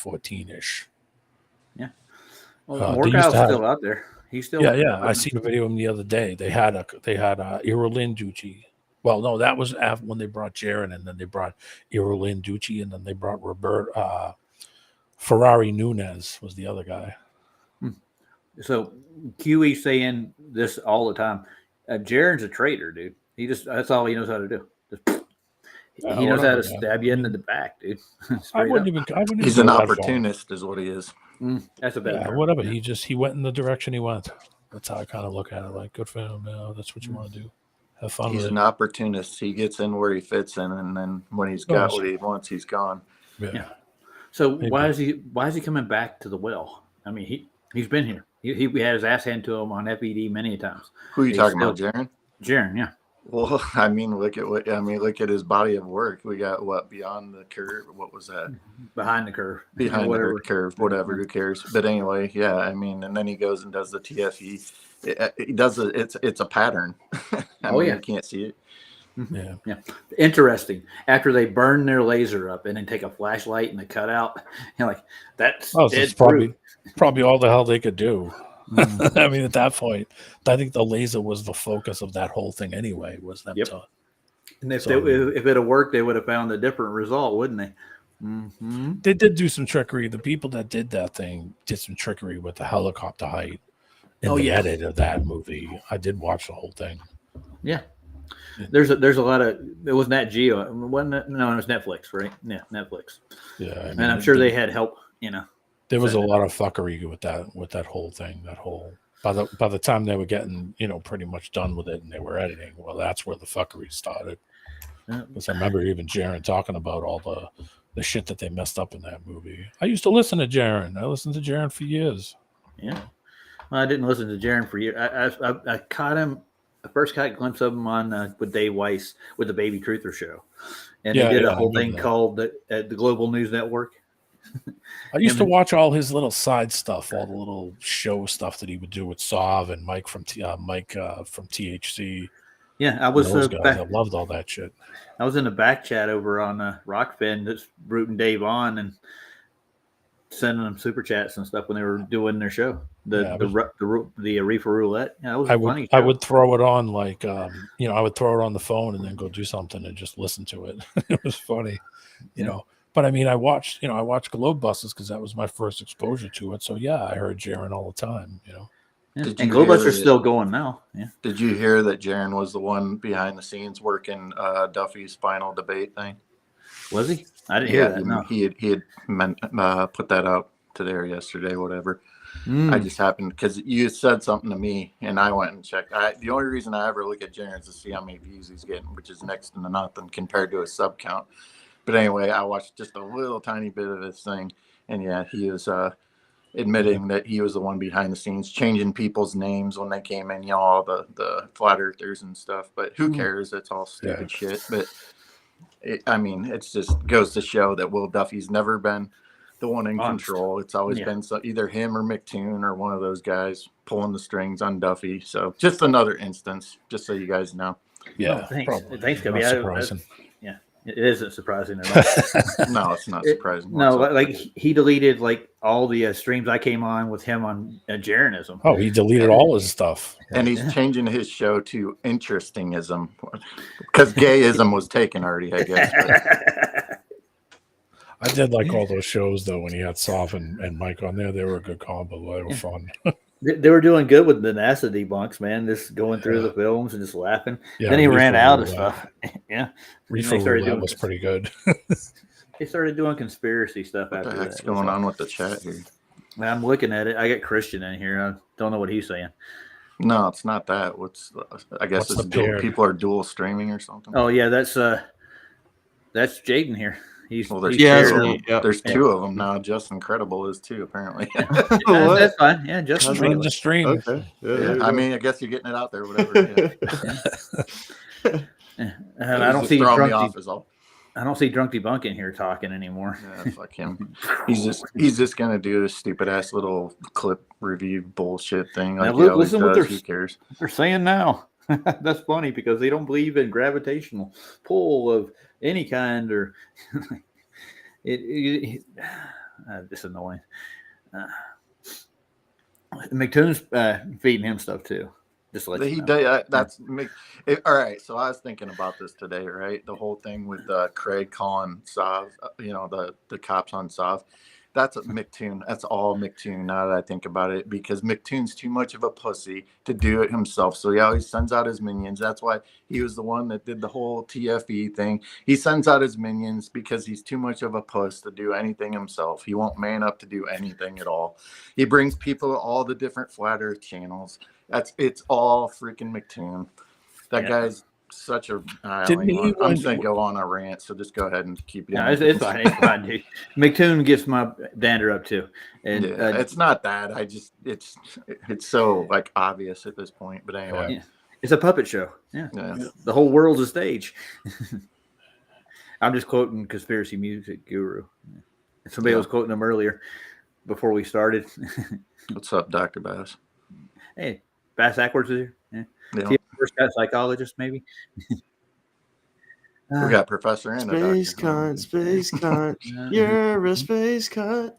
2014-ish. Yeah. Well, They used Morgow's to have, still out there. He's still. yeah. I seen a video of him the other day. They had Irolin Ducci. Well, no, that was after when they brought Jaron, and then they brought Irolin Ducci, and then they brought Ferrari Nunez was the other guy. So QE saying this all the time. Jaron's a traitor, dude. That's all he knows how to do. He knows how to stab you in the back, dude. I wouldn't even He's an opportunist, is what he is. That's a better term. Whatever. Yeah. He went in the direction he went. That's how I kind of look at it. Like, good for him. That's what you want to do. Have fun. He's an opportunist. He gets in where he fits in, and then when he's got what he wants, he's gone. Yeah. So why is he coming back to the well? I mean, he's been here. He had his ass handed to him on FED many times. Who are you talking about, Jaron? Jaron, yeah. Well, I mean, look at his body of work. We got Beyond the Curve. What was that? Behind the Curve. Behind the Curve. Whatever. Who cares? But anyway, yeah. I mean, and then he goes and does the TFE. He does it. It's a pattern. You can't see it. Yeah. Interesting. After they burn their laser up and then take a flashlight and a cutout, that's probably all the hell they could do. I mean, at that point, I think the laser was the focus of that whole thing anyway. Was them? Yep. And if it had worked, they would have found a different result, wouldn't they? Mm-hmm. They did do some trickery. The people that did that thing did some trickery with the helicopter height in the edit of that movie. I did watch the whole thing. Yeah. There's a lot of it was Nat Geo. Wasn't it? No, it was Netflix, right? Yeah, Netflix. Yeah, and I'm sure they had help. There was a lot of fuckery with that whole thing. By the time they were getting pretty much done with it and they were editing, well, that's where the fuckery started. Because I remember even Jaron talking about all the shit that they messed up in that movie. I used to listen to Jaron. I listened to Jaron for years. Yeah, well, I didn't listen to Jaron for years. I caught him. I first got a glimpse of him on with Dave Weiss with the Baby Truther show, and they did a whole thing called the Global News Network. I used to watch all his little side stuff, all the little show stuff that he would do with Sav and Mike from THC. Yeah, I was. I loved all that shit. I was in the back chat over on Rockfin, that's rooting Dave on and sending them super chats and stuff when they were doing their show. The Reefer Roulette. Yeah, that was funny show. I would throw it on I would throw it on the phone and then go do something and just listen to it. It was funny, you know. But I mean, I watched Globebusters because that was my first exposure to it. So yeah, I heard Jaron all the time, Yeah. And Globebusters still going now. Yeah. Did you hear that Jaron was the one behind the scenes working Duffy's final debate thing? Was he? I didn't hear that. No. He had put that out today or yesterday, whatever. I just happened because you said something to me, and I went and checked. The only reason I ever look at Jaron is to see how many views he's getting, which is next to nothing compared to his sub count. But anyway, I watched just a little tiny bit of his thing, and yeah, he was admitting that he was the one behind the scenes, changing people's names when they came in, all the flat earthers and stuff. But who cares? It's all stupid shit. But it just goes to show that Will Duffy's never been the one in control. It's always been either him or McToon or one of those guys pulling the strings on Duffy. So just another instance, just so you guys know. Yeah, thanks, Cubby. Surprising. It isn't surprising at all. No, it's not surprising. He deleted all the streams I came on with him on Jeranism. Oh, he deleted all his stuff. And he's changing his show to Interestingism because gayism was taken already, I guess. I did like all those shows though when he had Soph and Mike on there. They were a good combo. They were fun. They were doing good with the NASA debunks, man. Just going through the films and just laughing. Then he ran out of stuff. Yeah, Reefer Roulette was pretty good. They started doing conspiracy stuff after that. What's going on with the chat here? I'm looking at it. I got Christian in here. I don't know what he's saying. No, it's not that. I guess it's people are dual streaming or something. Oh yeah, that's Jaden here. There's two of them now. Just Incredible is too, apparently. That's fine. Yeah, just stream the stream. Okay. Yeah. I mean, I guess you're getting it out there, whatever. And I don't see Drunk Debunk in here talking anymore. Yeah, fuck him. He's just gonna do this stupid ass little clip review bullshit thing. Like listen what who cares? They're saying now. That's funny because they don't believe in gravitational pull of any kind, or Just annoying. McToon's feeding him stuff too. Just let you know. That's me. All right. So I was thinking about this today, right? The whole thing with Craig calling Sav, the cops on Sav. That's McToon. That's all McToon. Now that I think about it, because McToon's too much of a pussy to do it himself. So he always sends out his minions. That's why he was the one that did the whole TFE thing. He sends out his minions because he's too much of a puss to do anything himself. He won't man up to do anything at all. He brings people to all the different flat Earth channels. It's all freaking McToon. That guy's such a. I'm just gonna go on a rant, so just go ahead and keep going. No, it's fine. It's fine, dude. McToon gets my dander up too, and it's not that. It's so like obvious at this point. But anyway, it's a puppet show. Yeah, the whole world's a stage. I'm just quoting Conspiracy Music Guru. Somebody was quoting him earlier before we started. What's up, Dr. Bass? Hey, Bass Ackwards is here. Yeah. First got psychologist, maybe. We got Professor and Space cunt, space cunt. You're a space cunt.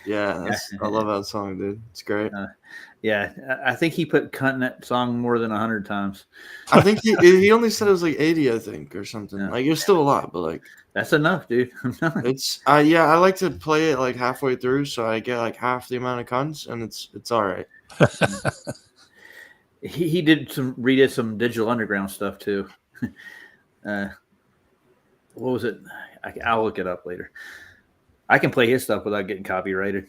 Yeah, I love that song, dude. It's great. I think he put cunt in that song more than 100 times. I think he only said it was like 80, I think, or something. Yeah. Like, it was still a lot, but like that's enough, dude. It's I like to play it like halfway through, so I get like half the amount of cunts, and it's all right. He redid some Digital Underground stuff too. What was it? I'll look it up later. I can play his stuff without getting copyrighted.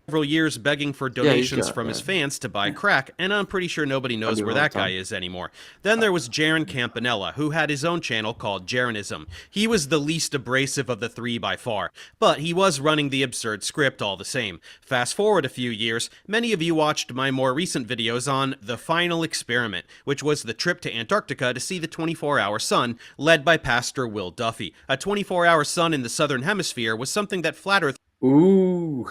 Several years begging for donations from his fans to buy crack, and I'm pretty sure nobody knows where that guy is anymore. Then there was Jaron Campanella, who had his own channel called Jeranism. He was the least abrasive of the three by far, but he was running the absurd script all the same. Fast forward a few years, many of you watched my more recent videos on The Final Experiment, which was the trip to Antarctica to see the 24-hour sun, led by Pastor Will Duffy. A 24-hour sun in the southern hemisphere was something that Flat Earth... Ooh.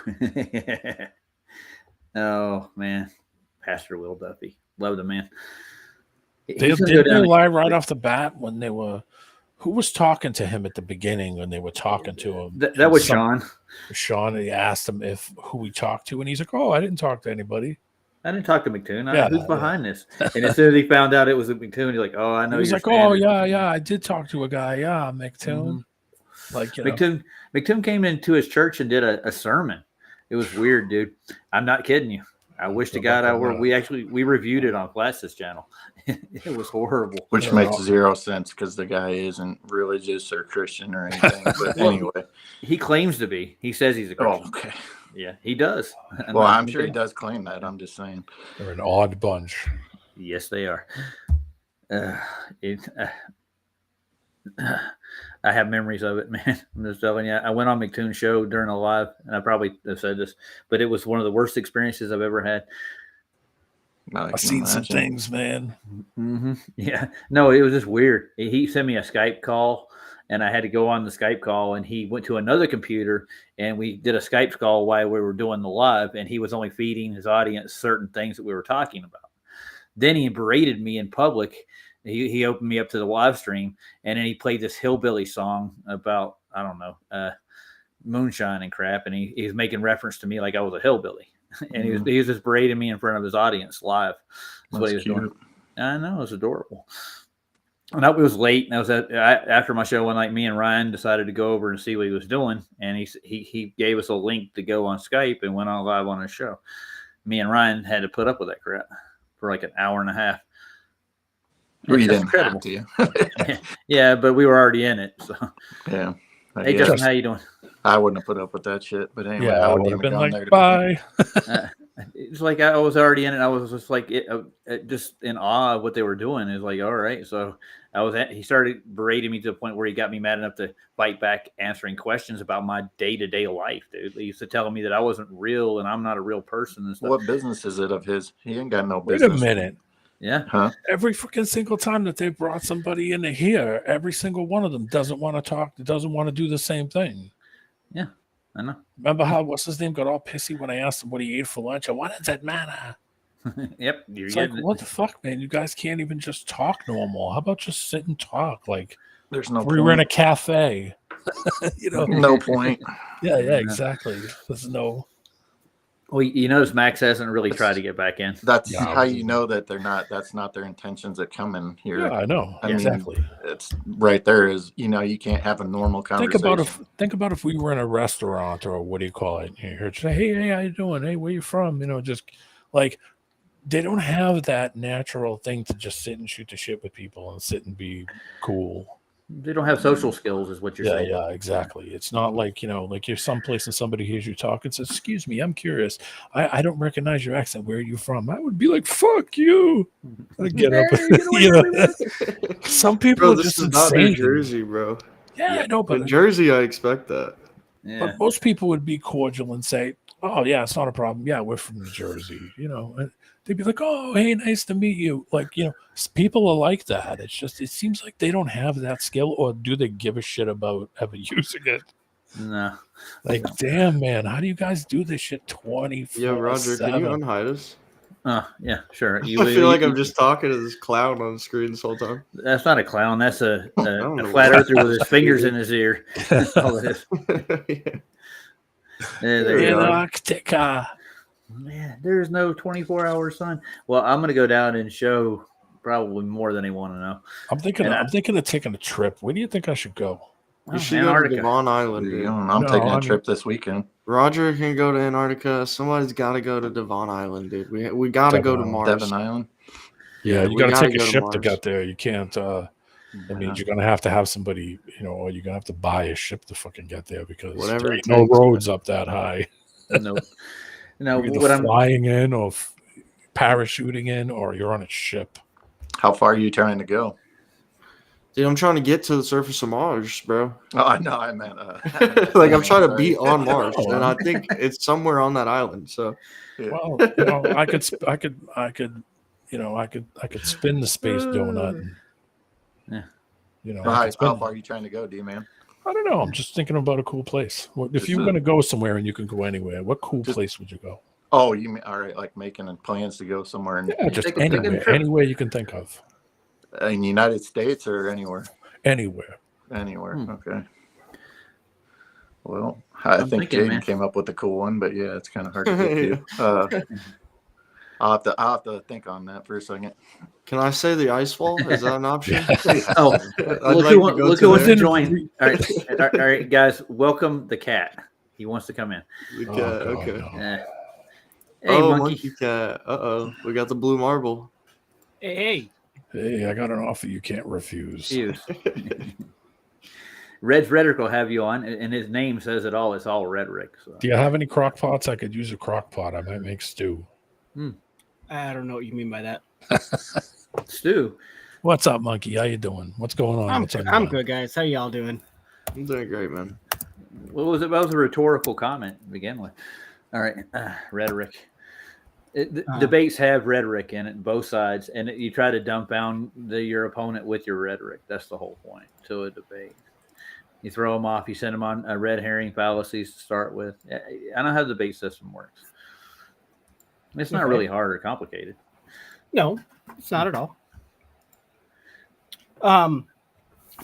Oh, man. Pastor Will Duffy. Love the man. Did they lie right off the bat when they were... Who was talking to him at the beginning when they were talking to him? That was Sean. Sean, and he asked him who he talked to, and he's like, oh, I didn't talk to anybody. I didn't talk to McToon. Who's behind this? And as soon as he found out it was McToon, he's like, oh, I know. He's like, oh, yeah, I did talk to a guy. Yeah, McToon. Mm-hmm. Like, McToon came into his church and did a sermon. It was weird, dude. I'm not kidding you. I wish to God we reviewed it on Flats's channel. It was horrible. Which makes zero sense because the guy isn't religious or Christian or anything. But anyway. He claims to be. He says he's a Christian. Oh, okay. Yeah, he does. Well, I'm sure he does claim that. I'm just saying. They're an odd bunch. Yes, they are. I have memories of it, man. I'm just telling you. I went on McToon's show during a live, and I probably have said this, but it was one of the worst experiences I've ever had. I've seen some things, man. Mm-hmm. Yeah. No, it was just weird. He sent me a Skype call, and I had to go on the Skype call, and he went to another computer, and we did a Skype call while we were doing the live, and he was only feeding his audience certain things that we were talking about. Then he berated me in public. He opened me up to the live stream, and then he played this hillbilly song about, I don't know, moonshine and crap, and he was making reference to me like I was a hillbilly. And he was just berating me in front of his audience live. That's what he was doing. I know, it was adorable. And it was late, and I was after my show one night. Me and Ryan decided to go over and see what he was doing, and he gave us a link to go on Skype and went on live on his show. Me and Ryan had to put up with that crap for like an hour and a half. Well, you didn't have to. Yeah, but we were already in it. So yeah. Hey, Justin, how you doing? I wouldn't have put up with that shit, but anyway, I would have been like, bye. It's like I was already in it. I was just like, just in awe of what they were doing. It's like, all right. So he started berating me to the point where he got me mad enough to fight back, answering questions about my day-to-day life, dude. He used to tell me that I wasn't real and I'm not a real person and stuff. What business is it of his? He ain't got no business. Wait a minute. Yeah. Huh? Every freaking single time that they brought somebody into here, every single one of them doesn't want to talk, doesn't want to do the same thing. Yeah, I know. Remember how what's his name got all pissy when I asked him what he ate for lunch? And what does that matter? Yep. It's like, what the fuck, man? You guys can't even just talk normal. How about just sit and talk? Like there's no we were in a cafe. No point. Yeah, exactly. There's no. Well, you notice Max hasn't really tried to get back in. That's how you know that that's not their intentions at coming here. Yeah, I know. I mean, exactly. it's right there is, you can't have a normal conversation. Think about if we were in a restaurant or what do you call it? You heard say, hey, how you doing? Hey, where you from? Just like they don't have that natural thing to just sit and shoot the shit with people and sit and be cool. They don't have social skills, is what you're saying. Yeah, exactly. It's not like, like you're someplace and somebody hears you talk and says, excuse me, I'm curious. I don't recognize your accent. Where are you from? I would be like, fuck you. I'd get up. Some people are just insane. Not New Jersey, bro. Yeah, I know, but in Jersey, I expect that. Yeah. But most people would be cordial and say, oh, yeah, it's not a problem. Yeah, we're from New Jersey, And they'd be like, oh, hey, nice to meet you. Like, people are like that. It's just, it seems like they don't have that skill, or do they give a shit about ever using it? No. Like, damn, man, how do you guys do this shit 24/7? Yeah, Roger, can you unhide us? Yeah, sure. I feel like I'm just talking to this clown on the screen this whole time. That's not a clown. That's a flat earther with his fingers in his ear. That's all it is. There you go. Man, there's no 24-hour sun. Well, I'm going to go down and show probably more than they want to know. I'm thinking of taking a trip. Where do you think I should go? You should go to Devon Island. Dude. I'm taking a trip this weekend. Roger can go to Antarctica. Somebody's got to go to Devon Island, dude. We got to go to Mars. Devon Island? Yeah, you got to take a ship to get there. You can't. That means you're going to have somebody, or you're going to have to buy a ship to fucking get there because there ain't no roads up that high. Nope. No, you're either flying in or parachuting in, or you're on a ship. How far are you trying to go? Dude, I'm trying to get to the surface of Mars, bro. Oh, I know. I meant like I'm trying to be on Mars, and I think it's somewhere on that island. So, well, I could spin the space donut. And, how far are you trying to go, D-man? I don't know. I'm just thinking about a cool place. If you were going to go somewhere and you can go anywhere, what cool place would you go? Oh, you mean all right? Like making plans to go somewhere? Just anywhere you can think of. In the United States or anywhere? Anywhere. Okay. Well, I think Jaden came up with a cool one, but yeah, it's kind of hard to get to. I'll have to think on that for a second. Can I say the ice wall? Is that an option? Oh, look who wants to join. All right, guys, welcome the cat. He wants to come in. The cat, okay. No. Hey, monkey cat. We got the blue marble. Hey, I got an offer you can't refuse. Red's Rhetoric will have you on, and his name says it all. It's all rhetoric. So. Do you have any crock pots? I could use a crock pot. I might make stew. I don't know what you mean by that. Stew. What's up, monkey? How you doing? What's going on? I'm good, guys. How y'all doing? I'm doing great, man. What was it? That was a rhetorical comment to begin with. All right, rhetoric. Debates have rhetoric in it, both sides, and you try to dump down your opponent with your rhetoric. That's the whole point to a debate. You throw them off. You send them on red herring fallacies to start with. I know how the debate system works. It's not really hard or complicated. No, it's not at all. I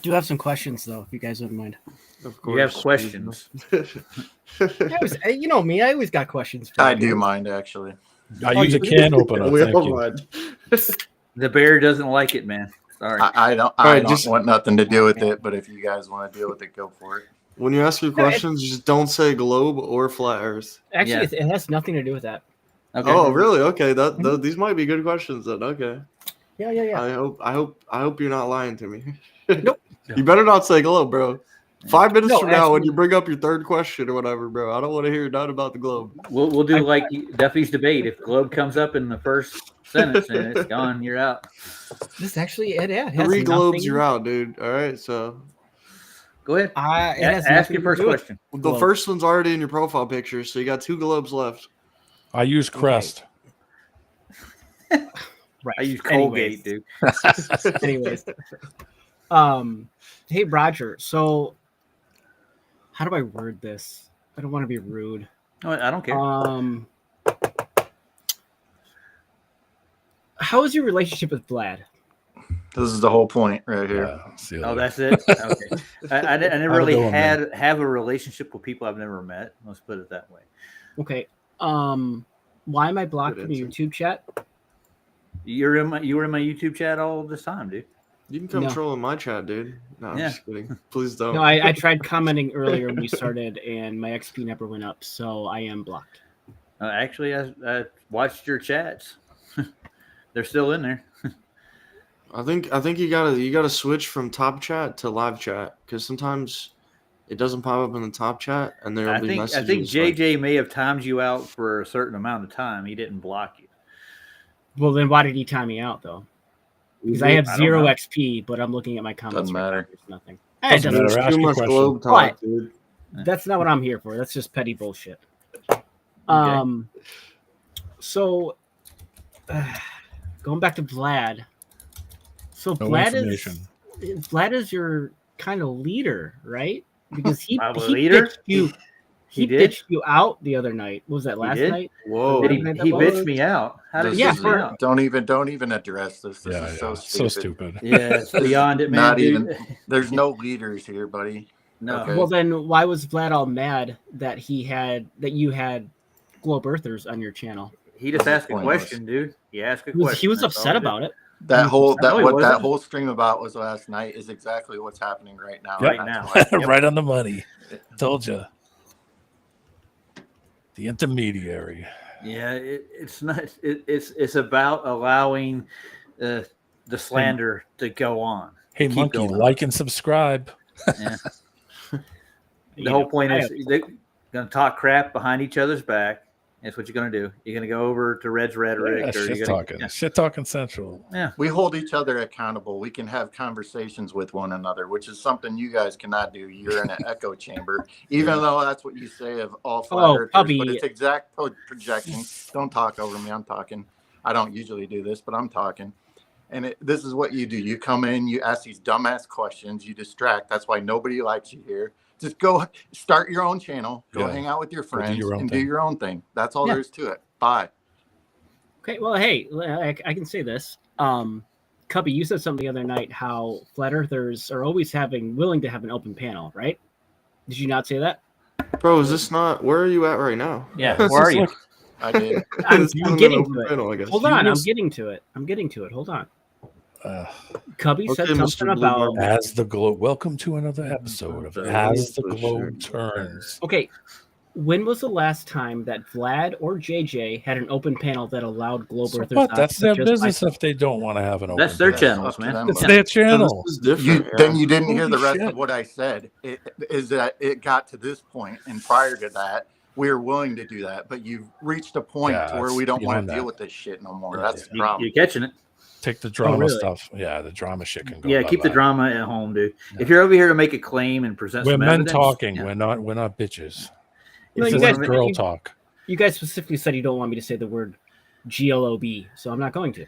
do have some questions, though, if you guys wouldn't mind. Of course. You have questions. You know me. I always got questions. I do mind, actually. I use a can opener. Thank you. The bear doesn't like it, man. Sorry. I don't want nothing to do with it, but if you guys want to deal with it, go for it. When you ask your questions, just don't say globe or flat earth. Actually, it has nothing to do with that. Okay. Oh, really? Okay. These might be good questions then. Okay. Yeah. I hope you're not lying to me. Nope. You better not say globe, bro. 5 minutes from now, when you bring up your third question or whatever, bro, I don't want to hear nothing about the globe. We'll do like Duffy's debate. If globe comes up in the first sentence and it's gone, you're out. This actually, it 3 globes, you're out, dude. All right, so go ahead. Ask your first question. The first one's already in your profile picture, so you got 2 globes left. I use Crest. Right. I use Colgate, dude. Anyways. Hey, Roger. So, how do I word this? I don't want to be rude. No, I don't care. How is your relationship with Vlad? This is the whole point right here. Oh, that's it. Okay, I never really have a relationship with people I've never met. Let's put it that way. Okay. Why am I blocked from the YouTube chat? You were in my YouTube chat all this time, dude. You can come troll in my chat, dude. No, I'm just kidding. Please don't. No, I tried commenting earlier when we started, and my XP never went up, so I am blocked. Actually, I watched your chats. They're still in there. I think you gotta switch from top chat to live chat, because sometimes it doesn't pop up in the top chat, and there'll be messages. I think JJ may have timed you out for a certain amount of time. He didn't block you. Well, then why did he time me out though? Because I have 0 XP, but I'm looking at my comments. Doesn't matter. There's nothing. It doesn't matter. Too much globe talk, dude. That's not what I'm here for. That's just petty bullshit. So going back to Vlad. So Vlad is your kind of leader, right? Because he bitched you. He bitched you out the other night. What was that last night? Whoa! He bitched me out. How did he bitch me out? Don't even address this. This is so stupid. Yeah, it's beyond it, man. Not even. There's no leaders here, buddy. No. Okay. Well, then why was Vlad all mad that you had Globe Earthers on your channel? He just asked a question, dude. He asked a question. He was upset about it. That whole stream about was last night is exactly what's happening right now. Yep. Right now, right on the money. Told you. The intermediary. Yeah, it's not. It's about allowing the slander to go on. Hey, Monkey, like and subscribe. Yeah. The whole point is they're going to talk crap behind each other's back. That's what you're going to do. You're going to go over to Red's rhetoric. Shit talking central. Yeah. We hold each other accountable. We can have conversations with one another, which is something you guys cannot do. You're in an echo chamber, even though that's what you say of all flat earthers, but it's exact projection. Don't talk over me. I'm talking. I don't usually do this, but I'm talking. And this is what you do. You come in, you ask these dumbass questions, you distract. That's why nobody likes you here. Just go start your own channel. Go hang out with your friends and do your own thing. That's all there is to it. Bye. Okay. Well, hey, I can say this. Cubby, you said something the other night how flat earthers are always willing to have an open panel, right? Did you not say that? Bro, is this not? Where are you at right now? Yeah. Where are you? I did. I'm getting to it. Hold on. I'm getting to it. Hold on. Cubby said something about welcome to another episode of As the Globe Turns. Okay, when was the last time that Vlad or JJ had an open panel that allowed Globe Earthers? But that's their business if they don't want to have an open. That's their channels, man. It's their channel. Then you didn't hear the rest of what I said. Is that it got to this point, and prior to that, we were willing to do that, but you've reached a point where we don't want to deal with this shit no more. That's the problem. You're catching it. Take the drama stuff. Yeah, the drama shit can go. Yeah, keep the drama at home, dude. Yeah. If you're over here to make a claim and present, we're men evidence, talking. We're not bitches. No, you guys, girl talk. You guys specifically said you don't want me to say the word GLOB, so I'm not going to.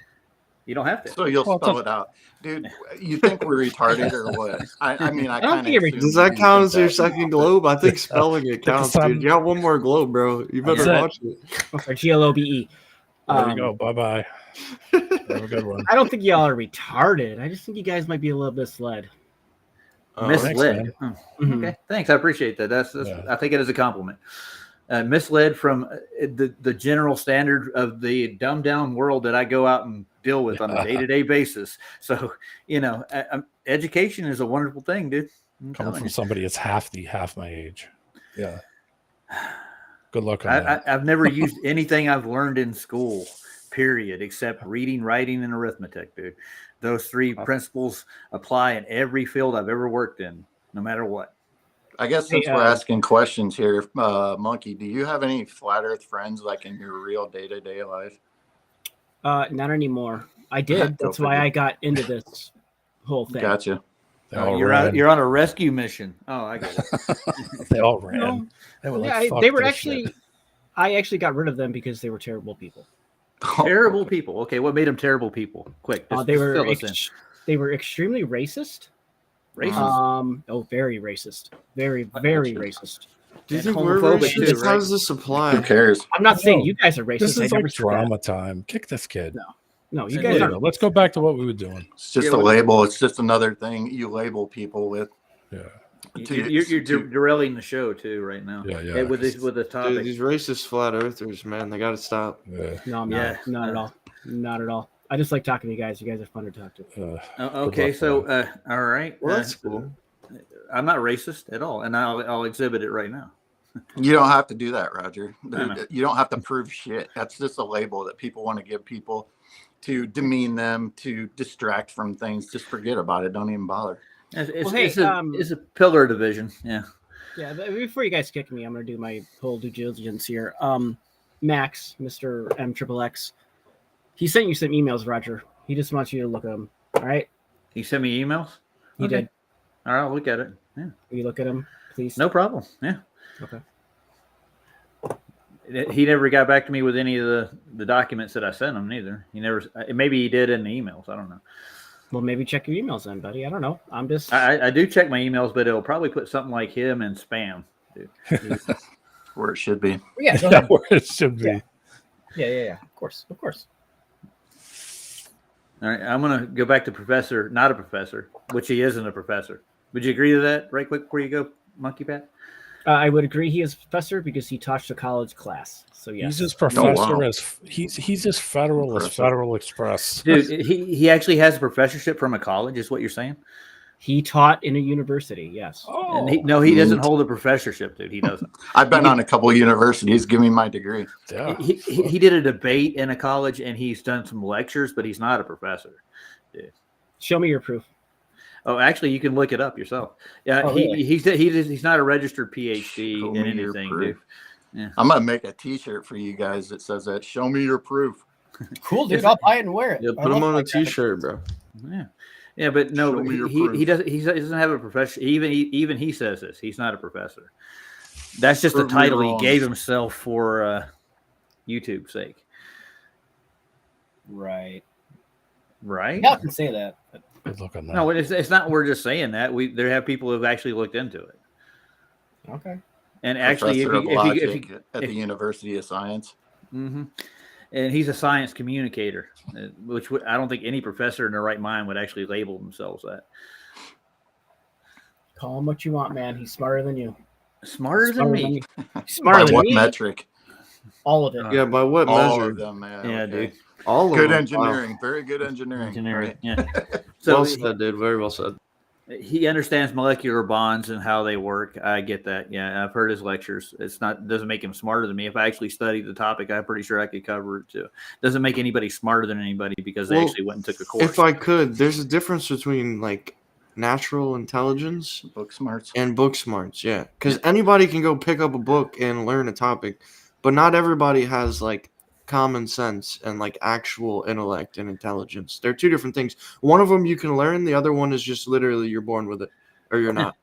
You don't have to. So you'll spell it out, dude. You think we're retarded or what? I mean, I don't think it does that count as your second globe? I think spelling it counts, dude. You got one more globe, bro. You better watch it. Okay, GLOBE. There you go. Bye bye. Have a good one. I don't think y'all are retarded. I just think you guys might be a little misled. Misled. Okay, thanks. I appreciate that. That's I think it is a compliment. Misled from the general standard of the dumbed down world that I go out and deal with on a day-to-day basis. So, education is a wonderful thing, dude. Coming from somebody that's half my age. Yeah. Good luck on that. I've never used anything I've learned in school, period, except reading, writing, and arithmetic, dude. Those three principles apply in every field I've ever worked in, no matter what. I guess since we're asking questions here, Monkey, do you have any flat earth friends like in your real day-to-day life? Not anymore. I did. That's why I got into this whole thing. Gotcha. You're on a rescue mission. Oh, I get it. They all ran. I actually got rid of them because they were terrible people. Terrible people. Okay, what made them terrible people? Quick. They were extremely racist. Racist? Very racist. Very, very racist. Do you think we're racist? How does this apply? Who cares? I'm not saying you guys are racist. This is like drama time. Kick this kid. No. No, you guys are. Let's go back to what we were doing. It's just a label. It's just another thing you label people with. Yeah. You're derailing the show too right now. Yeah. With the topic. Dude, these racist flat earthers, man, they got to stop. Yeah. No, I'm not. Not at all. Not at all. I just like talking to you guys. You guys are fun to talk to. Okay, so all right. Well, that's cool. I'm not racist at all, and I'll exhibit it right now. You don't have to do that, Roger. You don't have to prove shit. That's just a label that people want to give people to demean them, to distract from things. Just forget about it. Don't even bother. It's a pillar division. Yeah. Yeah. But before you guys kick me, I'm going to do my whole due diligence here. Max, Mr. M-Triple-X, he sent you some emails, Roger. He just wants you to look at them. All right. He sent me emails. He did. All right, I'll look at it. Yeah. Will you look at them, please? No problem. Yeah. Okay. He never got back to me with any of the documents that I sent him. Neither. He never. Maybe he did in the emails. I don't know. Well, maybe check your emails then, buddy. I don't know. I'm just. I do check my emails, but it'll probably put something like him in spam. Where it should be. Yeah. Go ahead. Where it should be. Yeah. Of course. All right, I'm going to go back to professor, not a professor, which he isn't a professor. Would you agree to that right quick before you go, Monkey Pat? I would agree he is a professor because he taught a college class. So yes. He's as professor as he's as federal as Federal Express. Dude, he actually has a professorship from a college, is what you're saying? He taught in a university, yes. Oh. And he doesn't hold a professorship, dude. He doesn't. I've been on a couple of universities. Give me my degree. Yeah. He did a debate in a college, and he's done some lectures, but he's not a professor. Dude. Show me your proof. Oh, actually, you can look it up yourself. Yeah, really? He's not a registered PhD in anything, dude. Yeah. I'm gonna make a T-shirt for you guys that says that. Show me your proof. Cool, dude. I'll buy it and wear it. Yeah, put them on a T-shirt, bro. Yeah, but no, he doesn't have a profession. Even he says this. He's not a professor. That's just a title he gave himself for YouTube's sake. Right. Yeah, I can say that. No, it's not. We're just saying that. There have people who've actually looked into it. Okay. And actually, if you at the University of Science. Mm-hmm. And he's a science communicator, which I don't think any professor in their right mind would actually label themselves that. Call him what you want, man. He's smarter than you. Smarter than me. Smarter than what me. Metric? All of it. Yeah, by what all measure? Of them, man. Yeah, okay. dude. All good of them. engineering. Wow. Very good engineering. Right. Yeah. So well said, dude. Very well said. He understands molecular bonds and how they work. I get that. Yeah, I've heard his lectures. Doesn't make him smarter than me. If I actually studied the topic, I'm pretty sure I could cover it too. Doesn't make anybody smarter than anybody because they actually went and took a course. If I could, there's a difference between like natural intelligence, book smarts, and book smarts. Yeah, because anybody can go pick up a book and learn a topic, but not everybody has like common sense and like actual intellect and intelligence. They're two different things. One of them you can learn, the other one is just literally you're born with it or you're not.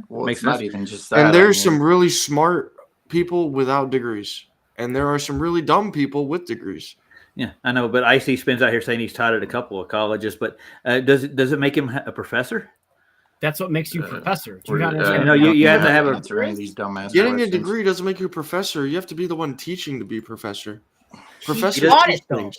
Well, it's not even just that. And there's some really smart people without degrees, and there are some really dumb people with degrees. Yeah, I know, but I see Spins out here saying he's taught at a couple of colleges, but does it make him a professor? That's what makes you a professor. You have to have these dumbass getting questions. a degree doesn't make you a professor. You have to be the one teaching to be professor. Professor taught it, though.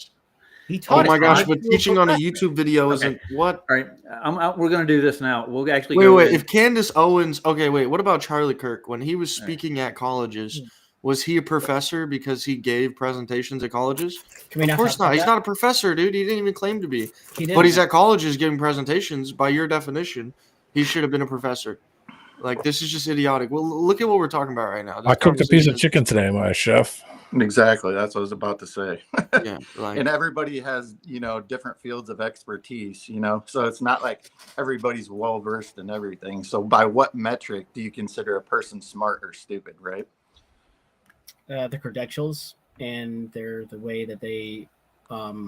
He taught oh my gosh, but teaching on a YouTube video isn't what? All right, we're going to do this now. We'll actually wait. If Candace Owens, what about Charlie Kirk when he was speaking at colleges? Was he a professor because he gave presentations at colleges? Of course not. He's not a professor, dude. He didn't even claim to be. But he's at colleges giving presentations. By your definition, he should have been a professor. Like, this is just idiotic. Well, look at what we're talking about right now. I cooked a piece of chicken today, my chef. Exactly. That's what I was about to say. Yeah. And everybody has, different fields of expertise, so it's not like everybody's well-versed in everything. So by what metric do you consider a person smart or stupid, right? The credentials and the way that they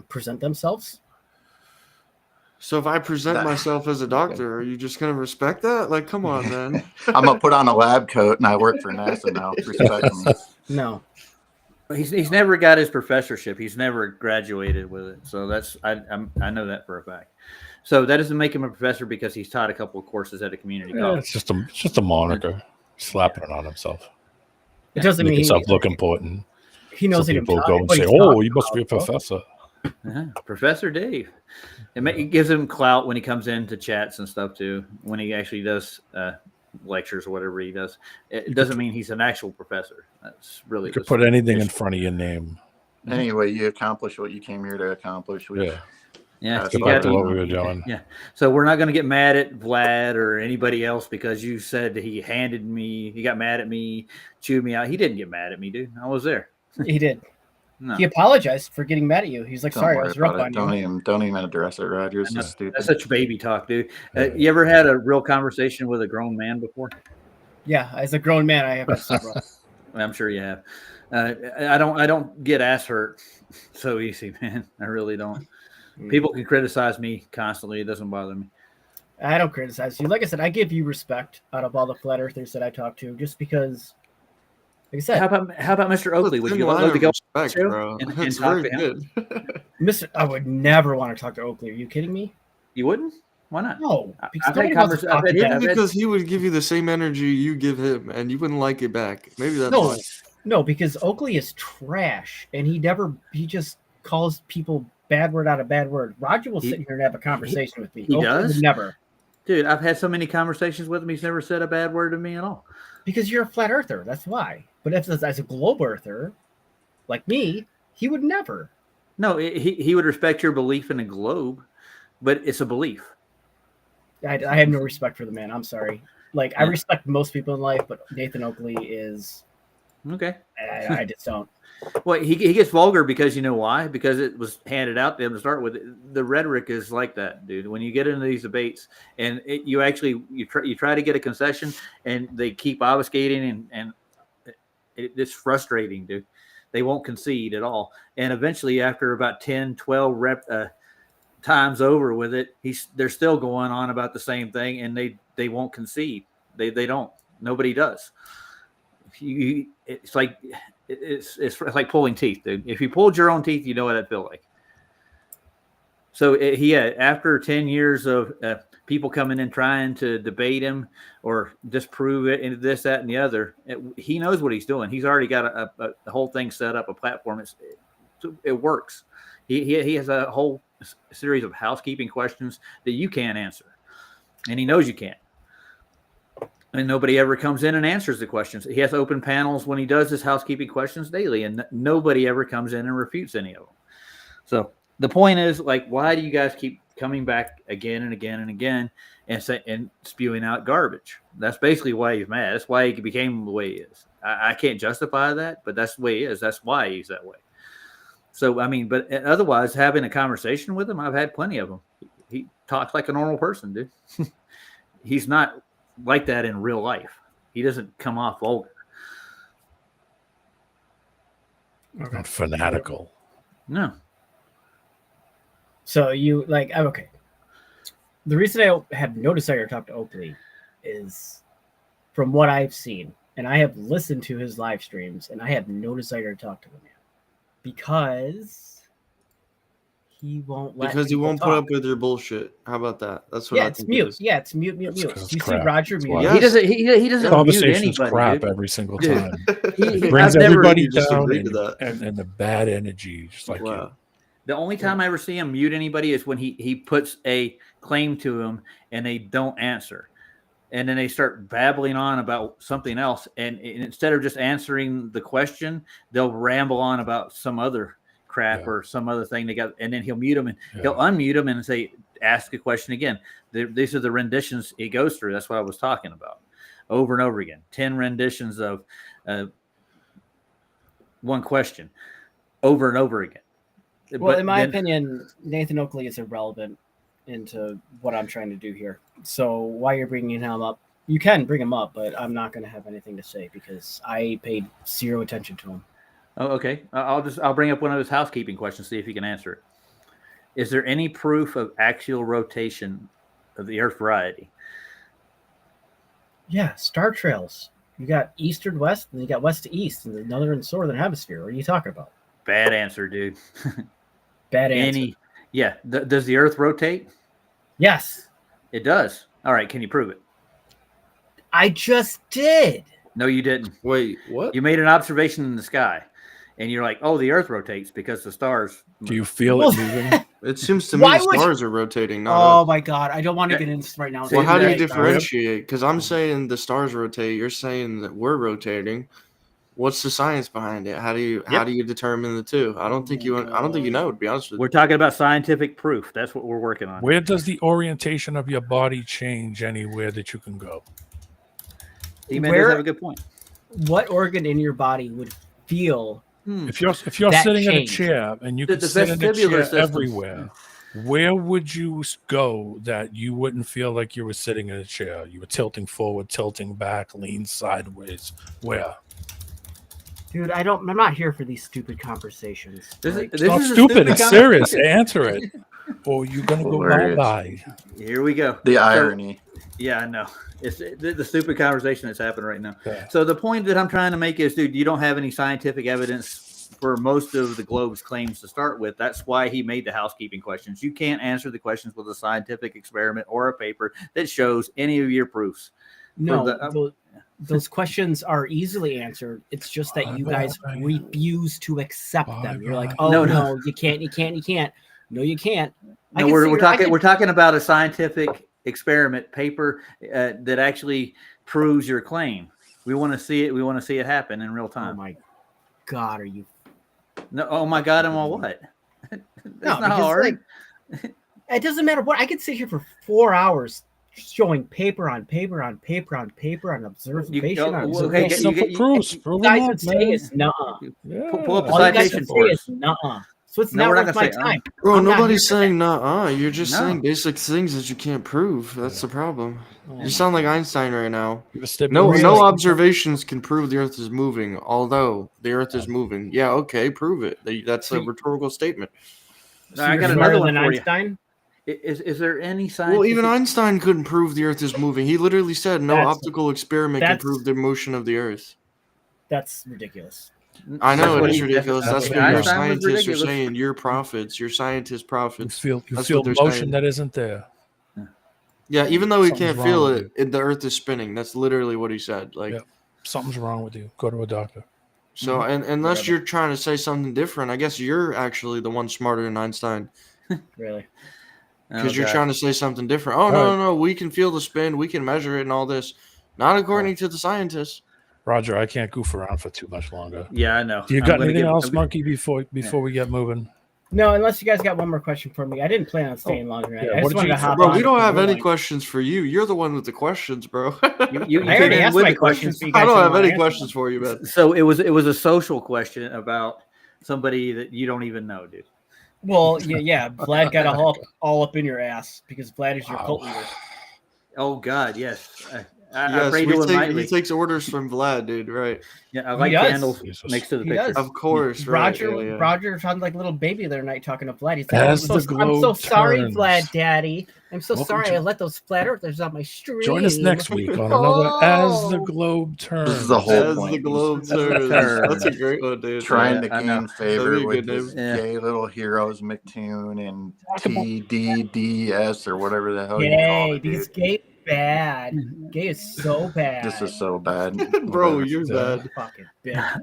present themselves. So if I present myself as a doctor, are you just going to respect that? Like, come on, man. I'm going to put on a lab coat and I work for NASA now. Respect me. No. He's never got his professorship. He's never graduated with it. So I know that for a fact. So that doesn't make him a professor because he's taught a couple of courses at a community college. It's just a moniker. Slapping it on himself. It doesn't make mean himself look important. He knows so people go and say, "Oh, you must be a professor." Professor Dave. It gives him clout when he comes into chats and stuff too. When he actually does lectures or whatever he does, it doesn't mean he's an actual professor. That's really you could put anything in front of your name. Anyway, you accomplish what you came here to accomplish. Yeah, that's what we were doing. Yeah, so we're not going to get mad at Vlad or anybody else because you said he got mad at me, chewed me out. He didn't get mad at me, dude. I was there. He did. No. He apologized for getting mad at you. He's like, Don't sorry, I worry was rough about on it. you. Don't even address it, Rogers. It's stupid. That's such baby talk, dude. You ever had a real conversation with a grown man before? Yeah, as a grown man, I have several. I'm sure you have. I don't get ass hurt so easy, man. I really don't. People can criticize me constantly. It doesn't bother me. I don't criticize you. Like I said, I give you respect out of all the flat earthers that I talk to, just because. Like I said, how about Mr. Oakley? Would you like to go respect, bro? and That's talk very to him? good. Mr. I would never want to talk to Oakley. Are you kidding me? You wouldn't? Why not? No, I've had conversations. Because he would give you the same energy you give him, and you wouldn't like it back. Maybe that's why. No, because Oakley is trash, and he just calls people bad word out of bad word. Roger will sit here and have a conversation with me. He Oakley does? would never. Dude, I've had so many conversations with him. He's never said a bad word to me at all. Because you're a flat earther. That's why. But if as a globe earther, like me, he would never. No, he would respect your belief in a globe, but it's a belief. I have no respect for the man. I'm sorry. Like, I respect most people in life, but Nathan Oakley is... Okay. I just don't. Well, he gets vulgar because you know why? Because it was handed out to him to start with. The rhetoric is like that, dude. When you get into these debates and you try to get a concession and they keep obfuscating and it's frustrating, dude. They won't concede at all. And eventually after about 10, 12 times over with it, they're still going on about the same thing and they won't concede. They don't. Nobody does. It's like pulling teeth, dude. If you pulled your own teeth, you know what it feel like. So after 10 years of people coming in trying to debate him or disprove it and this, that, and the other, he knows what he's doing. He's already got a whole thing set up, a platform. It works. He has a whole series of housekeeping questions that you can't answer, and he knows you can't. And nobody ever comes in and answers the questions. He has open panels when he does his housekeeping questions daily, and nobody ever comes in and refutes any of them. So the point is, like, why do you guys keep coming back again and again and again and spewing out garbage? That's basically why he's mad. That's why he became the way he is. I can't justify that, but that's the way he is. That's why he's that way. So, I mean, but otherwise, having a conversation with him, I've had plenty of them. He talks like a normal person, dude. He's not like that in real life. He doesn't come off vulgar. Not fanatical. No. So you like, okay. The reason I have no desire to talk to Oakley is from what I've seen, and I have listened to his live streams, and I have no desire to talk to the man because he won't let. Because he won't put up with your bullshit. How about that? That's what. Yeah, I it's think mute. it is. Yeah, it's mute. You see Roger mute. He doesn't. He doesn't. Conversation's mute anybody, crap dude. every single time. He brings everybody down and the bad energy, just like you. The only time I ever see him mute anybody is when he puts a claim to him and they don't answer. And then they start babbling on about something else. And instead of just answering the question, they'll ramble on about some other crap or some other thing they got. And then he'll mute them and he'll unmute them and say, ask a question again. These are the renditions he goes through. That's what I was talking about over and over again. 10 renditions of one question over and over again. Well, in my opinion, Nathan Oakley is irrelevant into what I'm trying to do here. So why you're bringing him up, you can bring him up, but I'm not going to have anything to say because I paid zero attention to him. Oh, okay. I'll bring up one of his housekeeping questions, see if he can answer it. Is there any proof of axial rotation of the Earth variety? Yeah, star trails. You got east or west, and you got west to east in the northern and southern hemisphere. What are you talking about? Bad answer, dude. Bad answer. Does the Earth rotate? Yes. It does. All right. Can you prove it? I just did. No, you didn't. Wait, what? You made an observation in the sky, and you're like, oh, the Earth rotates because the stars. Do you feel it moving? It seems to me the stars are rotating. Not my God, I don't want to get into this right now. Well, how do you differentiate? Because I'm saying the stars rotate. You're saying that we're rotating. What's the science behind it? How do you determine the two? I don't think you know, to be honest with you. We're talking about scientific proof. That's what we're working on. Where does the orientation of your body change anywhere that you can go? E-Man does have a good point. What organ in your body would feel? If you're sitting in a chair and you can sit in a chair everywhere, where would you go that you wouldn't feel like you were sitting in a chair? You were tilting forward, tilting back, lean sideways. Where? Dude, I'm not here for these stupid conversations. It's not stupid. It's serious. Answer it. Or you're going to go bye-bye. Here we go. The irony. Yeah, I know. It's the stupid conversation that's happening right now. Yeah. So the point that I'm trying to make is, dude, you don't have any scientific evidence for most of the globe's claims to start with. That's why he made the housekeeping questions. You can't answer the questions with a scientific experiment or a paper that shows any of your proofs. No, those questions are easily answered. It's just that you guys refuse to accept them. You're like, oh no, you can't. No, you can't. No, we're talking about a scientific experiment paper that actually proves your claim. We want to see it. We want to see it happen in real time. Oh my God, are you? No. Oh my God, am I what? That's not hard. It doesn't matter what. I could sit here for 4 hours showing paper on paper on paper on paper on observation. Proofs. You guys would say it's nuh-uh. Pull up the citation for us. Nuh-uh. So it's not worth my time. Bro, nobody's saying nuh-uh. You're just saying basic things that you can't prove. That's the problem. You sound like Einstein right now. No observations can prove the Earth is moving, although the Earth is moving. Yeah, okay, prove it. That's a rhetorical statement. So I got another one for Einstein. Is there any science? Well, even Einstein couldn't prove the Earth is moving. He literally said no optical experiment can prove the motion of the Earth. That's ridiculous. I know it is ridiculous. That's what your scientists are saying. Your prophets, your scientist prophets. You feel motion that isn't there. Yeah, even though he can't feel it, the Earth is spinning. That's literally what he said. Like, something's wrong with you. Go to a doctor. So, and unless you're trying to say something different, I guess you're actually the one smarter than Einstein. Really? Because you're trying to say something different. Oh, no. We can feel the spin. We can measure it and all this. Not according to the scientists. Roger, I can't goof around for too much longer. Yeah, I know. Do you got anything else, Monkey, before we get moving? No, unless you guys got one more question for me. I didn't plan on staying longer. Yeah, I just wanted to hop bro, on. We don't have any questions for you. You're the one with the questions, bro. You I already asked my questions. I don't have any questions for you, man. So it was a social question about somebody that you don't even know, dude. Well, yeah. Vlad got all up in your ass because Vlad is your cult leader. Oh God, yes. He takes orders from Vlad, dude. Right? Yeah, I like candles next to the picture. Of course, Roger sounded like a little baby the other night talking to Vlad. He's like, I'm so sorry, Vlad, Daddy. I'm so sorry I let those flat earthers on my stream. Join us next week on another As the Globe Turns. This is the whole point. As the Globe Turns. That's a great one, dude. Trying to gain favor with his gay little heroes, McToon and TDDS or whatever the hell you call it. Because gay bad. Gay is so bad. This is so bad. Bro, you're bad. Fucking bad.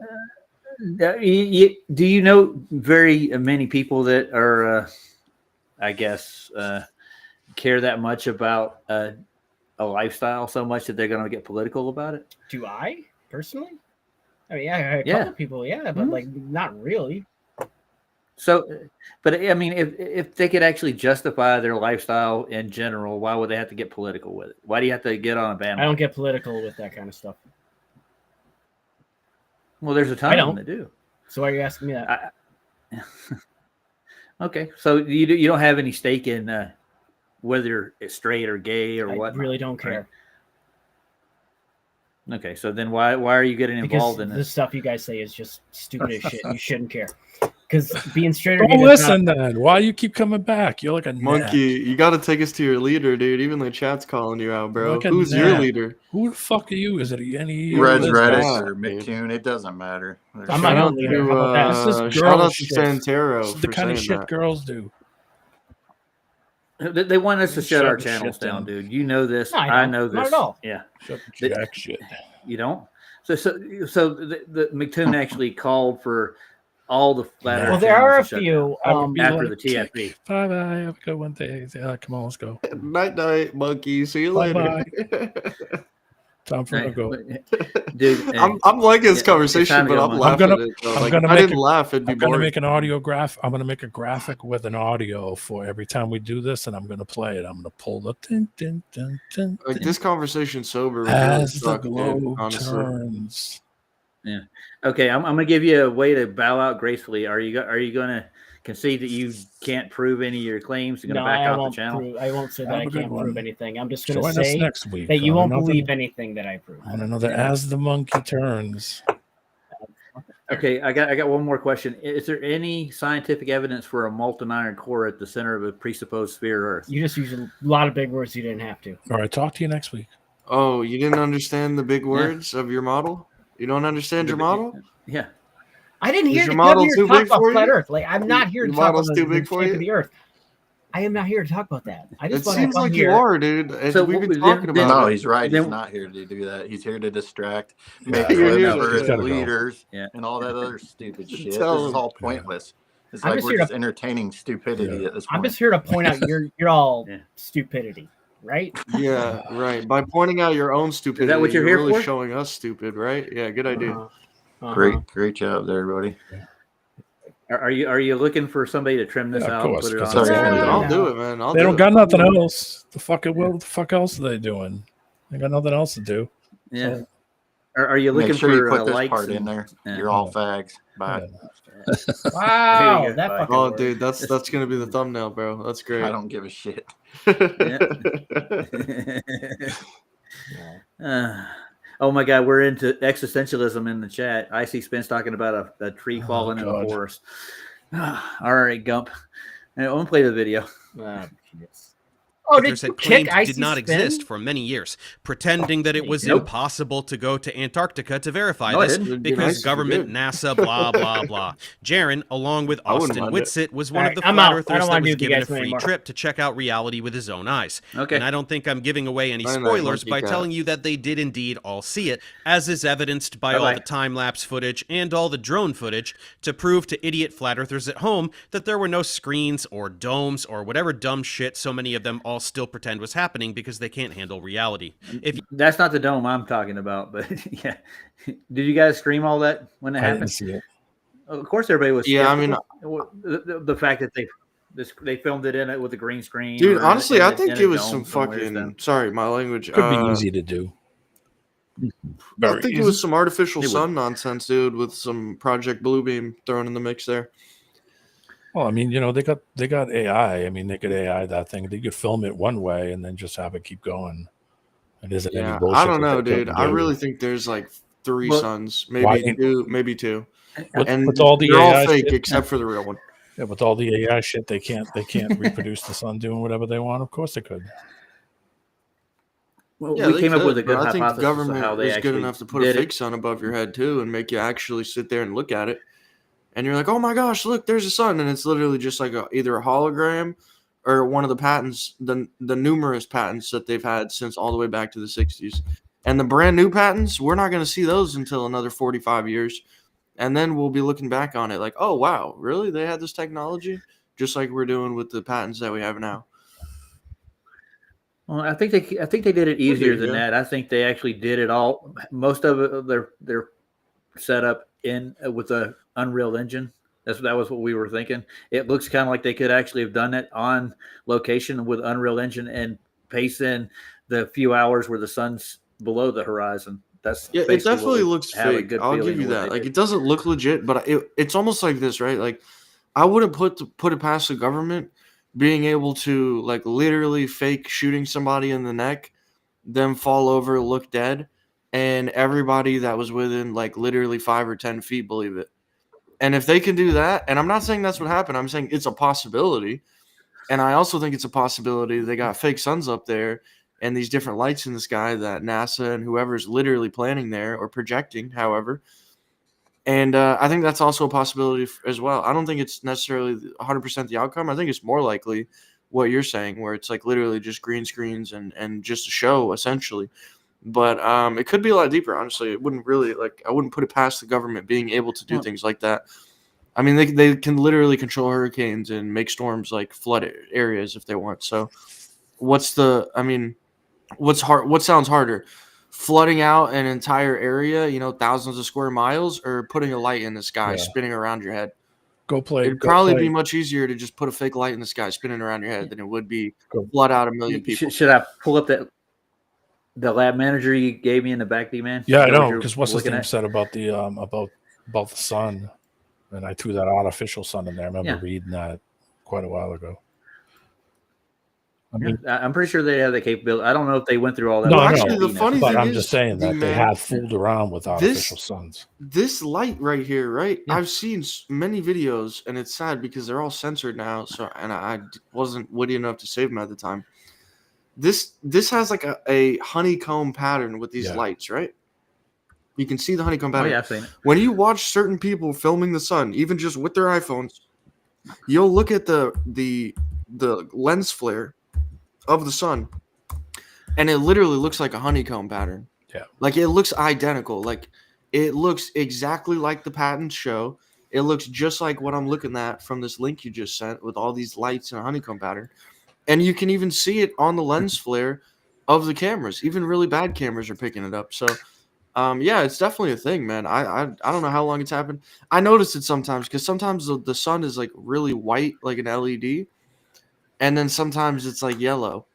Do you know very many people that are, I guess, care that much about a lifestyle so much that they're going to get political about it? Do I personally? I mean, a couple people, but like not really. So, but I mean, if they could actually justify their lifestyle in general, why would they have to get political with it? Why do you have to get on a bandwagon? I don't get political with that kind of stuff. Well, there's a ton of them that do. So why are you asking me that? Okay, so you don't have any stake in whether it's straight or gay or what? I really don't care. Right? Okay, so then why are you getting involved in this? The stuff you guys say is just stupid as shit. You shouldn't care. Because being straight or gay. Don't listen then. Why you keep coming back? You're like a monkey. You got to take us to your leader, dude. Even the chat's calling you out, bro. Who's your leader? Who the fuck are you? Is it any Reddish or McToon? It doesn't matter. I'm not your leader. Shout out to Santero. This is the kind of shit girls do. They want us to shut our channels down, dude. You know this. No, I know this. Not at all. Yeah. Shut the jack shit. You don't? So the McToon actually called for all the flat Earth. Well, there are a few after the TFB. Bye bye. Have a good one, day. Yeah, come on, let's go. Night night, monkey. See you later. Time for a go, dude. I'm liking this conversation, but I'm laughing. I didn't laugh. It'd be boring. I'm gonna make an audio graph. I'm gonna make a graphic with an audio for every time we do this, and I'm gonna play it. I'm gonna pull the tin, tin, tin, tin, like this conversation sober as the globe turns. Yeah. Okay, I'm gonna give you a way to bow out gracefully. Are you gonna concede that you can't prove any of your claims? You're gonna back off the channel? I won't say that I can't prove anything. I'm just gonna Join say us next week that you won't believe anything that I prove. On another As the Monkey Turns. Okay, I got one more question. Is there any scientific evidence for a molten iron core at the center of a presupposed sphere Earth? You just used a lot of big words you didn't have to. All right, talk to you next week. Oh, you didn't understand the big words of your model? You don't understand your model? Yeah. I didn't hear your model too big for you? Flat Earth. Like, I'm not here to talk about too big for you? the Earth. I am not here to talk about that. I just it seems like you are, dude. So we've been talking about No, it. he's right. He's not here to do that. He's here to distract, make leaders, and all that other stupid shit. This is all pointless. It's like we're just entertaining stupidity at this point. I'm just here to point out you're all stupidity, right? Yeah, right. By pointing out your own stupidity, is that what you're here really for? Showing us stupid, right? Yeah, good idea. Great job there, everybody. Are you looking for somebody to trim this out? Course, and put it on? Sorry, I'll do it, man. They don't got nothing else. What the fuck else are they doing? They got nothing else to do. Yeah. So, are you looking make sure you for put this likes part in there? You're all fags. Bye. Wow, that oh, dude, that's gonna be the thumbnail, bro. That's great. I don't give a shit. Oh my God, we're into existentialism in the chat. I see Spence talking about a tree falling in the forest. All right, Gump. I'm gonna play the video. Authors had claimed did not exist for many years, pretending that it was impossible to go to Antarctica to verify this because government, NASA, blah, blah, blah. Jaron, along with Austin Whitsitt, was one of the flat earthers that was given a free trip to check out reality with his own eyes. Okay. And I don't think I'm giving away any spoilers by telling you that they did indeed all see it, as is evidenced by all the time-lapse footage and all the drone footage to prove to idiot flat earthers at home that there were no screens or domes or whatever dumb shit so many of them all still pretend was happening because they can't handle reality. That's not the dome I'm talking about, but yeah. Did you guys scream all that when it happened? I didn't see it. Of course, everybody was. Yeah, I mean, the fact that they filmed it in it with a green screen. Dude, honestly, I think it was some fucking. Sorry, my language. Could be easy to do. I think it was some artificial sun nonsense, dude, with some Project Bluebeam thrown in the mix there. Well, I mean, they got AI. I mean, they could AI that thing. They could film it one way and then just have it keep going. It isn't any bullshit. I don't know, dude. I really think there's like 3 suns, maybe two. And with all the AI all fake shit, except for the real one. Yeah, with all the AI shit, they can't reproduce the sun doing whatever they want. Of course they could. Well, yeah, we came up with a good hypothesis. I think the government is good enough to put a fake it. sun above your head too, and make you actually sit there and look at it. And you're like, oh my gosh, look, there's a sun. And it's literally just like either a hologram or one of the patents, the numerous patents that they've had since all the way back to the 60s. And the brand new patents, we're not going to see those until another 45 years. And then we'll be looking back on it like, oh, wow, really? They had this technology? Just like we're doing with the patents that we have now. Well, I think they did it easier than that. I think they actually did it all. Most of it, they're set up in with the Unreal Engine. That was what we were thinking. It looks kind of like they could actually have done it on location with Unreal Engine and paste in the few hours where the sun's below the horizon. It definitely looks fake. I'll give you that. Like, it doesn't look legit, but it's almost like this, right? Like, I wouldn't put it past the government being able to like literally fake shooting somebody in the neck, them fall over, look dead, and everybody that was within like literally 5 or 10 feet believe it. And if they can do that, and I'm not saying that's what happened, I'm saying it's a possibility. And I also think it's a possibility they got fake suns up there and these different lights in the sky that NASA and whoever's literally planning there or projecting, however. And I think that's also a possibility as well. I don't think it's necessarily 100% the outcome. I think it's more likely what you're saying, where it's like literally just green screens and just a show, essentially. But it could be a lot deeper, honestly. It wouldn't really, I wouldn't put it past the government being able to do things like that. I mean, they can literally control hurricanes and make storms like flood areas if they want. So what's hard? What sounds harder? Flooding out an entire area, thousands of square miles, or putting a light in the sky spinning around your head? It'd probably be much easier to just put a fake light in the sky spinning around your head than it would be flood out a million people. Should I pull up the lab manager you gave me in the back, D-Man? Yeah, I know, because what's his name said about the about the sun, and I threw that artificial sun in there. I remember reading that quite a while ago. I'm pretty sure they have the capability. I don't know if they went through all that. No, actually, the funny thing I'm is, just saying that they have fooled around with artificial suns. This light right here, right? Yeah. I've seen many videos, and it's sad because they're all censored now. So, and I wasn't witty enough to save them at the time. This has like a honeycomb pattern with these lights, right? You can see the honeycomb pattern. Oh, yeah, I've seen it. When you watch certain people filming the sun, even just with their iPhones, you'll look at the lens flare of the sun, and it literally looks like a honeycomb pattern. Yeah, like it looks identical. Like it looks exactly like the patents show. It looks just like what I'm looking at from this link you just sent with all these lights and a honeycomb pattern. And you can even see it on the lens flare of the cameras. Even really bad cameras are picking it up. So yeah, it's definitely a thing, man. I don't know how long it's happened. I noticed it sometimes because sometimes the sun is like really white, like an LED. And then sometimes it's like yellow,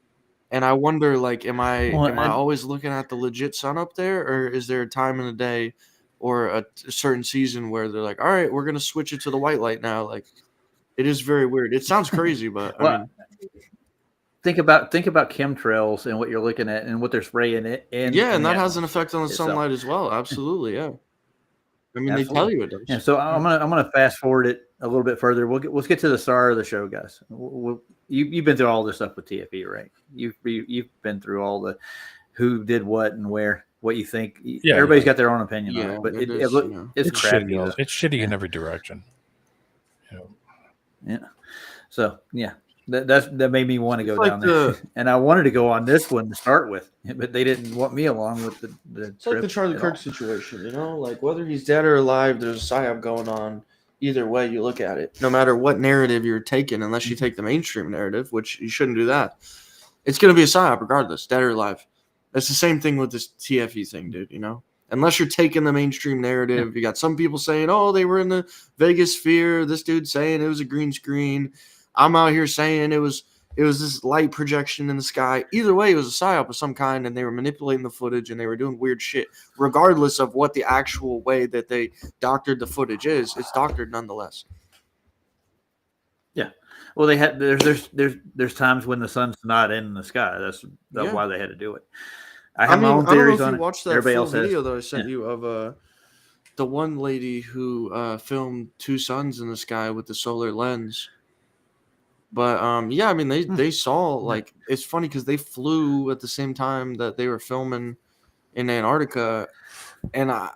and I wonder, like, am I always looking at the legit sun up there, or is there a time in the day or a certain season where they're like, all right, we're gonna switch it to the white light now? Like, it is very weird. It sounds crazy, but I mean, think about chemtrails and what you're looking at and what they're spraying it. And that has an effect on the sunlight as well. Absolutely, yeah. I mean, they tell you it does. Yeah, so I'm gonna fast forward it a little bit further. Let's get to the star of the show, guys. You've been through all this stuff with TFE, right? You've been through all the who did what and where, what you think. Yeah, everybody's got their own opinion on it, but it's crappy. Shitty. It's shitty in every direction. Yeah. So yeah, that made me want to go down there, and I wanted to go on this one to start with, but they didn't want me along with the It's like the Charlie Kirk situation, like whether he's dead or alive, there's a psyop going on. Either way you look at it, no matter what narrative you're taking, unless you take the mainstream narrative, which you shouldn't do that, it's going to be a psyop regardless, dead or alive. It's the same thing with this TFE thing, dude, Unless you're taking the mainstream narrative, you got some people saying, oh, they were in the Vegas sphere. This dude saying it was a green screen. I'm out here saying it was this light projection in the sky. Either way, it was a psyop of some kind, and they were manipulating the footage, and they were doing weird shit. Regardless of what the actual way that they doctored the footage is, it's doctored nonetheless. Yeah. Well, they had there's times when the sun's not in the sky. That's why they had to do it. I have my own theories on it. Watched that everybody else video that I sent you of the one lady who filmed two suns in the sky with the solar lens. But I mean, they saw, like, it's funny because they flew at the same time that they were filming in Antarctica, and I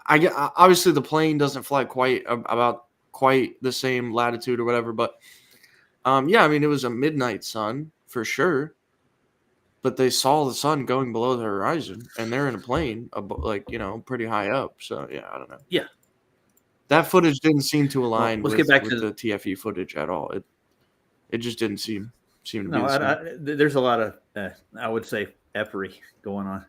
obviously the plane doesn't fly quite the same latitude or whatever, but I mean, it was a midnight sun for sure, but they saw the sun going below the horizon, and they're in a plane, pretty high up. So yeah, I don't know. Yeah, that footage didn't seem to align with the TFE footage at all. It just didn't seem to be. No, there's a lot of I would say effery going on.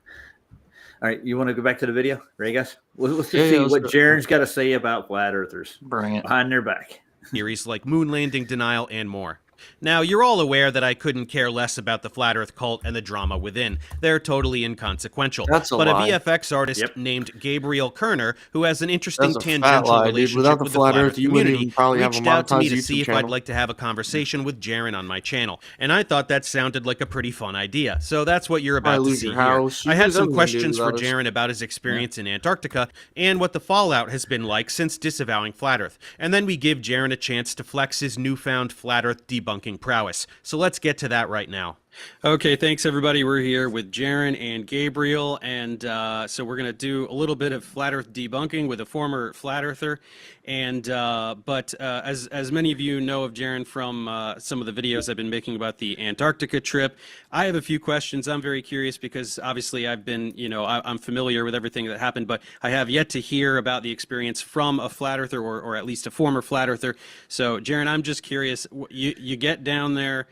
All right, you want to go back to the video, right, guys? Let's just see what Jaren's got to say about flat earthers. Bring it behind their back. Theories like moon landing denial and more. Now, you're all aware that I couldn't care less about the Flat Earth cult and the drama within. They're totally inconsequential. That's but lie. A VFX artist named Gabriel Kerner, who has an interesting tangential lie, relationship with the Flat Earth community, reached out to me to see if I'd like to have a conversation with Jaren on my channel. And I thought that sounded like a pretty fun idea. So that's what you're about to see here. I had some questions for Jaren about his experience in Antarctica and what the fallout has been like since disavowing Flat Earth. And then we give Jaren a chance to flex his newfound Flat Earth debunking prowess. So let's get to that right now. Okay, thanks everybody. We're here with Jaron and Gabriel, and so we're going to do a little bit of flat Earth debunking with a former flat earther. And but as many of you know of Jaron from some of the videos I've been making about the Antarctica trip, I have a few questions. I'm very curious because obviously I've been, I'm familiar with everything that happened, but I have yet to hear about the experience from a flat earther or at least a former flat earther. So Jaron, I'm just curious. You get down there.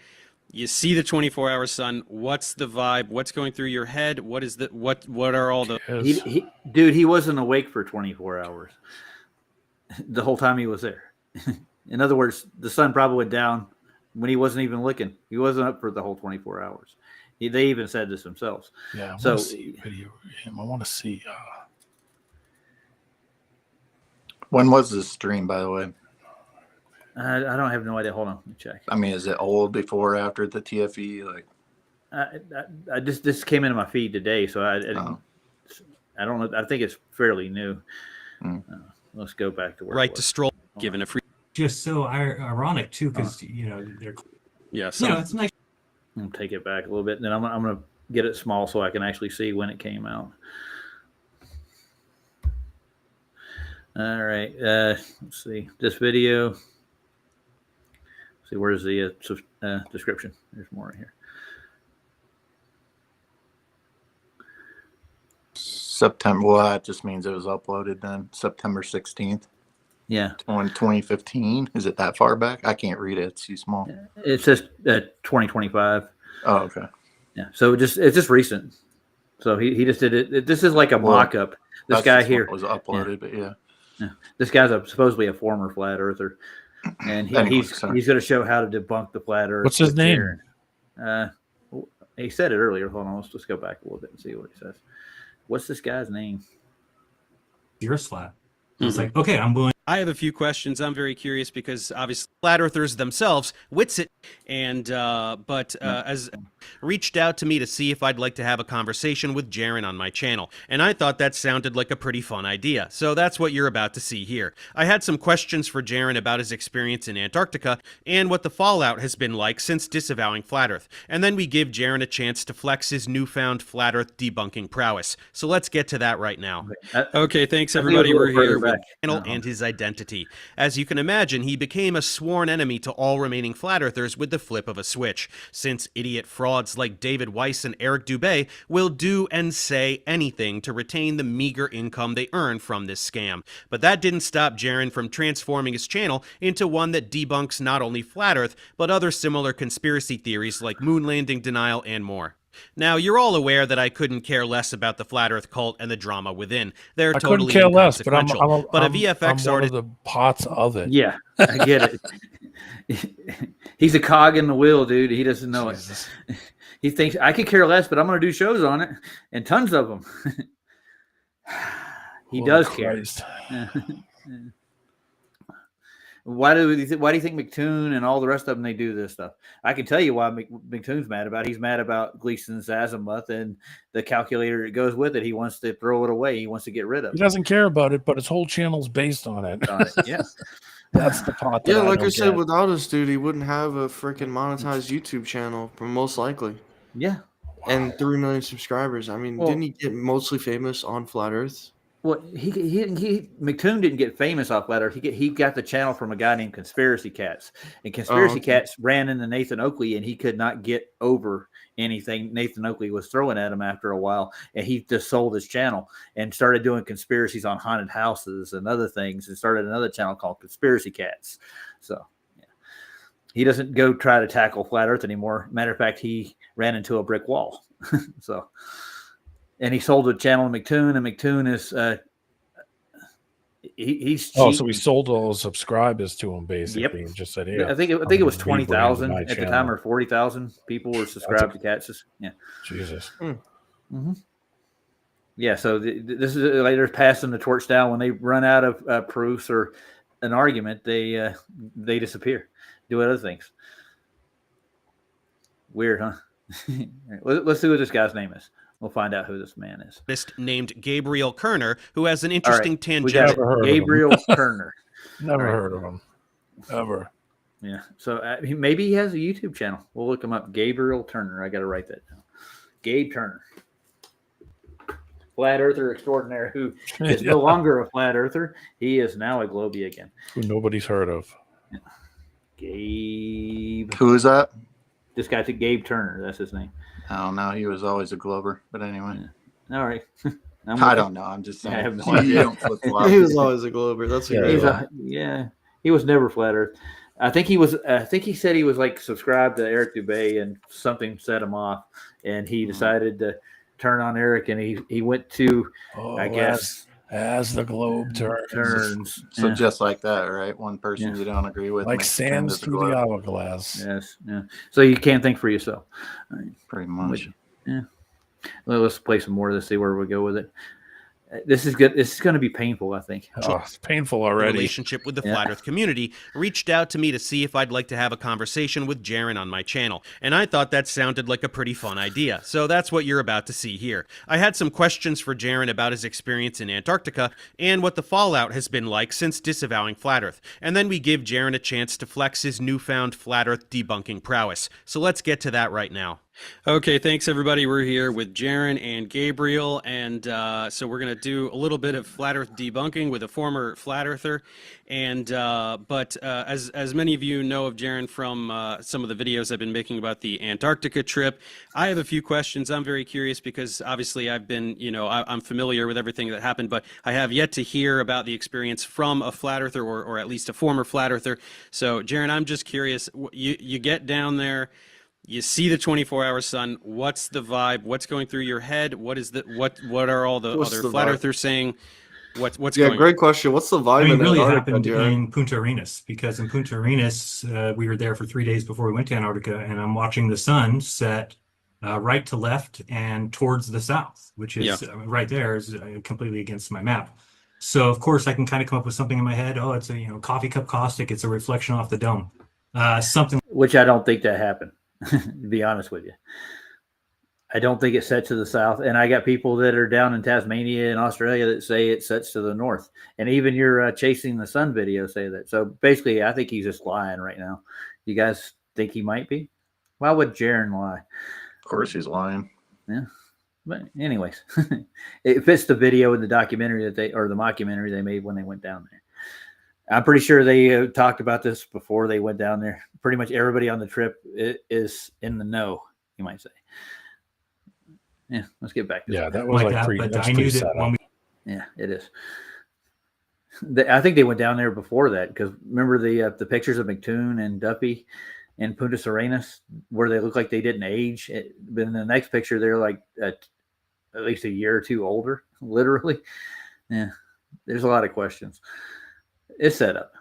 You see the 24-hour sun. What's the vibe? What's going through your head? What is the what are all the Dude, he wasn't awake for 24 hours the whole time he was there. In other words, the sun probably went down when he wasn't even looking. He wasn't up for the whole 24 hours. They even said this themselves. Yeah, I want to see a video of him. I want to see. When was this stream, by the way? I don't have no idea. Hold on, let me check. I mean, is it old before or after the TFE? Like, I just this came into my feed today, so I don't know. I think it's fairly new. Let's go back to where right to stroll, given a free. Just so ironic too, because they're it's nice. I'm gonna take it back a little bit, and then I'm gonna get it small so I can actually see when it came out. All right, let's see this video. See, where's the description? There's more in here. September. Well, that just means it was uploaded then. September 16th. Yeah. 2015. Is it that far back? I can't read it. It's too small. It says 2025. Oh, okay. Yeah. So it's just recent. So he just did it. This is like a mock-up. This guy here was uploaded, but yeah. This guy's supposedly a former flat earther. And he's going to show how to debunk the flat Earth. What's his name? He said it earlier. Hold on, let's go back a little bit and see what he says. What's this guy's name? Earth's flat. I was like, okay, I'm willing. I have a few questions. I'm very curious because obviously flat earthers themselves wits it, and as reached out to me to see if I'd like to have a conversation with Jaron on my channel, and I thought that sounded like a pretty fun idea. So that's what you're about to see here. I had some questions for Jaron about his experience in Antarctica and what the fallout has been like since disavowing flat Earth, and then we give Jaron a chance to flex his newfound flat Earth debunking prowess. So let's get to that right now. Okay, thanks everybody. We're here with channel and his identity. As you can imagine, he became a sworn enemy to all remaining flat earthers with the flip of a switch, since idiot frauds like David Weiss and Eric Dubé will do and say anything to retain the meager income they earn from this scam. But that didn't stop Jaron from transforming his channel into one that debunks not only flat Earth, but other similar conspiracy theories like moon landing denial and more. Now, you're all aware that I couldn't care less about the flat Earth cult and the drama within. They're totally care less, but I'm a VFX artist. One of the parts of it. Yeah, I get it. He's a cog in the wheel, dude. He doesn't know it. He thinks I could care less, but I'm going to do shows on it, and tons of them. He does care. Why do you think McToon and all the rest of them, they do this stuff? I can tell you why McToon's mad about it. He's mad about Gleason's azimuth and the calculator that goes with it. He wants to throw it away. He wants to get rid of it. He doesn't care about it, but his whole channel's based on it. Yeah. That's the part. Yeah, like I said, without us, dude, he wouldn't have a freaking monetized YouTube channel, most likely. Yeah. And 3 million subscribers. I mean, didn't he get mostly famous on Flat Earth? Well, McToon didn't get famous off Flat Earth. He got the channel from a guy named Conspiracy Cats, and Conspiracy Cats ran into Nathan Oakley, and he could not get over anything Nathan Oakley was throwing at him after a while, and he just sold his channel and started doing conspiracies on haunted houses and other things, and started another channel called Conspiracy Cats. So yeah. He doesn't go try to tackle Flat Earth anymore. Matter of fact, he ran into a brick wall. So. And he sold the channel to McToon, and McToon is he's cheap. So he sold all his subscribers to him basically. Yep. And just said, "Yeah." I think it was 20,000 at the time, or 40,000 people were subscribed to Cats. Yeah. Jesus. Mm-hmm. Yeah. So this is later passing the torch down. When they run out of proofs or an argument, they disappear, do other things. Weird, huh? Let's see what this guy's name is. We'll find out who this man is. Named Gabriel Kerner, who has an interesting tangent. Gabriel Kerner. Never heard of him. Ever. Yeah. So maybe he has a YouTube channel. We'll look him up. Gabriel Turner. I got to write that down. Gabe Turner. Flat earther extraordinaire who is no longer a flat earther. He is now a Globie again. Who nobody's heard of. Yeah. Gabe. Who is that? This guy's Gabe Turner. That's his name. I don't know. He was always a Glober. But anyway. Yeah. All right. I don't know. I'm just saying. I have no idea. He was always a Glober. That's He was never flat earth. I think he said he was like subscribed to Eric Dubay and something set him off, and he decided to turn on Eric, and he went to I guess as the globe turns. So just like that, right? One person you don't agree with, like sands through the hourglass. Yes, yeah. So you can't think for yourself. Pretty much. Yeah. Well, let's play some more. Let's see where we go with it. This is good. This is going to be painful, I think. Oh, it's painful already. Relationship with the Flat Earth community reached out to me to see if I'd like to have a conversation with Jaron on my channel, and I thought that sounded like a pretty fun idea, so that's what you're about to see here. I had some questions for Jaron about his experience in Antarctica and what the fallout has been like since disavowing Flat Earth, and then we give Jaron a chance to flex his newfound Flat Earth debunking prowess. So let's get to that right now. Okay, thanks everybody. We're here with Jaron and Gabriel, and so we're going to do a little bit of Flat Earth debunking with a former Flat Earther. And as many of you know of Jaron from some of the videos I've been making about the Antarctica trip, I have a few questions. I'm very curious because obviously I've been, I'm familiar with everything that happened, but I have yet to hear about the experience from a Flat Earther or at least a former Flat Earther. So Jaron, I'm just curious, you get down there, you see the 24-hour sun. What's the vibe? What's going through your head? What are all the other Flat Earthers saying? What's going on? Great question. What's the vibe? I mean, really happened in Punta Arenas, because in Punta Arenas, we were there for 3 days before we went to Antarctica, and I'm watching the sun set right to left and towards the south, which is right there is completely against my map. So of course I can kind of come up with something in my head. Oh, it's a coffee cup caustic. It's a reflection off the dome. Something. Which I don't think that happened. To be honest with you, I don't think it sets to the south, and I got people that are down in Tasmania and Australia that say it sets to the north, and even your chasing the sun video say that. So basically I think he's just lying right now. You guys think he might be? Why would Jaron lie? Of course he's lying. Yeah, but anyways, it fits the video in the documentary the mockumentary they made when they went down there. I'm pretty sure they talked about this before they went down there. Pretty much everybody on the trip is in the know, you might say. Yeah, let's get back to that. That was like pretty. But I knew that when we. Yeah, it is. I think they went down there before that because remember the pictures of McToon and Duffy and Punta Arenas where they look like they didn't age. But in the next picture, they're like at least a year or two older, literally. Yeah, there's a lot of questions. It's set up.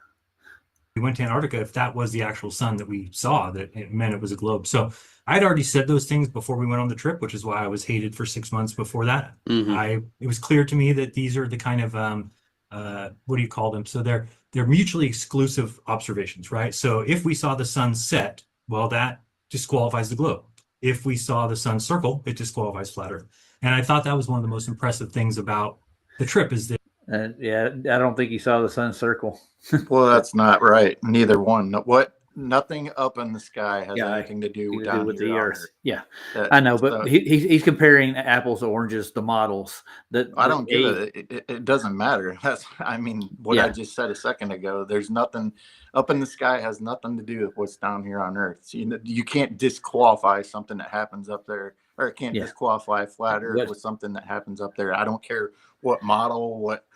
We went to Antarctica. If that was the actual sun that we saw, that it meant it was a globe. So I'd already said those things before we went on the trip, which is why I was hated for 6 months before that. Mm-hmm. It was clear to me that these are the kind of what do you call them? So they're mutually exclusive observations, right? So if we saw the sun set, well, that disqualifies the globe. If we saw the sun circle, it disqualifies flat Earth. And I thought that was one of the most impressive things about the trip is that. I don't think you saw the sun circle. Well, that's not right. Neither one. Nothing up in the sky has anything to do with the Earth. Yeah, I know, but he's comparing apples to oranges, the models. I don't get it. It doesn't matter. I just said a second ago. There's nothing up in the sky has nothing to do with what's down here on Earth. So, you can't disqualify something that happens up there, or it can't disqualify flat Earth with something that happens up there. I don't care what model, what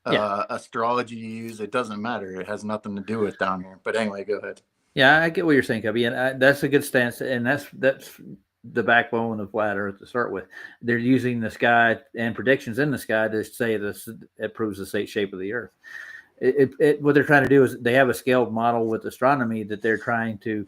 astrology you use. It doesn't matter. It has nothing to do with down here. But anyway, go ahead. Yeah, I get what you're saying, Cubby, and that's a good stance, and that's the backbone of flat Earth to start with. They're using the sky and predictions in the sky to say this. It proves the shape of the Earth. What they're trying to do is they have a scaled model with astronomy that they're trying to,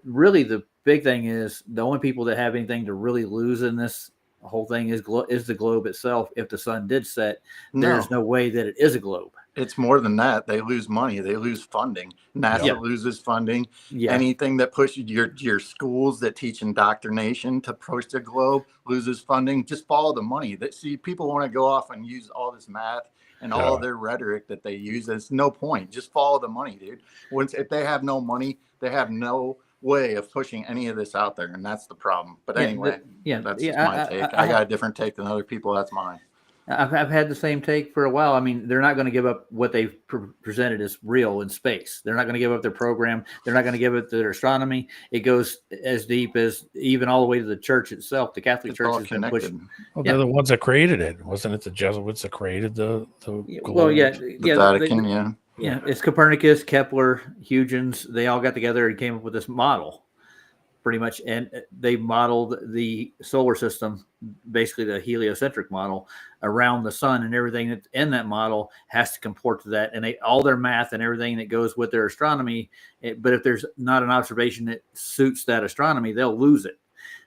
really the big thing is the only people that have anything to really lose in this whole thing is the globe itself. If the sun did set, there's no way that it is a globe. It's more than that. They lose money. They lose funding. NASA loses funding. Yeah. Anything that pushes your schools that teach indoctrination to push the globe loses funding. Just follow the money. See, people want to go off and use all this math and all of their rhetoric that they use. There's no point. Just follow the money, dude. If they have no money, they have no way of pushing any of this out there, and that's the problem. But anyway, that's just my take. I got a different take than other people. That's mine. I've had the same take for a while. I mean, they're not going to give up what they've presented as real in space. They're not going to give up their program. They're not going to give up their astronomy. It goes as deep as even all the way to the church itself. The Catholic Church has been pushing. Well, they're the ones that created it. Wasn't it the Jesuits that created the Vatican, yeah. It's Copernicus, Kepler, Huygens. They all got together and came up with this model, pretty much, and they modeled the solar system, basically the heliocentric model, around the sun, and everything that's in that model has to comport to that, and all their math and everything that goes with their astronomy. But if there's not an observation that suits that astronomy, they'll lose it.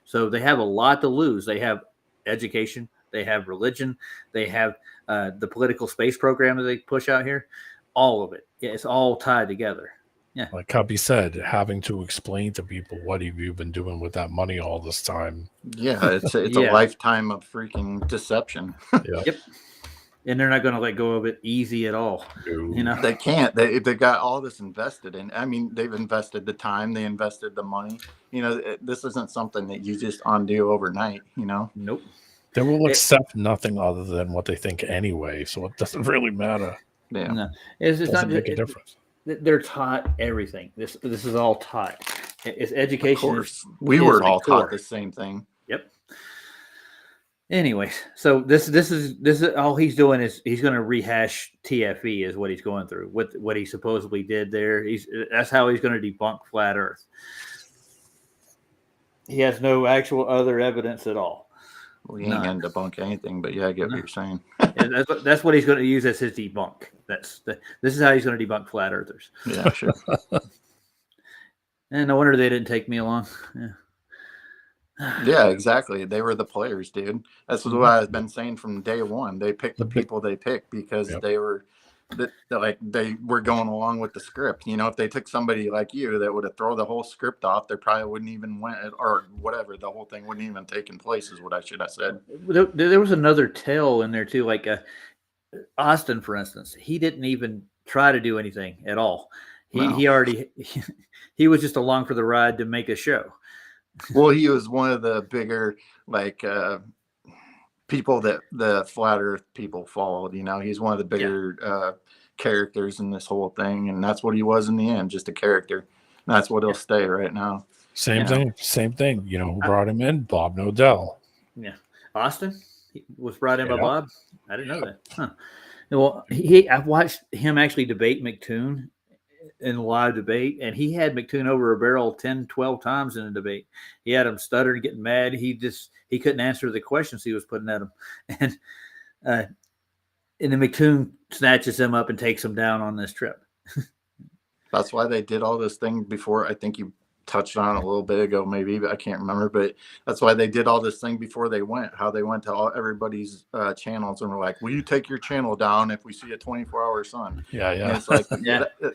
So they have a lot to lose. They have education, they have religion, they have the political space program that they push out here. All of it. It's all tied together. Yeah. Like Cubby said, having to explain to people what have you been doing with that money all this time. Yeah, it's a lifetime of freaking deception. Yep. And they're not going to let go of it easy at all. No. You know, they can't. They got all this invested in. I mean, they've invested the time, they invested the money. You know, this isn't something that you just undo overnight. You know, nope. They will accept nothing other than what they think anyway, so it doesn't really matter. Yeah, no. It's not make a difference. They're taught everything. This is all taught. It's education. Of course. We were all taught the same thing. Yep. Anyways, so this is all he's doing is he's going to rehash TFE is what he's going through with what he supposedly did there. That's how he's going to debunk flat Earth. He has no actual other evidence at all. Well, he ain't going to debunk anything, but I get what you're saying. That's what he's going to use as his debunk. This is how he's going to debunk flat earthers. Yeah, sure. And no wonder they didn't take me along. Yeah, exactly. They were the players, dude. That's what I've been saying from day one. They picked the people they picked because they were they were going along with the script. You know, if they took somebody like you that would have thrown the whole script off, they probably wouldn't even went, or whatever. The whole thing wouldn't even taken place, is what I should have said. There was another tale in there too, like Austin, for instance. He didn't even try to do anything at all. He was just along for the ride to make a show. Well, he was one of the bigger people that the flat earth people followed. You know, he's one of the bigger characters in this whole thing, and that's what he was in the end, just a character. And that's what he'll stay right now. Same thing. You know, who brought him in? Bob Nodell. Yeah. Austin was brought in by Bob. I didn't know that. Huh. Well, I've watched him actually debate McToon in a live debate, and he had McToon over a barrel 10, 12 times in a debate. He had him stuttering, getting mad. He couldn't answer the questions he was putting at him. And then McToon snatches him up and takes him down on this trip. That's why they did all this thing before. I think you touched on it a little bit ago, maybe, but I can't remember. But that's why they did all this thing before they went. How they went to everybody's channels and were like, "Will you take your channel down if we see a 24-hour sun?" Yeah. And it's like,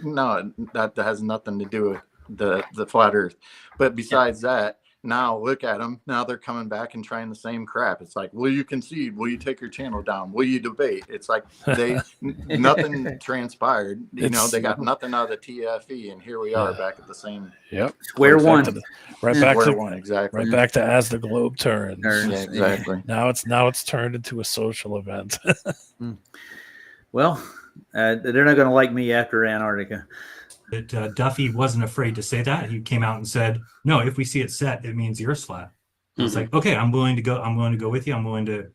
no, that has nothing to do with the flat Earth. But besides that, now look at them. Now they're coming back and trying the same crap. It's like, will you concede? Will you take your channel down? Will you debate? It's like nothing transpired. You know, they got nothing out of the TFE, and here we are back at the same. Yep. Square one. Back to one, exactly. Right back to as the globe turns. Yeah, exactly. Now it's turned into a social event. Well, they're not going to like me after Antarctica. But Duffy wasn't afraid to say that. He came out and said, "No, if we see it set, it means the Earth's flat." Mm-hmm. It's like, okay, I'm willing to go. I'm willing to go with you. I'm willing to,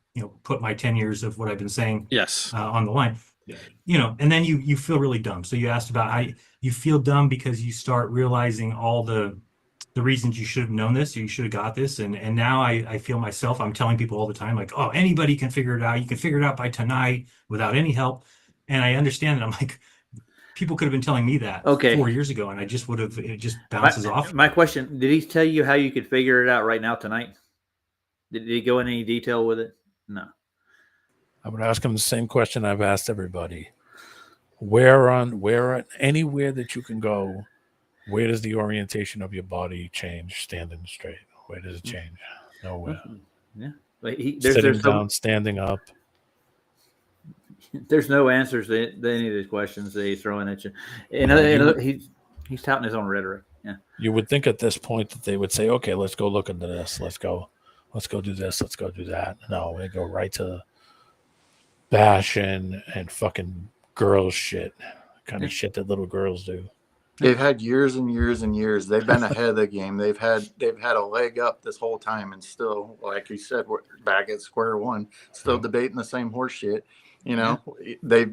put my 10 years of what I've been saying, on the line. And then you feel really dumb. So you asked about how you feel dumb because you start realizing all the reasons you should have known this, or you should have got this. And now I feel myself. I'm telling people all the time, like, oh, anybody can figure it out. You can figure it out by tonight without any help. And I understand that. I'm like, people could have been telling me that 4 years ago, and I just would have. It just bounces off. My question: did he tell you how you could figure it out right now tonight? Did he go into any detail with it? No. I would ask him the same question I've asked everybody: where anywhere that you can go, where does the orientation of your body change standing straight? Where does it change? Nowhere. Yeah. Sitting down, standing up. There's no answers to any of these questions that he's throwing at you. And he's touting his own rhetoric. Yeah. You would think at this point that they would say, okay, let's go look into this. Let's go do this. Let's go do that. No, they go right to bashing and fucking girls shit, kind of shit that little girls do. They've had years and years and years. They've been ahead of the game. They've had a leg up this whole time, and still, like you said, we're back at square one, still debating the same horse shit. You know, they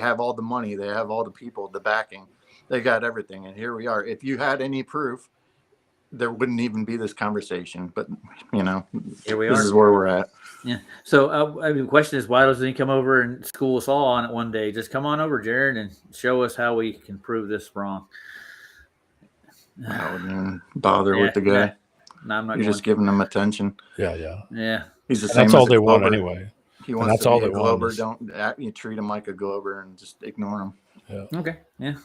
have all the money, they have all the people, the backing, they got everything, and here we are. If you had any proof, there wouldn't even be this conversation. But you know, here we this are. is where we're at. Yeah. So I mean, the question is, why doesn't he come over and school us all on it one day? Just come on over, Jared, and show us how we can prove this wrong. I wouldn't even bother with the guy. No, I'm not. You're just giving him attention. Yeah. He's the same. That's all they want Glober. anyway. He wants that's to all be they a Glober. want. Don't you treat him like a Glober and just ignore him. Yeah. Okay. Yeah.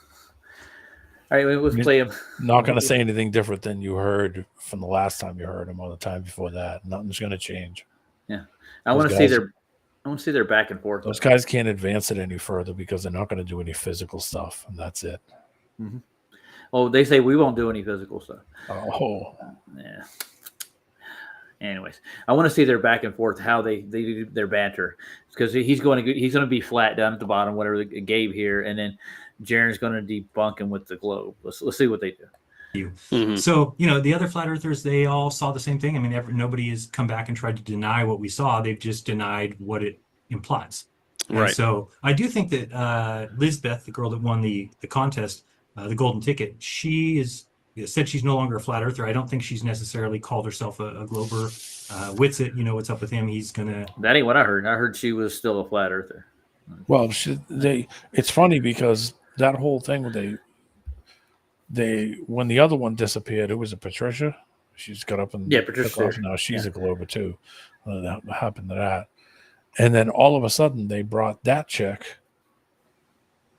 All right. Let's play him. Not going to say anything different than you heard from the last time you heard him or the time before that. Nothing's going to change. Yeah. I want to see their back and forth. Those guys can't advance it any further because they're not going to do any physical stuff, and that's it. Mm-hmm. Oh, they say we won't do any physical stuff. Oh. Yeah. Anyways, I want to see their back and forth, how they do their banter, because he's going to be flat down at the bottom, whatever Gabe here, and then Jaren's going to debunk him with the globe. Let's see what they do. Mm-hmm. So, you know, the other flat earthers, they all saw the same thing. I mean, nobody has come back and tried to deny what we saw. They've just denied what it implies. Right. And so I do think that Lisbeth, the girl that won the contest, the golden ticket, she said she's no longer a flat earther. I don't think she's necessarily called herself a Glober. Witsit, you know what's up with him. He's gonna. That ain't what I heard. I heard she was still a flat earther. Well, it's funny because that whole thing when the other one disappeared, it was a Patricia. She's got up and Patricia. Off. Now she's a Glober too. That happened to that, and then all of a sudden they brought that chick.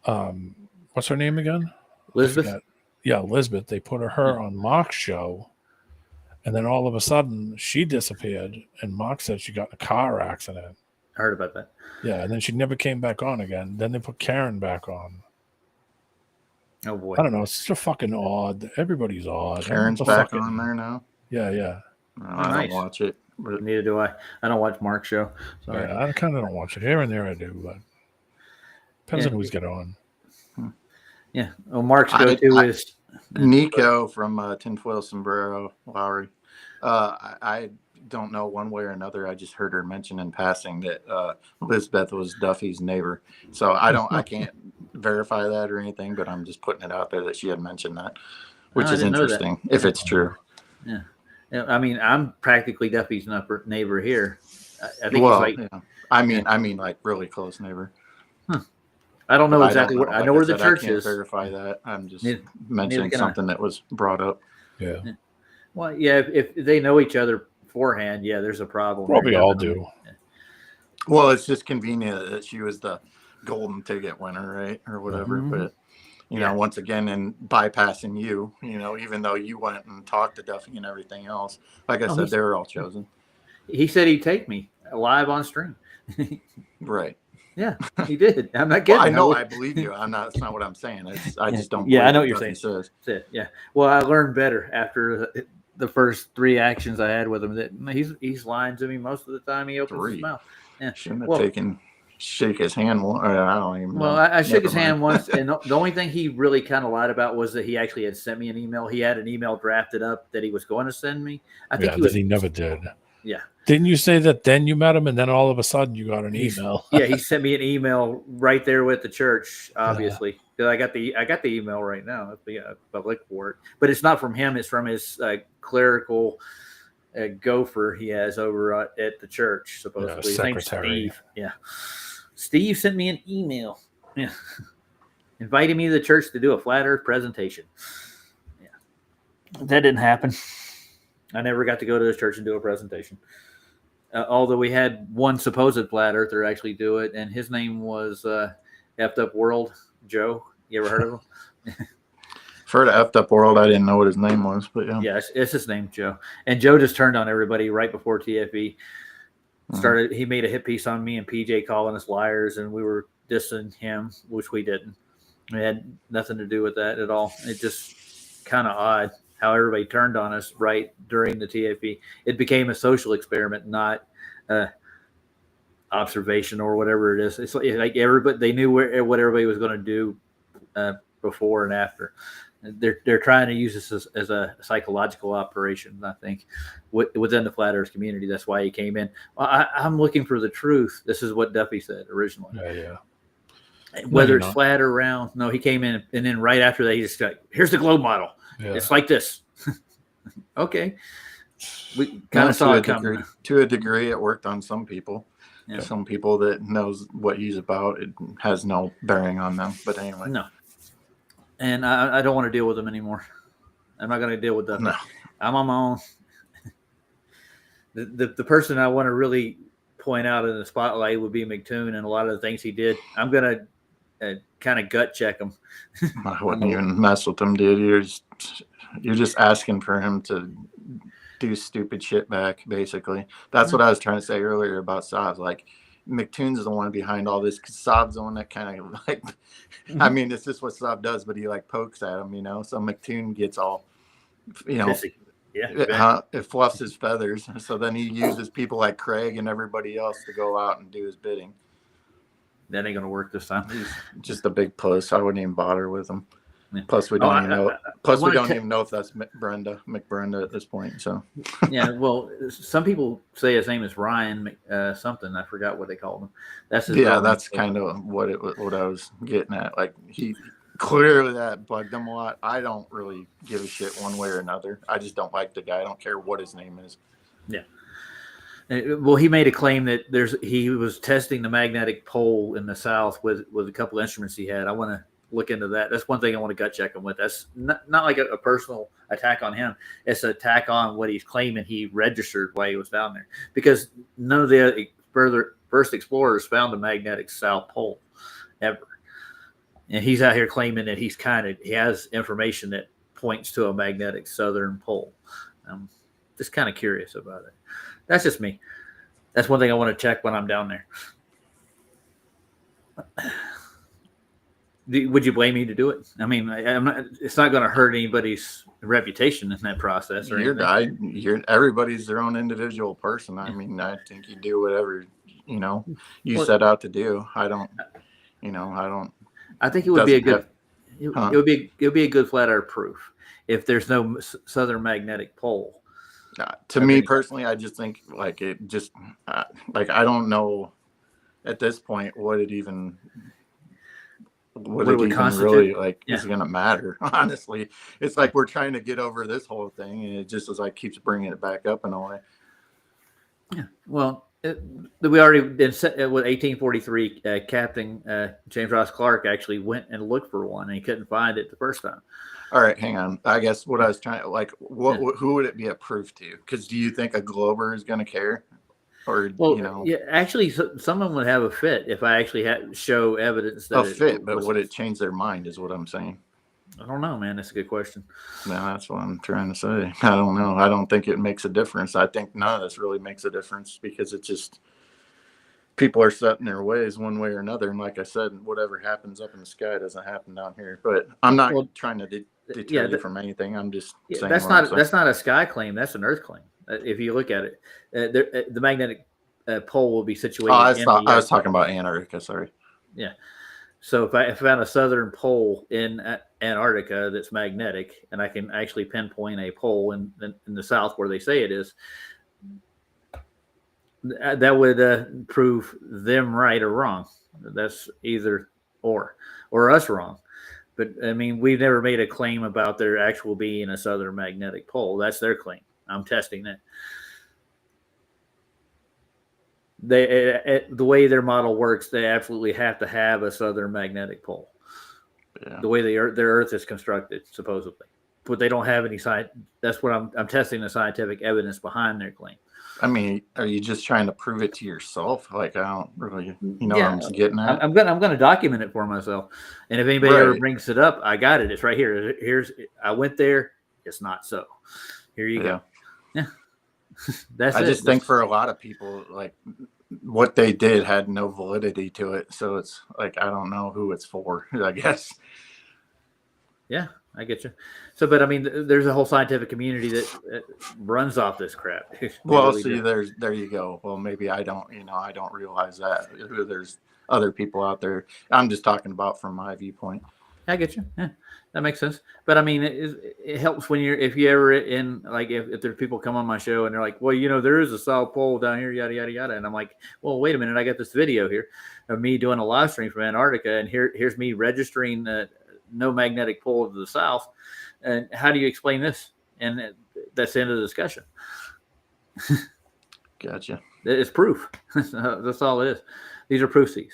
What's her name again? Lisbeth. Yeah, Lisbeth. They put her on Mark's show, and then all of a sudden she disappeared, and Mark said she got in a car accident. I heard about that. Yeah, and then she never came back on again. Then they put Karen back on. Oh boy. I don't know. It's just fucking odd. Everybody's odd. Karen's back on there now. Yeah. No, I don't watch it. But neither do I. I don't watch Mark's show. Sorry. Yeah, I kind of don't watch it. Here and there I do, but depends on who's got on. Yeah. Well, Mark's go-to is Nico from Tinfoil Sombrero Lowry. I don't know one way or another. I just heard her mention in passing that Lisbeth was Duffy's neighbor. So I can't verify that or anything, but I'm just putting it out there that she had mentioned that, which is interesting if it's true. Yeah. I mean, I'm practically Duffy's neighbor here. I think I mean, like really close neighbor. I don't know exactly where. I know where the church is. Verify that. I'm just mentioning something that was brought up. Yeah. Well, yeah. If they know each other beforehand, there's a problem. Probably all do. Yeah. Well, it's just convenient that she was the golden ticket winner, right, or whatever. Mm-hmm. But you know, once again, in bypassing you, even though you went and talked to Duffy and everything else, like I said, they were all chosen. He said he'd take me live on stream. Right. Yeah, he did. I'm not kidding. Well, I know. I believe you. That's not what I'm saying. I just don't. Yeah, I know what you're saying. Says. Yeah. Well, I learned better after the first 3 actions I had with him. That he's lying to me most of the time. He opens his mouth. Yeah. Shouldn't have shake his hand. I don't even know. Well, I shook his hand once, and the only thing he really kind of lied about was that he actually had sent me an email. He had an email drafted up that he was going to send me. I think he never did. Yeah. Didn't you say that then you met him and then all of a sudden you got an email? Yeah, he sent me an email right there with the church, obviously. Yeah. I got the email right now. Public for it. But it's not from him, it's from his clerical gopher he has over at the church, supposedly. His name's Steve. Yeah. Steve sent me an email. Yeah. Inviting me to the church to do a flat earth presentation. Yeah. That didn't happen. I never got to go to the church and do a presentation. Although we had one supposed flat earther actually do it, and his name was Effed Up World Joe. You ever heard of him? For the Effed Up World, I didn't know what his name was, but yeah. Yeah, it's his name, Joe. And Joe just turned on everybody right before TFE. He made a hit piece on me and PJ calling us liars, and we were dissing him, which we didn't. We had nothing to do with that at all. It just kind of odd how everybody turned on us right during the TFP. It became a social experiment, not observation or whatever it is. It's like everybody, they knew what everybody was going to do before and after. They're trying to use this as a psychological operation, I think, within the flat Earth community. That's why he came in. Well, I'm looking for the truth. This is what Duffy said originally. Yeah. Whether it's flat or round. No, he came in, and then right after that, he just like, here's the globe model. Yeah. It's like this. Okay. We kind of saw it coming. To a degree, it worked on some people. Yeah. Some people that knows what he's about, it has no bearing on them. But anyway. No. And I don't want to deal with them anymore. I'm not going to deal with them. No. I'm on my own. The person I want to really point out in the spotlight would be McToon and a lot of the things he did. I'm going to kind of gut check him. I wouldn't even mess with him, dude. You're just asking for him to do stupid shit back, basically. That's what I was trying to say earlier about Saab's. Like, McToon's the one behind all this, because Saab's the one that kind of like, I mean, it's just what Saab does, but he like pokes at him, So McToon gets all, it fluffs his feathers. So then he uses people like Craig and everybody else to go out and do his bidding. That ain't gonna work this time. He's just a big puss. I wouldn't even bother with him. Plus, we don't even know. Plus, we don't even know if that's McBrenda at this point. So, yeah. Well, some people say his name is Ryan something. I forgot what they called him. That's his that's kind of what I was getting at. Like, he clearly that bugged him a lot. I don't really give a shit one way or another. I just don't like the guy. I don't care what his name is. Yeah. Well, he made a claim that he was testing the magnetic pole in the south with a couple of instruments he had. I want to look into that. That's one thing I want to gut check him with. That's not like a personal attack on him. It's an attack on what he's claiming he registered while he was down there, because none of the first explorers found a magnetic south pole ever. And he's out here claiming that he has information that points to a magnetic southern pole. I'm just kind of curious about it. That's just me. That's one thing I want to check when I'm down there. Would you blame me to do it? I mean, it's not going to hurt anybody's reputation in that process. Everybody's their own individual person. I mean, I think you do whatever you set out to do. I think it would be a good. It would be a good flat Earth proof if there's no southern magnetic pole. To me personally, I just think like it just like I don't know at this point what it even. What it even really is going to matter. Honestly, it's like we're trying to get over this whole thing, and it just is like keeps bringing it back up in a way. Yeah. Well, we already did with 1843. Captain James Ross Clark actually went and looked for one, and he couldn't find it the first time. All right, hang on. I guess what I was trying who would it be a proof to? Because do you think a Glober is going to care? Or yeah, actually, some of them would have a fit if I actually show evidence that a fit. But would it change their mind? Is what I'm saying. I don't know, man. That's a good question. No, that's what I'm trying to say. I don't know. I don't think it makes a difference. I think none of this really makes a difference because it's just people are set in their ways one way or another. And like I said, whatever happens up in the sky doesn't happen down here. But I'm not trying to deter you from anything. I'm just saying that's not a sky claim. That's an Earth claim. If you look at it, the magnetic pole will be situated. I was talking about Antarctica. Sorry. Yeah. So if I found a southern pole in Antarctica that's magnetic, and I can actually pinpoint a pole in the south where they say it is, that would prove them right or wrong. That's either or us wrong. But I mean, we've never made a claim about there actual being a southern magnetic pole. That's their claim. I'm testing that. The way their model works, they absolutely have to have a southern magnetic pole. Yeah. The way their Earth is constructed, supposedly, but they don't have any science. That's what I'm testing the scientific evidence behind their claim. I mean, are you just trying to prove it to yourself? Like, I don't really, what I'm getting at. I'm gonna document it for myself, and if anybody ever brings it up, I got it. It's right here. I went there. It's not so. Here you go. Yeah. I just think for a lot of people, like what they did had no validity to it. So it's like, I don't know who it's for, I guess. Yeah, I get you. So, but I mean, there's a whole scientific community that runs off this crap. Well, really see, there you go. Well, maybe I don't realize that there's other people out there. I'm just talking about from my viewpoint. I get you. Yeah, that makes sense. But I mean, it helps when if you ever in, like, if there's people come on my show and they're like, well, there is a South Pole down here, yada, yada, yada. And I'm like, well, wait a minute. I got this video here of me doing a live stream from Antarctica. And here's me registering no magnetic pole to the south. And how do you explain this? And that's the end of the discussion. Gotcha. It's proof. That's all it is. These are proofsies.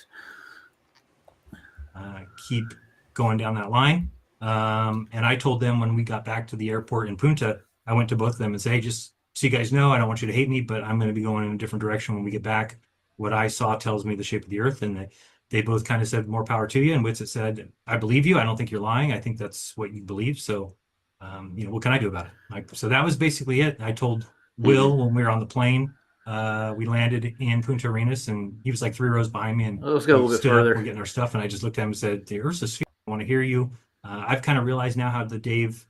Keep going down that line. And I told them when we got back to the airport in Punta, I went to both of them and said, hey, just so you guys know, I don't want you to hate me, but I'm going to be going in a different direction when we get back. What I saw tells me the shape of the earth. And they both kind of said, more power to you. And Witsit said, I believe you. I don't think you're lying. I think that's what you believe. So, what can I do about it? So that was basically it. I told Will when we were on the plane, we landed in Punta Arenas, and he was like 3 rows behind me. And let's go a little bit further. We're getting our stuff. And I just looked at him and said, the Earth's a sphere. I want to hear you. I've kind of realized now how the Dave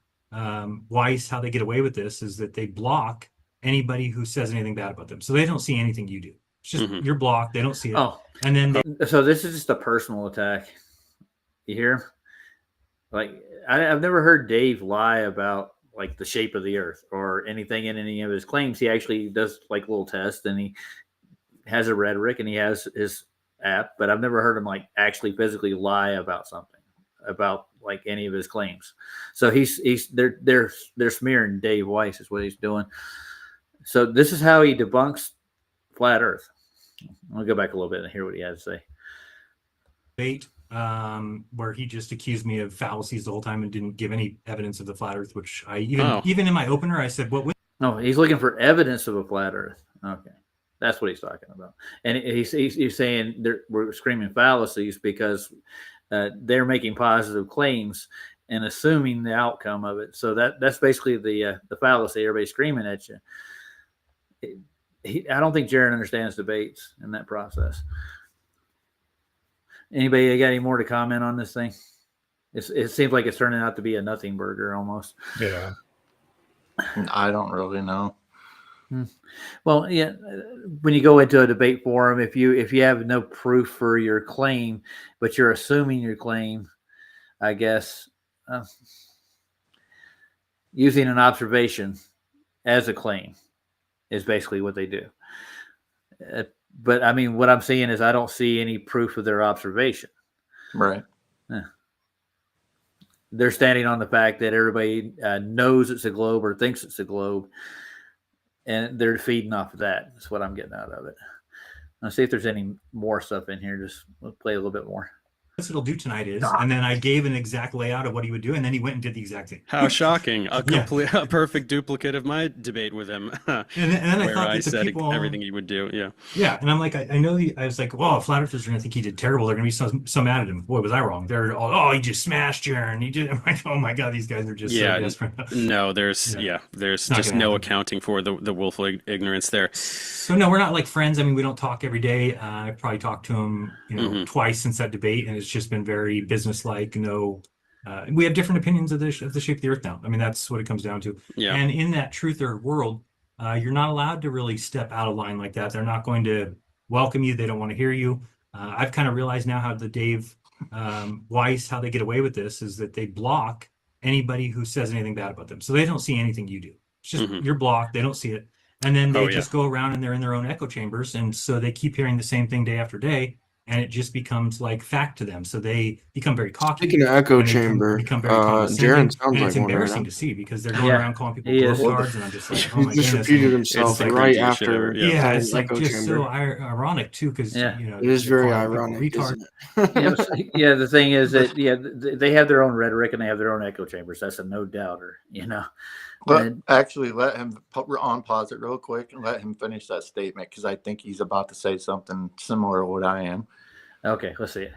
Weiss, how they get away with this is that they block anybody who says anything bad about them. So they don't see anything you do. It's just you're blocked. They don't see it. Oh, and then so this is just a personal attack. You hear? Like, I've never heard Dave lie about like the shape of the earth or anything in any of his claims. He actually does like little tests, and he has a rhetoric and he has his app, but I've never heard him like actually physically lie about something, about like any of his claims. So they're smearing Dave Weiss is what he's doing. So this is how he debunks flat earth. I'll go back a little bit and hear what he has to say. Debate where he just accused me of fallacies the whole time and didn't give any evidence of the flat earth, which I even in my opener I said, what? No, he's looking for evidence of a flat earth. Okay, that's what he's talking about. And he's saying we're screaming fallacies because they're making positive claims and assuming the outcome of it. So that's basically the fallacy. Everybody's screaming at you. I don't think Jaron understands debates in that process. Anybody got any more to comment on this thing? It seems like it's turning out to be a nothing burger almost. Yeah. I don't really know. Well, yeah, when you go into a debate forum, if you have no proof for your claim, but you're assuming your claim, I guess using an observation as a claim is basically what they do. But I mean, what I'm seeing is I don't see any proof of their observation. Right. They're standing on the fact that everybody knows it's a globe or thinks it's a globe, and they're feeding off of that. That's what I'm getting out of it. I'll see if there's any more stuff in here. We'll play a little bit more. What it'll do tonight is, and then I gave an exact layout of what he would do, and then he went and did the exact thing. How shocking! A perfect duplicate of my debate with him. and then I thought I that said people, everything he would do. Yeah, and I'm like, I know. I was like, well, flat earthers are gonna think he did terrible. They're gonna be so mad at him. Boy, was I wrong? They're all, he just smashed Jaron. He did. I'm like, oh my god, these guys are just so desperate. No, there's just no accounting for the willful ignorance there. So no, we're not like friends. I mean, we don't talk every day. I probably talked to him, twice since that debate, and it's just been very businesslike. We have different opinions of the shape of the earth now. I mean, that's what it comes down to. Yeah. And in that truther world, you're not allowed to really step out of line like that. They're not going to welcome you. They don't want to hear you. I've kind of realized now how the Dave Weiss, how they get away with this is that they block anybody who says anything bad about them. So they don't see anything you do. It's just you're blocked. They don't see it. And then they just go around and they're in their own echo chambers. And so they keep hearing the same thing day after day. And it just becomes like fact to them. So they become very cocky. Speaking of echo chamber, become very Jaron sounds like it's embarrassing to see because they're going around calling people cards, and I'm just like, oh my goodness. He just repeated himself right after. Yeah, it's like just so ironic too, because it is very ironic. Yeah, the thing is that they have their own rhetoric and they have their own echo chambers. That's a no doubter, But actually, let him pause it real quick and let him finish that statement because I think he's about to say something similar to what I am. Okay, let's see it.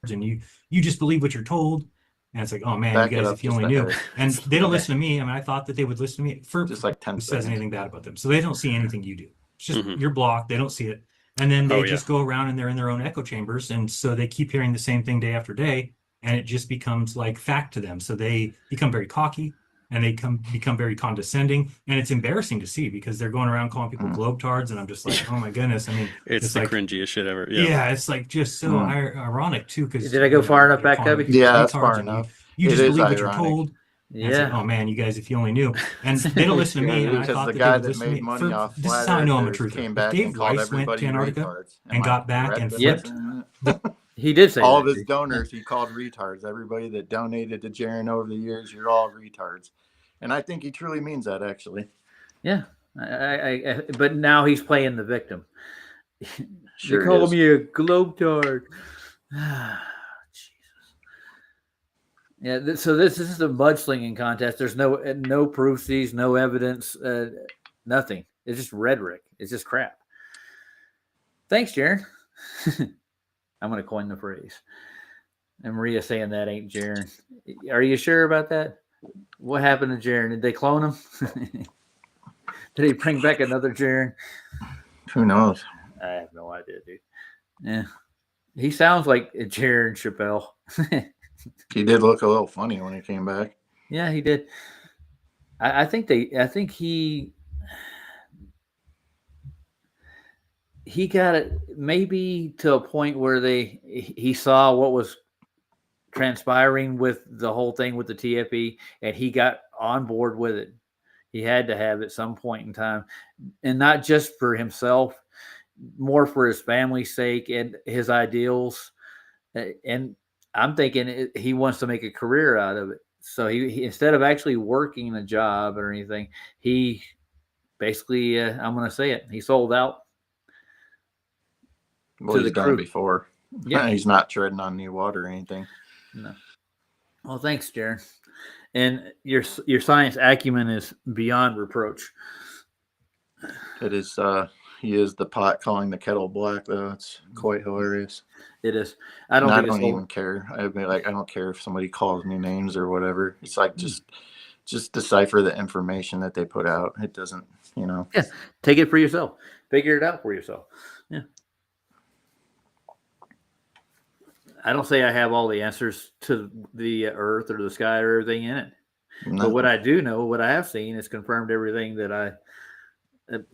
And you just believe what you're told. And it's like, oh man, Back you it guys, up if you just only a knew. hair. And they don't listen to me. I mean, I thought that they would listen to me for Just like 10 who says seconds. anything bad about them. So they don't see anything you do. It's just you're blocked. They don't see it. And then they just go around and they're in their own echo chambers. And so they keep hearing the same thing day after day. And it just becomes like fact to them. So they become very cocky and they become very condescending. And it's embarrassing to see because they're going around calling people globetards. And I'm just like, oh my goodness. I mean, it's the like, cringiest shit ever. Yeah, it's like just so ironic too. Because did I go far enough back, Cubby? Yeah, that's far enough. You just believe what ironic. you're told. Yeah. It's like, oh man, you guys, if you only knew. And they don't listen to me. And I thought the that guy they would that listen to made me. money off This is flat how I know I'm a earthers truther. came If back Dave and called Weiss went everybody to Antarctica retards. and got back and flipped, he did say all that, of his donors he called retards. Everybody that donated to Jaron over the years, you're all retards. And I think he truly means that, actually. Yeah. But now he's playing the victim. Sure they call me a globetard. Jesus. Yeah. So this is a mudslinging contest. There's no proofs, no evidence, nothing. It's just rhetoric. It's just crap. Thanks, Jaron. I'm going to coin the phrase. And Maria saying that ain't Jaron. Are you sure about that? What happened to Jaron? Did they clone him? Did he bring back another Jaron? Who knows? I have no idea, dude. Yeah. He sounds like Jaron Chappelle. He did look a little funny when he came back. Yeah, he did. I think he got it maybe to a point where he saw what was transpiring with the whole thing with the TFE, and he got on board with it. He had to have at some point in time, and not just for himself, more for his family's sake and his ideals. And I'm thinking he wants to make a career out of it. So he instead of actually working a job or anything, he basically, I'm going to say it, he sold out. Well, he's done before. Yeah, he's not treading on new water or anything. No. Well, thanks, Jaron. And your science acumen is beyond reproach. It is. He is the pot calling the kettle black, though. It's quite hilarious. It is. I don't even care. I'd be like, I don't care if somebody calls me names or whatever. It's like just decipher the information that they put out. It doesn't, Yeah. Take it for yourself. Figure it out for yourself. Yeah. I don't say I have all the answers to the earth or the sky or everything in it. No. But what I do know, what I have seen, is confirmed everything that I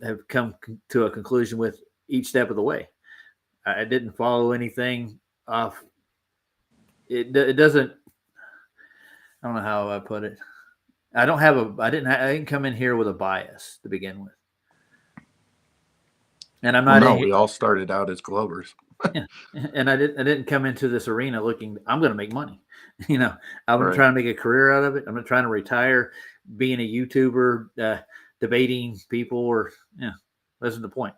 have come to a conclusion with each step of the way. I didn't follow anything off. It doesn't. I don't know how I put it. I didn't come in here with a bias to begin with. And I'm not. No, we all started out as Globers. Yeah, and I didn't come into this arena looking, I'm going to make money. I'm trying to make a career out of it. I'm not trying to retire being a YouTuber, debating people, or that's the point.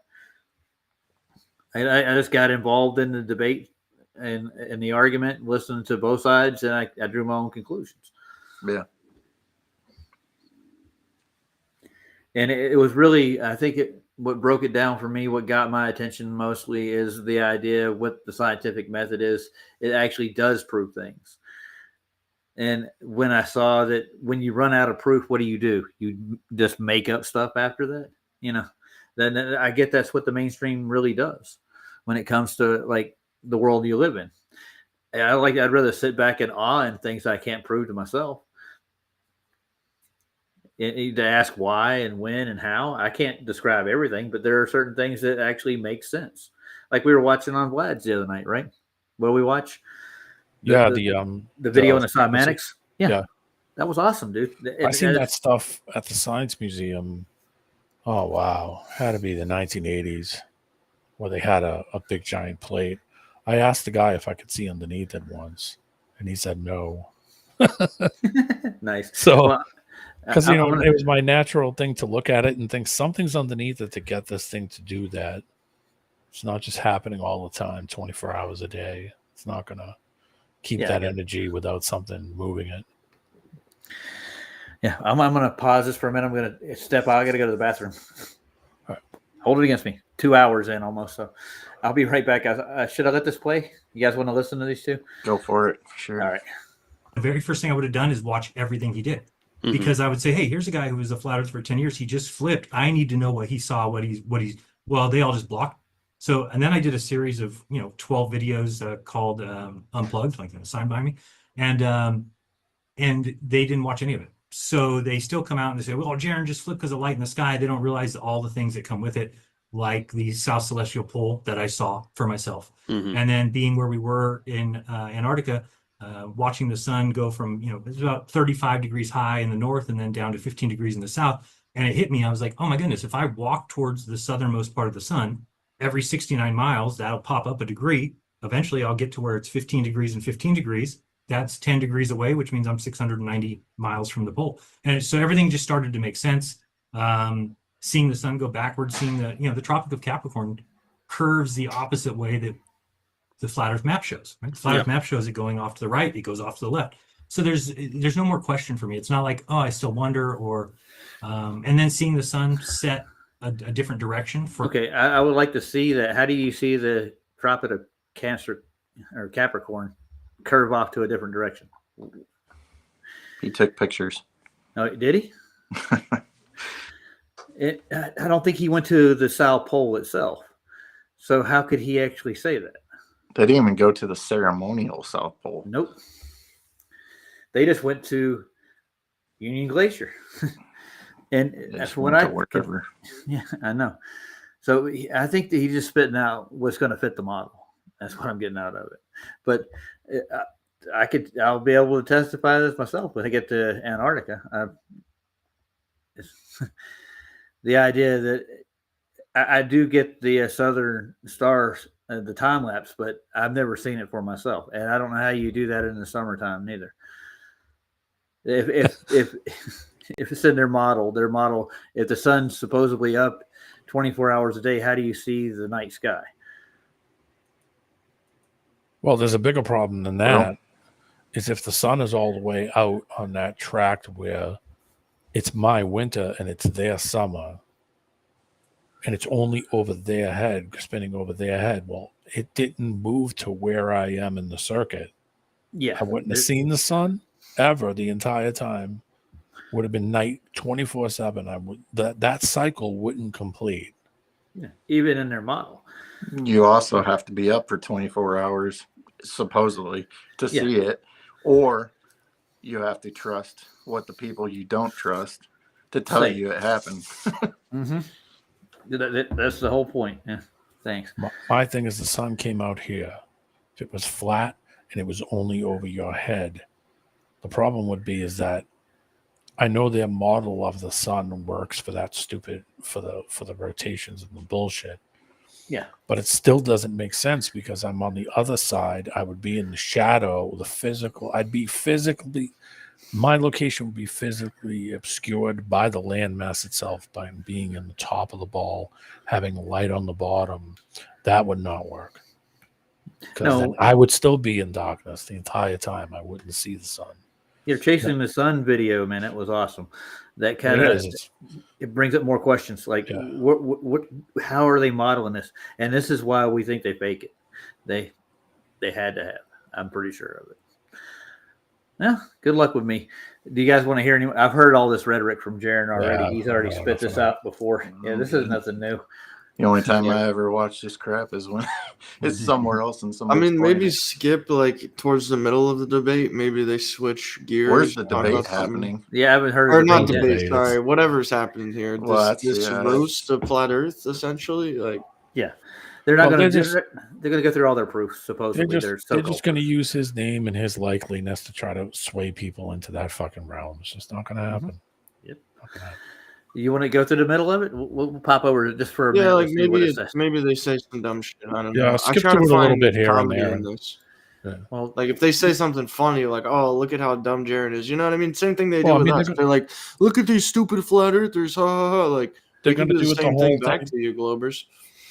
I just got involved in the debate and the argument, listening to both sides, and I drew my own conclusions. Yeah. And it was really, I think what broke it down for me, what got my attention mostly, is the idea of what the scientific method is. It actually does prove things. And when I saw that when you run out of proof, what do? You just make up stuff after that, then I get that's what the mainstream really does when it comes to like the world you live in. I'd rather sit back in awe and things I can't prove to myself. To ask why and when and how, I can't describe everything, but there are certain things that actually make sense. Like we were watching on Vlad's the other night, right? What did we watch? The video on the cymatics. Yeah, that was awesome, dude. I seen that stuff at the Science Museum. Oh wow, had to be the 1980s, where they had a big giant plate. I asked the guy if I could see underneath it once, and he said no. Nice. So. Because, it was my natural thing to look at it and think something's underneath it to get this thing to do that. It's not just happening all the time, 24 hours a day. It's not going to keep that energy without something moving it. Yeah, I'm going to pause this for a minute. I'm going to step out. I got to go to the bathroom. All right. Hold it against me. 2 hours in almost. So I'll be right back, guys. Should I let this play? You guys want to listen to these two? Go for it. Sure. All right. the very first thing I would have done is watch everything he did. Because I would say, hey, here's a guy who was a flat earth for 10 years. He just flipped. I need to know what he saw, well, they all just blocked. So, and then I did a series of, 12 videos called Unplugged, like assigned by me. And they didn't watch any of it. So they still come out and they say, well, Jaron just flipped because of light in the sky. They don't realize all the things that come with it, like the South Celestial Pole that I saw for myself. And then being where we were in Antarctica, watching the sun go from, it's about 35 degrees high in the north and then down to 15 degrees in the south. And it hit me. I was like, oh my goodness, if I walk towards the southernmost part of the sun, every 69 miles, that'll pop up a degree. Eventually I'll get to where it's 15 degrees and 15 degrees. That's 10 degrees away, which means I'm 690 miles from the pole. And so everything just started to make sense. Seeing the sun go backwards, seeing the Tropic of Capricorn curves the opposite way that the flat earth map shows, right? The flat earth map shows it going off to the right, it goes off to the left. So there's no more question for me. It's not like, oh, I still wonder, or and then seeing the sun set a different direction okay, I would like to see that. How do you see the Tropic of Cancer or Capricorn curve off to a different direction? He took pictures. Oh, did he? I don't think he went to the South Pole itself. So how could he actually say that? They didn't even go to the ceremonial South Pole. Nope. They just went to Union Glacier. And that's what yeah, I know. So I think that he's just spitting out what's going to fit the model. That's what I'm getting out of it. But I'll be able to testify this myself when I get to Antarctica. The idea that I do get the Southern Stars, the time lapse, but I've never seen it for myself, and I don't know how you do that in the summertime neither. If it's in their model, if the sun's supposedly up 24 hours a day, how do you see the night sky? Well, there's a bigger problem than that. Is if the sun is all the way out on that tract where it's my winter and it's their summer, and it's only over their head, spinning over their head. Well, it didn't move to where I am in the circuit. Yeah. I wouldn't have seen the sun ever the entire time. Would have been night 24/7. That cycle wouldn't complete. Yeah. Even in their model. You also have to be up for 24 hours, supposedly, to see it. Or you have to trust what the people you don't trust to tell you it happened. That's the whole point. Yeah. Thanks. My thing is the sun came out here. If it was flat and it was only over your head, the problem would be is that I know their model of the sun works for that for the rotations and the bullshit. Yeah. But it still doesn't make sense because I'm on the other side. I would be in the shadow, my location would be physically obscured by the landmass itself, by being in the top of the ball, having light on the bottom. That would not work. Because then I would still be in darkness the entire time. I wouldn't see the sun. You're chasing the sun video, man. It was awesome. That kind of it brings up more questions. Like, what? How are they modeling this? And this is why we think they fake it. They had to have. I'm pretty sure of it. Yeah. Good luck with me. Do you guys want to hear any? I've heard all this rhetoric from Jaron already. Yeah, he's already spit this out before. Yeah, this is nothing new. The only time I ever watch this crap is when it's somewhere else in some. I mean, maybe skip like towards the middle of the debate. Maybe they switch gears. Where's the debate happening? Yeah, I haven't heard. Or not debate. Sorry, whatever's happening here. Well, this roast of flat Earth, essentially. Like, yeah, they're not going to. They're going to go through all their proofs. Supposedly, they're just going to use his name and his likeliness to try to sway people into that fucking realm. It's just not going to happen. Yep. You want to go through the middle of it? We'll pop over just for a minute. Yeah, like maybe they say some dumb shit. I don't know. Yeah, skip through it a little bit here and there. Yeah. Well, like if they say something funny, like, "Oh, look at how dumb Jaron is," you know what I mean? Same thing they do with us. They're like, "Look at these stupid flat earthers!" Ha ha ha! Like they're going to do the it same the whole thing back to you, Globers.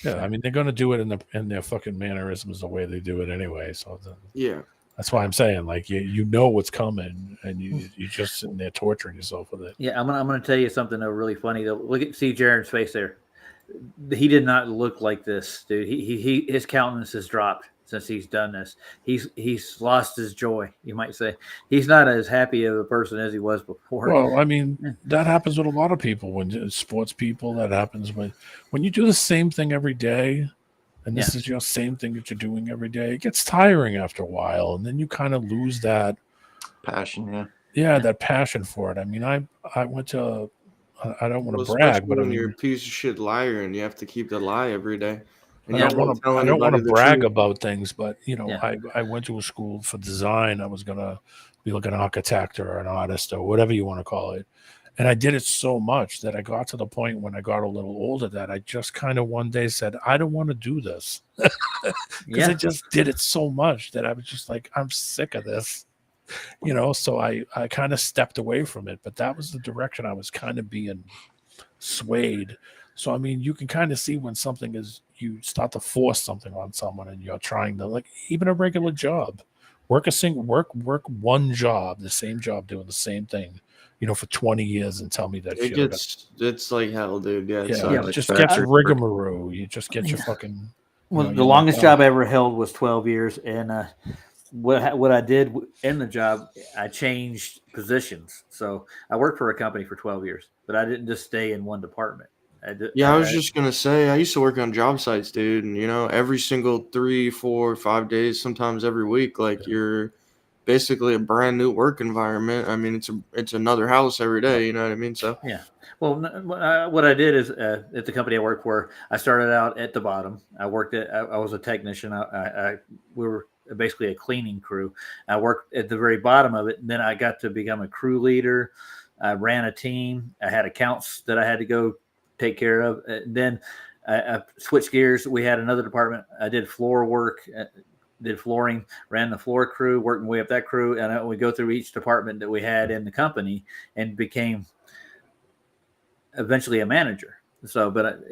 Yeah, I mean they're going to do it in their fucking mannerisms the way they do it anyway. So yeah. That's why I'm saying, like, you know what's coming, and you just sitting there torturing yourself with it. Yeah, I'm gonna tell you something though, really funny though. See Jaron's face there. He did not look like this, dude. His countenance has dropped since he's done this. He's lost his joy, you might say. He's not as happy of a person as he was before. Well, I mean, that happens with a lot of people. When sports people, that happens when you do the same thing every day, and this is your same thing that you're doing every day. It gets tiring after a while, and then you kind of lose that passion. That passion for it. I mean, I went to. I don't want to brag, but I mean, you're a piece of shit liar, and you have to keep the lie every day. I don't want to brag about things, but I went to a school for design. I was gonna be like an architect or an artist or whatever you want to call it, and I did it so much that I got to the point when I got a little older that I just kind of one day said, I don't want to do this because I just did it so much that I was just like, I'm sick of this. So I kind of stepped away from it, but that was the direction I was kind of being swayed. So, I mean, you can kind of see when something is, you start to force something on someone and you're trying to, like, even a regular job, work one job, the same job, doing the same thing, for 20 years and tell me that it's like hell, dude. Yeah. It just gets rigmarole. You just get your fucking. Well, the longest job I ever held was 12 years. And, what I did in the job, I changed positions. So I worked for a company for 12 years, but I didn't just stay in one department. I was just gonna say, I used to work on job sites, dude, and every single 3, 4, 5 days, sometimes every week, like you're basically a brand new work environment. I mean, it's another house every day. You know what I mean? So yeah. Well, what I did is at the company I worked for, I started out at the bottom. I was a technician. We were basically a cleaning crew. I worked at the very bottom of it, and then I got to become a crew leader. I ran a team. I had accounts that I had to go take care of. And then I switched gears. We had another department. I did floor work, did flooring, ran the floor crew, worked my way up that crew, and we go through each department that we had in the company and became eventually a manager. So, but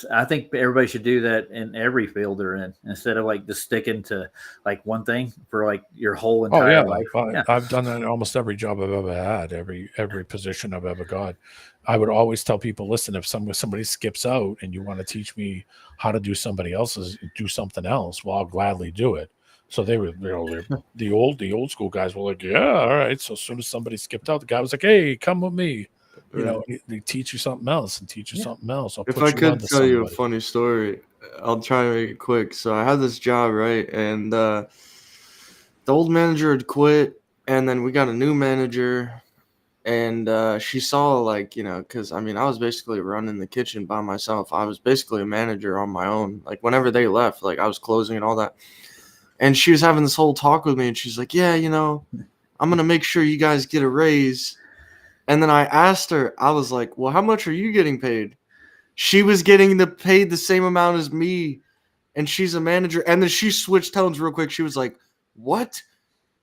I think everybody should do that in every field they're in, instead of like just sticking to like one thing for like your whole entire life. I've done that in almost every job I've ever had, every position I've ever got. I would always tell people, listen, if somebody skips out and you want to teach me how to do something else, well, I'll gladly do it. So they were, the old school guys were like, yeah, all right. So as soon as somebody skipped out, the guy was like, hey, come with me. They teach you something else and teach you something else. If I could tell you a funny story, I'll try to make it quick. So I had this job, right? And the old manager had quit, and then we got a new manager, and she saw, because, I mean, I was basically running the kitchen by myself. I was basically a manager on my own. Like, whenever they left, I was closing and all that. And she was having this whole talk with me, and she's like, yeah, I'm going to make sure you guys get a raise. And then I asked her, I was like, well, how much are you getting paid? She was getting paid the same amount as me, and she's a manager. And then she switched tones real quick. She was like, what?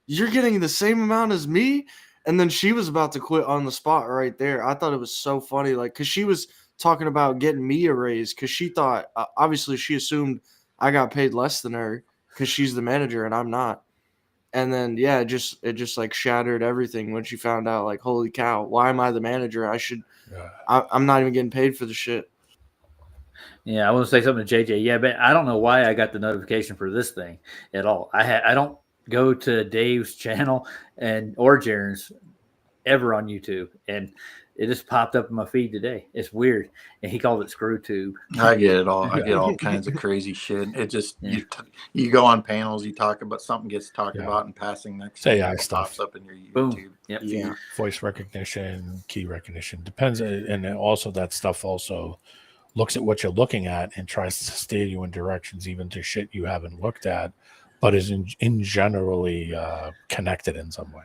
You're getting the same amount as me? And then she was about to quit on the spot right there. I thought it was so funny, because she was talking about getting me a raise, because she thought, obviously she assumed I got paid less than her because she's the manager and I'm not. And then, it just like shattered everything when she found out, holy cow, why am I the manager? I'm not even getting paid for the shit. Yeah, I want to say something to JJ. Yeah, but I don't know why I got the notification for this thing at all. I don't go to Dave's channel or Jaren's ever on YouTube, and it just popped up in my feed today. It's weird, and he called it Screw Tube. I get it all. I get all kinds of crazy shit. It just you go on panels, you talk about something gets talked about in passing. Next thing pops up in your YouTube. Yep. Yeah, voice recognition, key recognition depends, and also that stuff also looks at what you're looking at and tries to steer you in directions even to shit you haven't looked at, but is in generally connected in some way.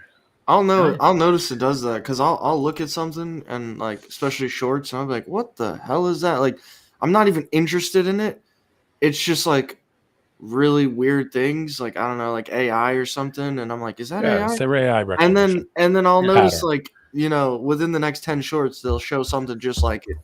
I'll notice it does that, because I'll look at something and especially shorts, and I'm like, what the hell is that? I'm not even interested in it. It's just really weird things, I don't know, AI or something, and I'm like, is that AI? It's their AI recognition. And then I'll notice within the next 10 shorts they'll show something just like it.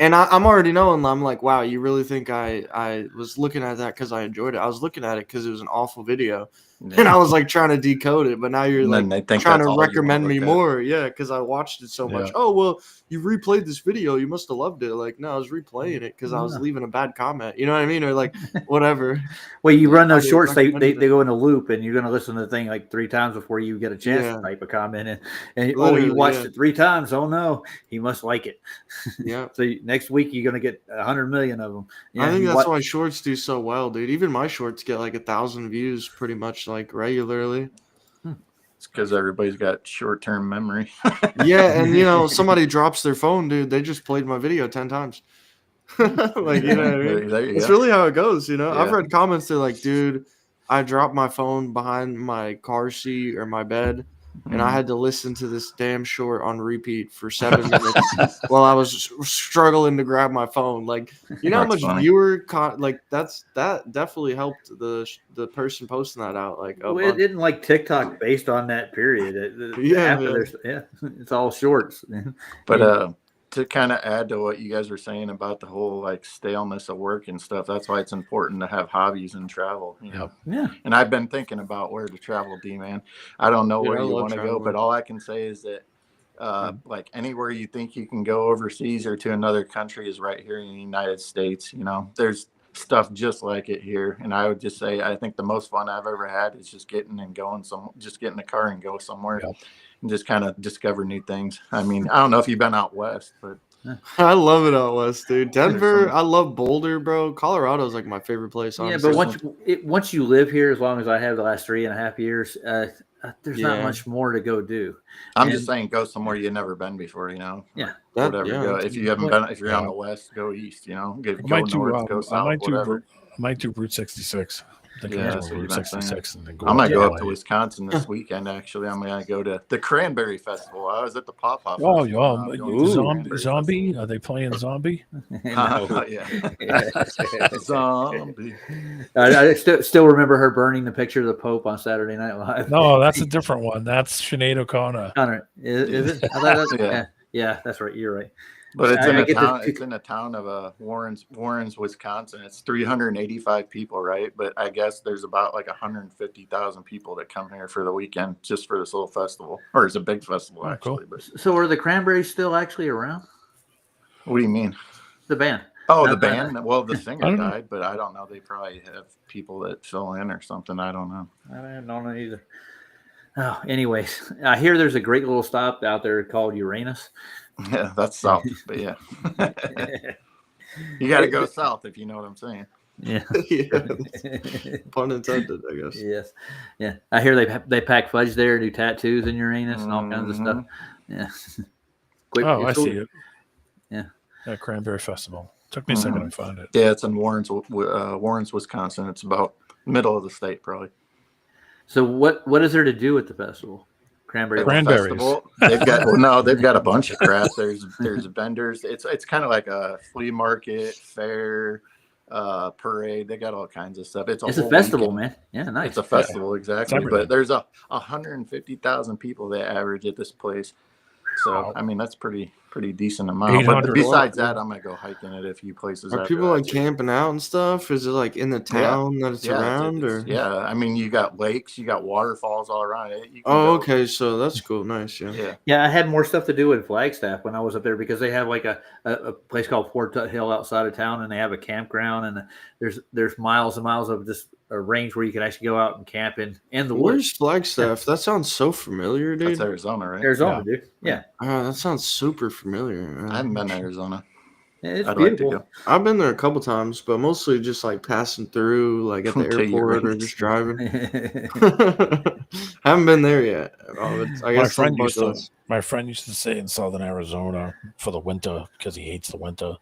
And I'm already knowing, I'm like, wow, you really think I was looking at that because I enjoyed it? I was looking at it because it was an awful video. And I was like trying to decode it, but now you're like trying to recommend me more. Yeah, because I watched it so much. Oh, well, you replayed this video. You must have loved it. Like, no, I was replaying it because I was leaving a bad comment. You know what I mean? Or like, whatever. Well, you run those shorts, they go in a loop, and you're going to listen to the thing like 3 times before you get a chance to type a comment. And he watched it 3 times. Oh, no, he must like it. Yeah. So next week, you're going to get 100 million of them. I think that's why shorts do so well, dude. Even my shorts get like 1,000 views pretty much like regularly. It's because everybody's got short-term memory. Yeah, and somebody drops their phone, dude. They just played my video 10 times. Like, you know what I mean? It's really how it goes, Yeah. I've read comments that like, dude, I dropped my phone behind my car seat or my bed, and I had to listen to this damn short on repeat for 7 minutes while I was struggling to grab my phone. Like, how much viewer that definitely helped the person posting that out. Like, it didn't like TikTok based on that period. It's all shorts. But to kind of add to what you guys were saying about the whole like staleness of work and stuff, that's why it's important to have hobbies and travel. Yeah. And I've been thinking about where to travel, D-man. I don't know where you want to go, but all I can say is that like anywhere you think you can go overseas or to another country is right here in the United States. There's stuff just like it here, and I would just say I think the most fun I've ever had is just getting in the car and go somewhere. And just kind of discover new things. I mean, I don't know if you've been out west, but I love it out west, dude. Denver, I love Boulder, bro. Colorado's like my favorite place. Honestly. Yeah, but once you live here, as long as I have the last 3.5 years, there's not much more to go do. I'm just saying, go somewhere you've never been before. Yeah, whatever. Go. If you haven't been, if you're on the west, go east. Go north, go south, whatever. I might do Route 66. That's what Route 66, and then I might go up to Wisconsin this weekend. Actually, I'm going to go to the Cranberry Festival. I was at the Pop-Off. Zombie? Are they playing Zombie? Yeah. Zombie. I still remember her burning the picture of the Pope on Saturday Night Live. No, that's a different one. That's Sinead O'Connor. Is it? Yeah, that's right. You're right. But it's in a town. It's in a town of Warrens, Wisconsin. It's 385 people, right? But I guess there's about like 150,000 people that come here for the weekend just for this little festival, or it's a big festival actually. Cool. But so, are the Cranberries still actually around? What do you mean? The band. Oh, the band. Well, the singer died, but I don't know. They probably have people that fill in or something. I don't know. I don't know either. Oh, anyways, I hear there's a great little stop out there called Uranus. Yeah, that's south, but yeah. You got to go south if you know what I'm saying. Yeah. Pun intended, I guess. Yes. Yeah. I hear they pack fudge there, do tattoos in Uranus and all kinds of stuff. Yeah. I see it. Yeah. That Cranberry Festival. Took me a second to find it. Yeah, it's in Warrens, Wisconsin. It's about middle of the state, probably. So what is there to do at the festival? Cranberries. They've got a bunch of crap. There's vendors. It's kind of like a flea market, fair, parade. They got all kinds of stuff. It's a festival, weekend. Man. Yeah, nice. It's a festival, exactly. But there's 150,000 people that average at this place. So I mean that's pretty decent amount. But besides that, I'm gonna go hiking at a few places. Are people like camping out and stuff? Is it like in the town that it's around? Yeah, I mean you got lakes, you got waterfalls all around it. Okay, so that's cool. Nice, Yeah, I had more stuff to do in Flagstaff when I was up there because they have like a place called Fort Tut Hill outside of town, and they have a campground, and there's miles and miles of just a range where you can actually go out and camp in the woods. Where's Flagstaff? That sounds so familiar, dude. That's Arizona, right? Arizona, dude. Yeah. That sounds super familiar. I haven't been to Arizona. It's beautiful. Like I've been there a couple times, but mostly just like passing through, like at the airport or just driving. Haven't been there yet. I guess my friend used to stay in southern Arizona for the winter because he hates the winter.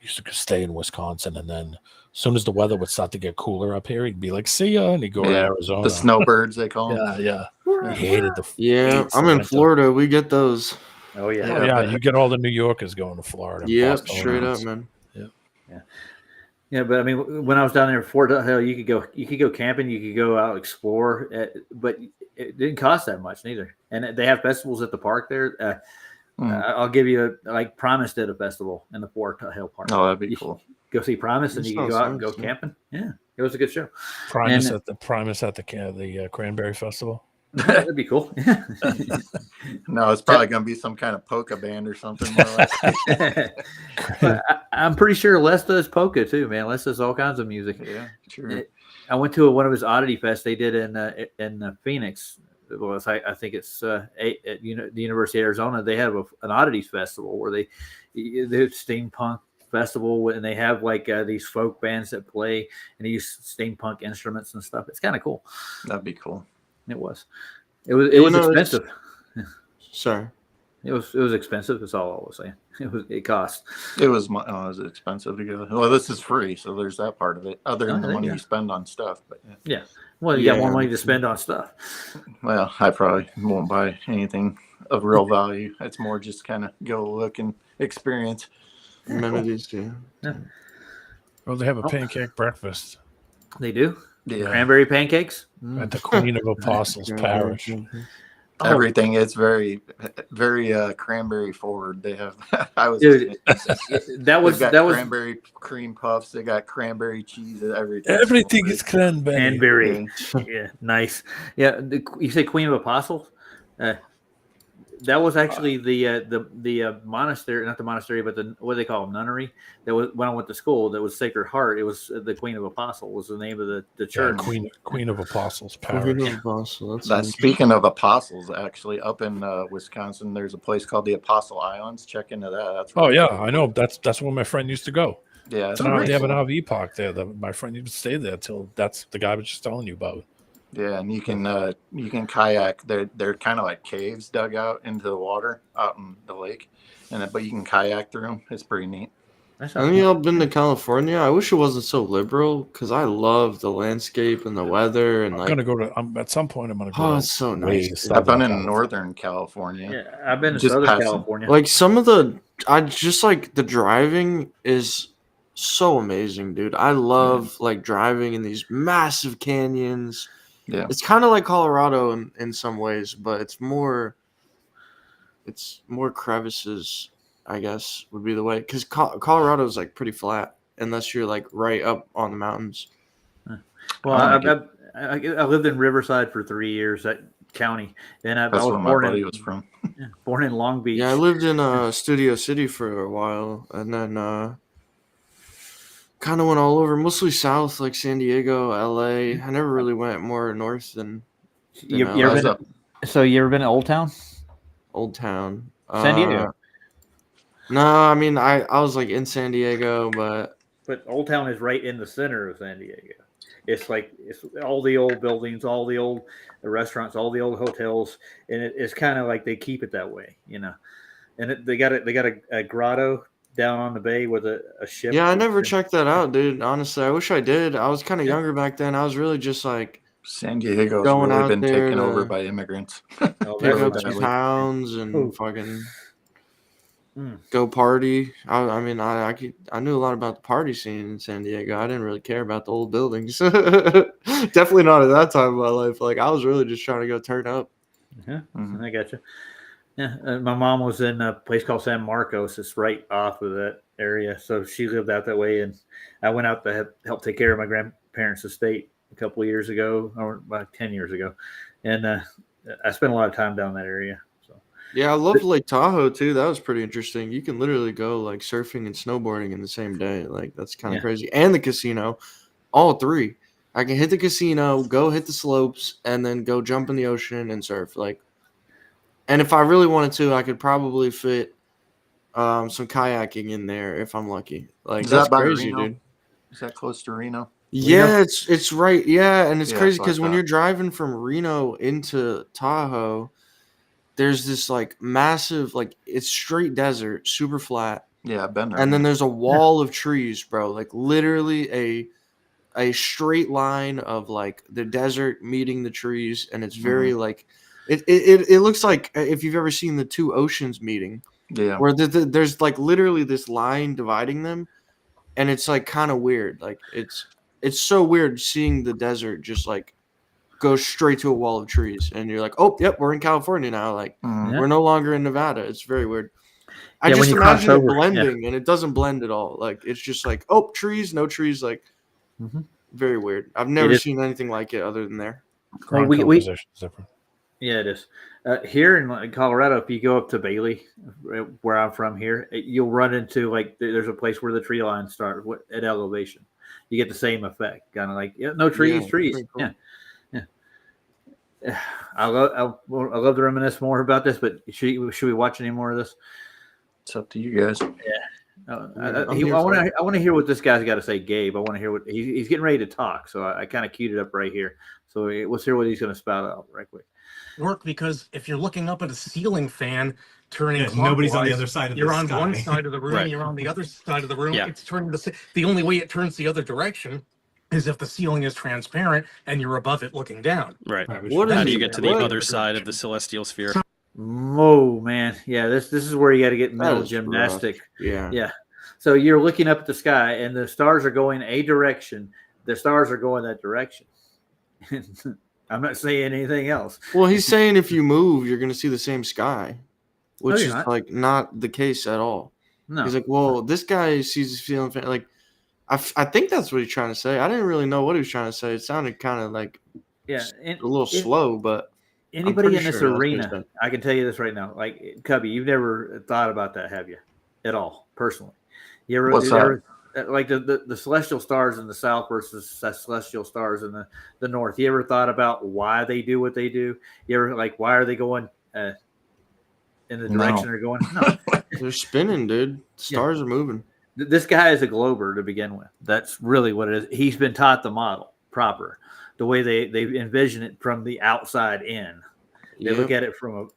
Used to stay in Wisconsin, and then as soon as the weather would start to get cooler up here, he'd be like, "See ya," and he'd go to Arizona. The snowbirds, they call them. Yeah. He hated the. Yeah, I'm in Florida. We get those. Oh yeah. Yeah. You get all the New Yorkers going to Florida. Yeah, straight up, man. Yeah, but I mean, when I was down there in Fort Hill, you could go camping, you could go out explore, but it didn't cost that much neither. And they have festivals at the park there. I'll give you Promise did a festival in the Fort Hill Park. Oh, that'd be cool. Go see Promise, and you can go out and go camping. Yeah. It was a good show. Primus at the Cranberry Festival. That'd be cool. No, it's probably going to be some kind of polka band or something. More like. But I'm pretty sure Les does polka too, man. Les does all kinds of music. Yeah, true. I went to one of his Oddity Fest they did in Phoenix. Well, I think it's at the University of Arizona. They have an Oddities Festival where they steampunk festival, and they have like these folk bands that play and they use steampunk instruments and stuff. It's kind of cool. That'd be cool. It was expensive. Sorry. It was expensive. That's all I was saying. It cost. It was expensive to go. Well, this is free, so there's that part of it. Other than the money you spend on stuff, but yeah. Well, you got more money to spend on stuff. Well, I probably won't buy anything of real value. It's more just kind of go look and experience. Amenities too. Yeah. Well, they have a pancake breakfast. They do. Yeah. Cranberry pancakes At the Queen of Apostles Parish. Everything is very, very cranberry forward. They have. Dude, that was cranberry cream puffs. They got cranberry cheese. Everything is cranberry. Yeah, nice. Yeah, you say Queen of Apostles. That was actually the monastery, not the monastery, but what do they call them, nunnery. That was when I went to school. That was Sacred Heart. It was the Queen of Apostles was the name of the church. Yeah, Queen of Apostles Parish. Speaking of apostles, actually, up in Wisconsin, there's a place called the Apostle Islands. Check into that. That's I know. That's where my friend used to go. Yeah, they have an RV park there. My friend used to stay there till that's the guy I was just telling you about. Yeah, and you can kayak. They're kind of like caves dug out into the water out in the lake, but you can kayak through them. It's pretty neat. Have y'all been to California? I wish it wasn't so liberal because I love the landscape and the weather. And I'm gonna go to. At some point, I'm gonna go. Oh, it's so nice. I've been in Northern California. Yeah, I've been to Southern California. Like I just like the driving is so amazing, dude. I love like driving in these massive canyons. Yeah, it's kind of like Colorado in some ways, but it's more crevices, I guess, would be the way. Because Colorado is like pretty flat unless you're like right up on the mountains. Well, I lived in Riverside for 3 years, that county, and I was born my buddy was from. Born in Long Beach. Yeah, I lived in Studio City for a while, and then kind of went all over, mostly south, like San Diego, LA. I never really went more north than you ever been. So you ever been to Old Town? Old Town, San Diego. No, I mean I was like in San Diego, but Old Town is right in the center of San Diego. It's all the old buildings, all the old restaurants, all the old hotels, and it's kind of like they keep it that way, you know. And they got a grotto down on the bay with a ship. Yeah, I never checked that out, dude. Honestly, I wish I did. I was kind of younger back then. I was really just like San Diego's really been taken over by immigrants. Pick up some pounds and fucking go party. I mean, I knew a lot about the party scene in San Diego. I didn't really care about the old buildings. Definitely not at that time of my life. Like I was really just trying to go turn up. Yeah, I got you. Yeah, my mom was in a place called San Marcos. It's right off of that area, so she lived out that way. And I went out to help take care of my grandparents' estate a couple of years ago, or about 10 years ago, and I spent a lot of time down that area. So yeah, I loved Lake Tahoe too. That was pretty interesting. You can literally go like surfing and snowboarding in the same day. Like that's kind of crazy. And the casino, all three. I can hit the casino, go hit the slopes, and then go jump in the ocean and surf. Like. And if I really wanted to, I could probably fit some kayaking in there if I'm lucky. Like that's crazy, dude. Is that close to Reno? Yeah, it's right. Yeah, and it's crazy because when you're driving from Reno into Tahoe, there's this like massive, like it's straight desert, super flat. Yeah, I've been there. And then there's a wall of trees, bro. Like literally a straight line of like the desert meeting the trees, and it's very like. It looks like if you've ever seen the two oceans meeting, where there's like literally this line dividing them, and it's like kind of weird. Like it's so weird seeing the desert just like go straight to a wall of trees, and you're like, oh, yep, we're in California now. Like we're no longer in Nevada. It's very weird. I just imagine it blending, and it doesn't blend at all. Like it's just like, oh, trees, no trees. Like Very weird. I've never seen anything like it other than there. Ground composition is different. Yeah, it is. Here in Colorado, if you go up to Bailey, where I'm from here, you'll run into like there's a place where the tree lines start at elevation. You get the same effect, kind of like no trees, trees. Cool. Yeah. I love to reminisce more about this, but should we watch any more of this? It's up to you guys. Yeah. I want to hear what this guy's got to say, Gabe. I want to hear what he's getting ready to talk. So I kind of queued it up right here. So let's hear what he's going to spout out right quick. Work, because if you're looking up at a ceiling fan turning nobody's on the other side of you're the on sky. One side of the room, you're on the other side of the room. It's turning the only way it turns the other direction is if the ceiling is transparent and you're above it looking down. Right. How do you get to the other side of the celestial sphere? Oh man, yeah. This is where you got to get mental gymnastic. Rough. Yeah. So you're looking up at the sky, and the stars are going a direction. The stars are going that direction. I'm not saying anything else. Well, he's saying if you move, you're going to see the same sky, which is not. Not the case at all. No. He's like, well, this guy sees his feeling like. I think that's what he's trying to say. I didn't really know what he was trying to say. It sounded kind of like a little slow, but anybody in this arena, I can tell you this right now. Like Cubby, you've never thought about that, have you? At all, personally? You ever? What's that? Like the celestial stars in the south versus celestial stars in the north. You ever thought about why they do what they do? You ever why are they going in the direction they're going? No, they're spinning, dude. Stars are moving. This guy is a glober to begin with. That's really what it is. He's been taught the model proper, the way they envision it from the outside in. They look at it from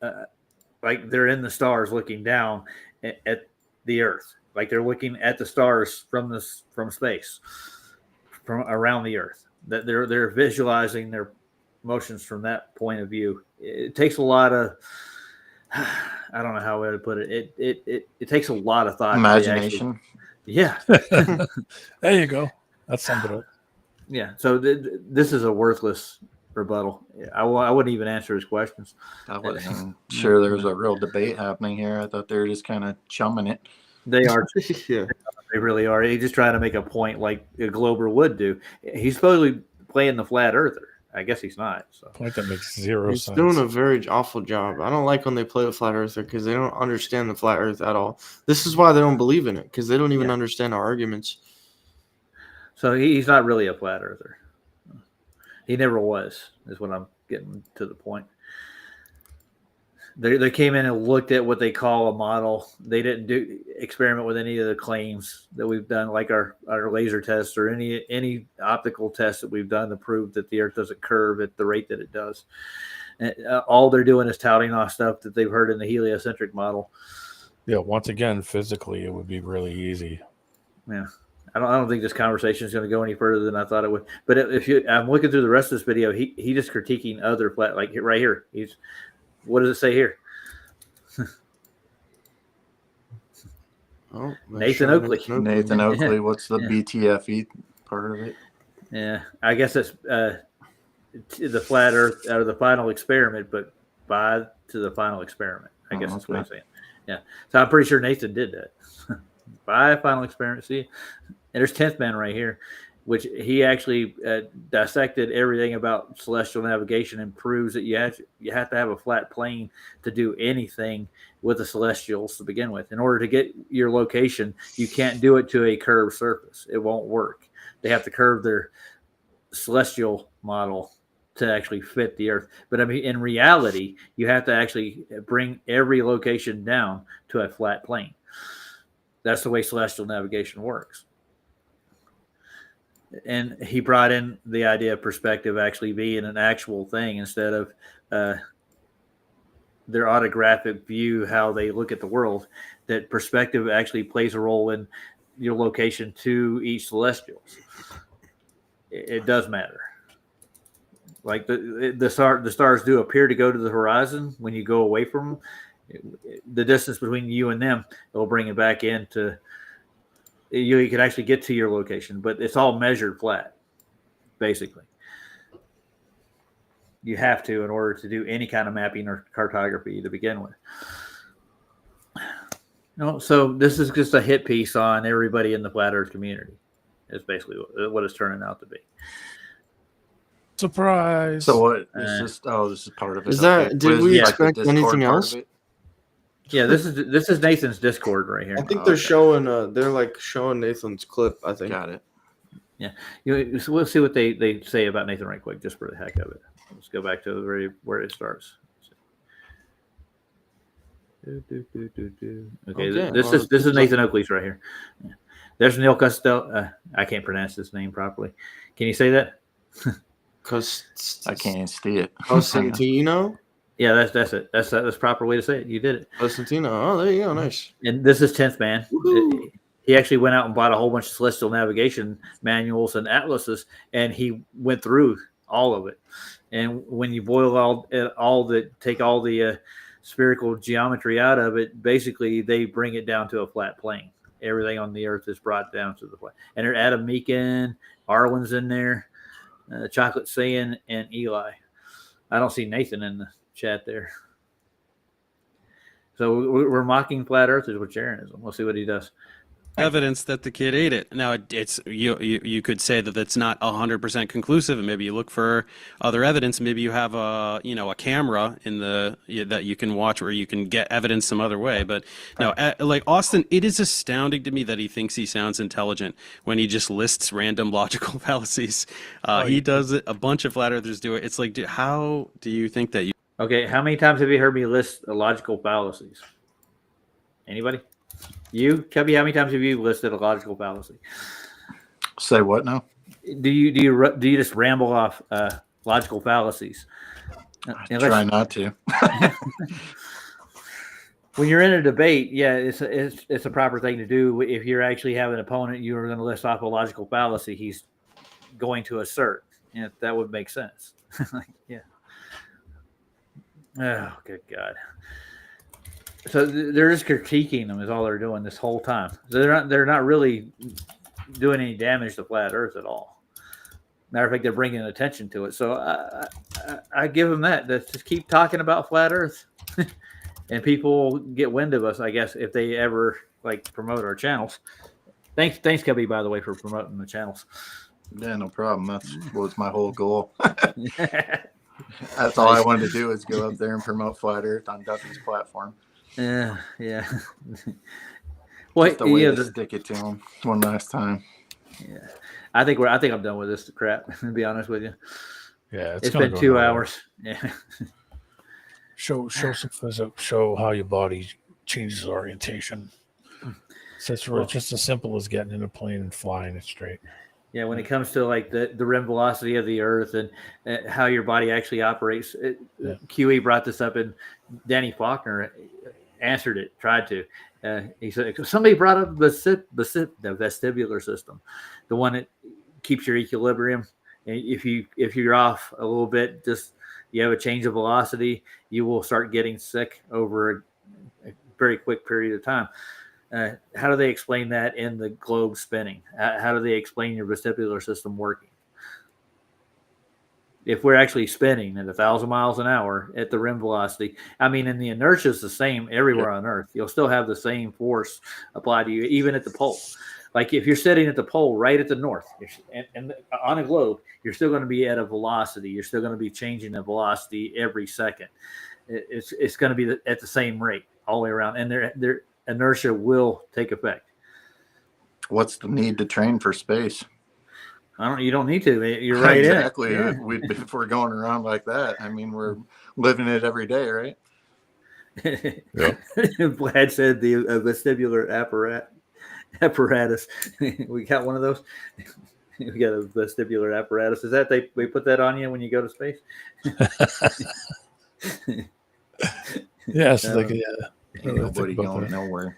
like they're in the stars looking down at the earth. Like they're looking at the stars from space, from around the earth. That they're visualizing their motions from that point of view. It takes a lot of, I don't know how I would put it. It takes a lot of thought. Imagination. Yeah. There you go. That summed it up. Yeah. So this is a worthless rebuttal. I wouldn't even answer his questions. I wasn't sure there was a real debate happening here. I thought they were just kind of chumming it. They are. Yeah. They really are. He's just trying to make a point like a glober would do. He's supposedly playing the flat earther. I guess he's not. So. Point that makes zero sense. He's doing a very awful job. I don't like when they play the flat earther because they don't understand the flat earth at all. This is why they don't believe in it, because they don't even understand our arguments. So he's not really a flat earther. He never was, is what I'm getting to the point. They came in and looked at what they call a model. They didn't experiment with any of the claims that we've done, like our laser tests or any optical tests that we've done to prove that the Earth doesn't curve at the rate that it does. And, all they're doing is touting off stuff that they've heard in the heliocentric model. Yeah, once again, physically, it would be really easy. Yeah. I don't think this conversation is going to go any further than I thought it would. But I'm looking through the rest of this video. He just critiquing other flat, like right here. What does it say here? Nathan Oakley. Nathan Oakley. What's the BTFE part of it? Yeah, I guess it's the flat Earth or the final experiment, but to the final experiment. I guess that's what I'm saying. Yeah, so I'm pretty sure Nathan did that. By final experiment. See, and there's 10th Man right here, which he actually dissected everything about celestial navigation and proves that you have to have a flat plane to do anything with the celestials to begin with. In order to get your location, you can't do it to a curved surface. It won't work. They have to curve their celestial model to actually fit the Earth. But I mean, in reality, you have to actually bring every location down to a flat plane. That's the way celestial navigation works. And he brought in the idea of perspective actually being an actual thing instead of their autographic view, how they look at the world, that perspective actually plays a role in your location to each celestial. It does matter. Like the stars do appear to go to the horizon when you go away from them. The distance between you and them, it'll bring it back into you can actually get to your location, but it's all measured flat, basically. You have to in order to do any kind of mapping or cartography to begin with. So this is just a hit piece on everybody in the flat Earth community. Is basically what it's turning out to be. Surprise! So what is this? Oh, this is part of it. Is that? Okay. Did What we this, expect the Discord anything part else? of it? Yeah, this is Nathan's Discord right here. I think they're showing. They're like showing Nathan's clip. I think. Got it. Yeah, we'll see what they say about Nathan right quick, just for the heck of it. Let's go back to where it starts. Okay, this is Nathan Oakley's right here. Yeah. There's Neil Costello. I can't pronounce his name properly. Can you say that? I can't see it. Costantino. Yeah, that's it. That's the proper way to say it. You did it. Costantino. Oh, there you go. Nice. And this is 10th Man. He actually went out and bought a whole bunch of celestial navigation manuals and atlases, and he went through all of it. And when you boil take all the spherical geometry out of it, basically they bring it down to a flat plane. Everything on the earth is brought down to the flat. And there's Adam Meekin, Arwen's in there, Chocolate Saiyan, and Eli. I don't see Nathan in the chat there. So we're mocking flat earthers with Jeranism. We'll see what he does. Evidence that the kid ate it. Now it's you could say that it's not 100% conclusive, and maybe you look for other evidence. Maybe you have a camera that you can watch, or you can get evidence some other way. But no, like Austin, it is astounding to me that he thinks he sounds intelligent when he just lists random logical fallacies. He does it. A bunch of flat earthers do it. It's like, dude, how do you think that you? Okay, how many times have you heard me list logical fallacies? Anybody? You, Chubby, how many times have you listed a logical fallacy? Say what now? Do you just ramble off logical fallacies? I try not to. When you're in a debate, yeah, it's a proper thing to do. If you're actually have an opponent, you're going to list off a logical fallacy he's going to assert. Yeah, that would make sense. Yeah. Oh, good God. So they're just critiquing them is all they're doing this whole time. So they're not really doing any damage to flat Earth at all. Matter of fact, they're bringing attention to it. So I give them that. Let's just keep talking about flat Earth, and people get wind of us. I guess if they ever promote our channels. Thanks, Cubby, by the way, for promoting the channels. Yeah, no problem. That was my whole goal. That's all I wanted to do is go up there and promote flat Earth on Duffy's platform. Yeah. Well, just a way to stick it to him one last time. Yeah, I think I'm done with this crap. To be honest with you. Yeah, it's been 2 hours. Yeah. Show some physics. Show how your body changes orientation. So it's just as simple as getting in a plane and flying it straight. Yeah, when it comes to the rim velocity of the Earth and how your body actually operates, QE brought this up, and Danny Faulkner answered it. Tried to. He said somebody brought up the vestibular system, the one that keeps your equilibrium. And if you're off a little bit, just you have a change of velocity, you will start getting sick over a very quick period of time. How do they explain that in the globe spinning? How do they explain your vestibular system working? If we're actually spinning at 1,000 miles an hour at the rim velocity, and the inertia is the same everywhere on Earth. You'll still have the same force applied to you, even at the pole. Like if you're sitting at the pole right at the north, and on a globe, you're still going to be at a velocity. You're still going to be changing the velocity every second. It's going to be at the same rate all the way around, and their inertia will take effect. What's the need to train for space? You don't need to. You're right. Exactly. Yeah. If we're going around like that, we're living it every day, right? Yep. Vlad said the vestibular apparatus. We got one of those. We got a vestibular apparatus. Is that we put that on you when you go to space? Yes, Ain't nobody going nowhere.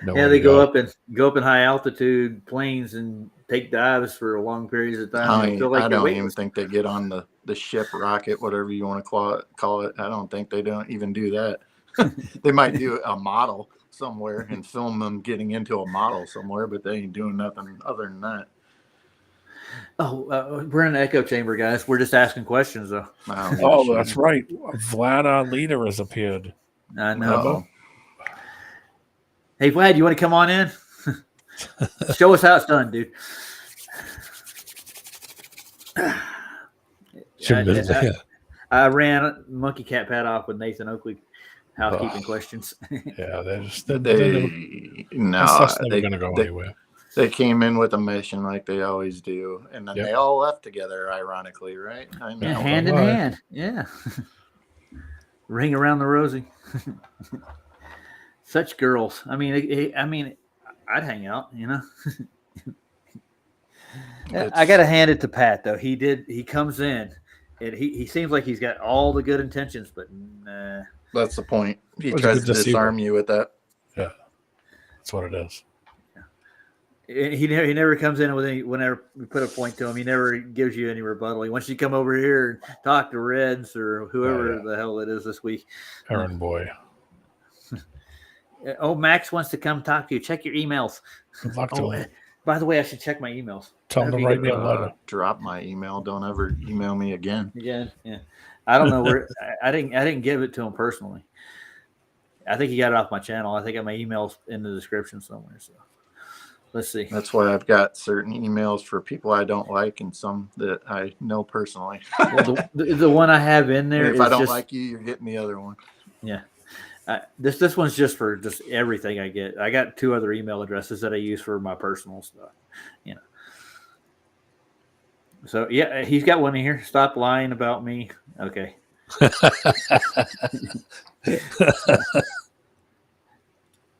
They go up in high altitude planes and take dives for long periods of time. I don't even think they get on the ship, rocket, whatever you want to call it. I don't think they don't even do that. They might do a model somewhere and film them getting into a model somewhere, but they ain't doing nothing other than that. Oh, we're in an echo chamber, guys. We're just asking questions, though. Oh, that's right. Vlad, our leader, has appeared. I know. Hey, Vlad, you want to come on in? Show us how it's done, dude. I ran Monkey Cat Pat off with Nathan Oakley housekeeping questions. Yeah, that's never going to go anywhere. They came in with a mission like they always do, and then they all left together, ironically, right? I know. Yeah, hand in hand. Yeah. Ring around the rosy. Such girls. I mean, I'd hang out, you know. I got to hand it to Pat, though. He comes in, and he seems like he's got all the good intentions, but nah. That's the point. He tries to disarm you with that. Yeah, that's what it is. He never comes in with any. Whenever we put a point to him, he never gives you any rebuttal. He wants you to come over here and talk to Reds or whoever the hell it is this week. Errand boy. Oh, Max wants to come talk to you. Check your emails. Good luck to him. By the way, I should check my emails. Tell him to write me a letter. Drop my email. Don't ever email me again. Yeah. I don't know where. I didn't give it to him personally. I think he got it off my channel. I think I got my emails in the description somewhere. So let's see. That's why I've got certain emails for people I don't like and some that I know personally. Well, the one I have in there. If I don't like you, you're getting the other one. Yeah. This one's just for just everything I get. I got 2 other email addresses that I use for my personal stuff. You know. So yeah, he's got one in here. Stop lying about me. Okay.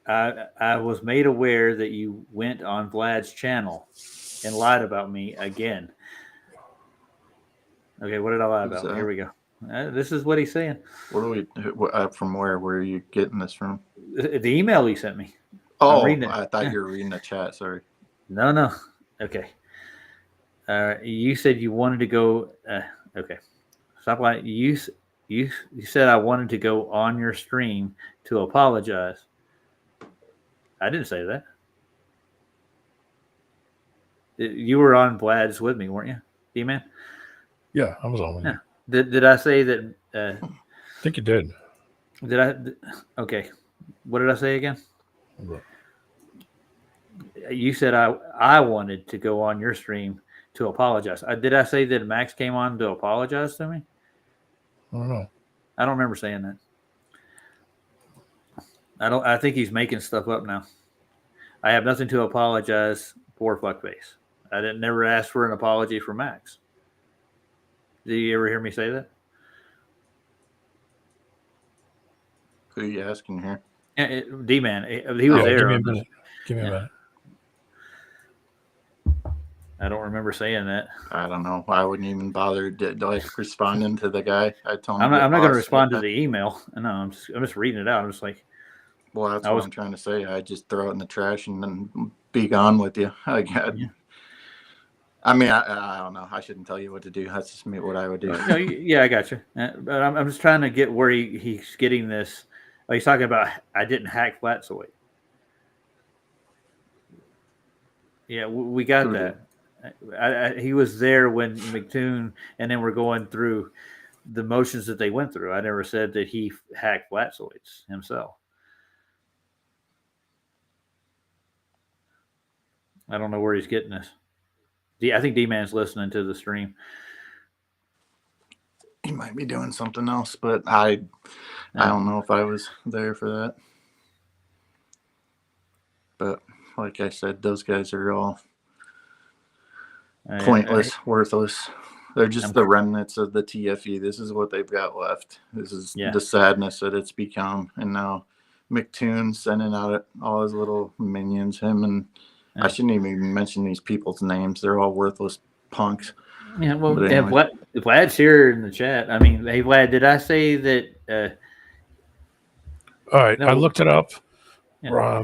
I was made aware that you went on Vlad's channel and lied about me again. Okay, what did I lie about? Here we go. This is what he's saying. From where are you getting this from? The email he sent me. Oh, I thought you were reading the chat. Sorry. No. Okay. You said you wanted to go. Okay. Stop lying. You said I wanted to go on your stream to apologize. I didn't say that. You were on Vlad's with me, weren't you, D-Man? Yeah, I was on with you. Did I say that? I think you did. Did I? Okay. What did I say again? You said I wanted to go on your stream to apologize. Did I say that Max came on to apologize to me? I don't know. I don't remember saying that. I think he's making stuff up now. I have nothing to apologize for, fuckface. I never ask for an apology from Max. Did you ever hear me say that? Who are you asking here? D-Man. He was there. Give me a minute. I don't remember saying that. I don't know. I wouldn't even bother responding to the guy. I told him I'm not going to respond to the email. No, I'm just reading it out. I'm just like, well, that's what I'm trying to say. I just throw it in the trash and then be gone with you. I mean, I don't know. I shouldn't tell you what to do. That's just what I would do. No, yeah, I got you. But I'm just trying to get where he's getting this. He's talking about I didn't hack Flatsoid. Yeah, we got that. He was there when McToon and then we're going through the motions that they went through. I never said that he hacked Flatsoids himself. I don't know where he's getting this. I think D-Man's listening to the stream. He might be doing something else, but I don't know if I was there for that. But like I said, those guys are all pointless, worthless. They're just the remnants of the TFE. This is what they've got left. This is the sadness that it's become. And now McToon sending out all his little minions, him and I shouldn't even mention these people's names. They're all worthless punks. Yeah, well, anyway. Vlad's here in the chat. I mean, hey, Vlad, did I say that? All right, no, I looked it up. Yeah.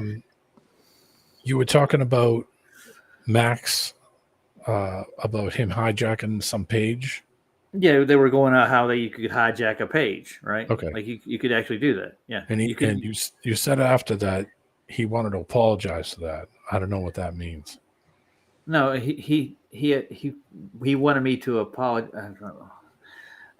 You were talking about Max, about him hijacking some page. Yeah, they were going out how you could hijack a page, right? Okay, like you could actually do that. Yeah, and you said after that he wanted to apologize to that. I don't know what that means. No, he wanted me to apologize.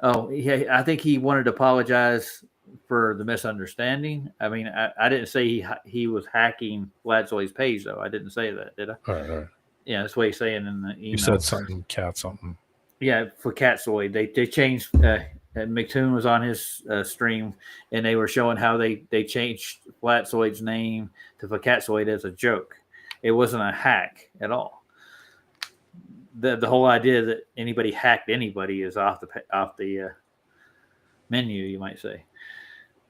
Oh, yeah, I think he wanted to apologize for the misunderstanding. I mean, I didn't say he was hacking Flatsoy's page, though. I didn't say that, did I? All right. Yeah, that's what he's saying in the email. You said something, cat something. Yeah, for Catsoid, they changed. McToon was on his stream, and they were showing how they changed Flatsoid's name to Facatsoid as a joke. It wasn't a hack at all. The whole idea that anybody hacked anybody is off the menu, you might say.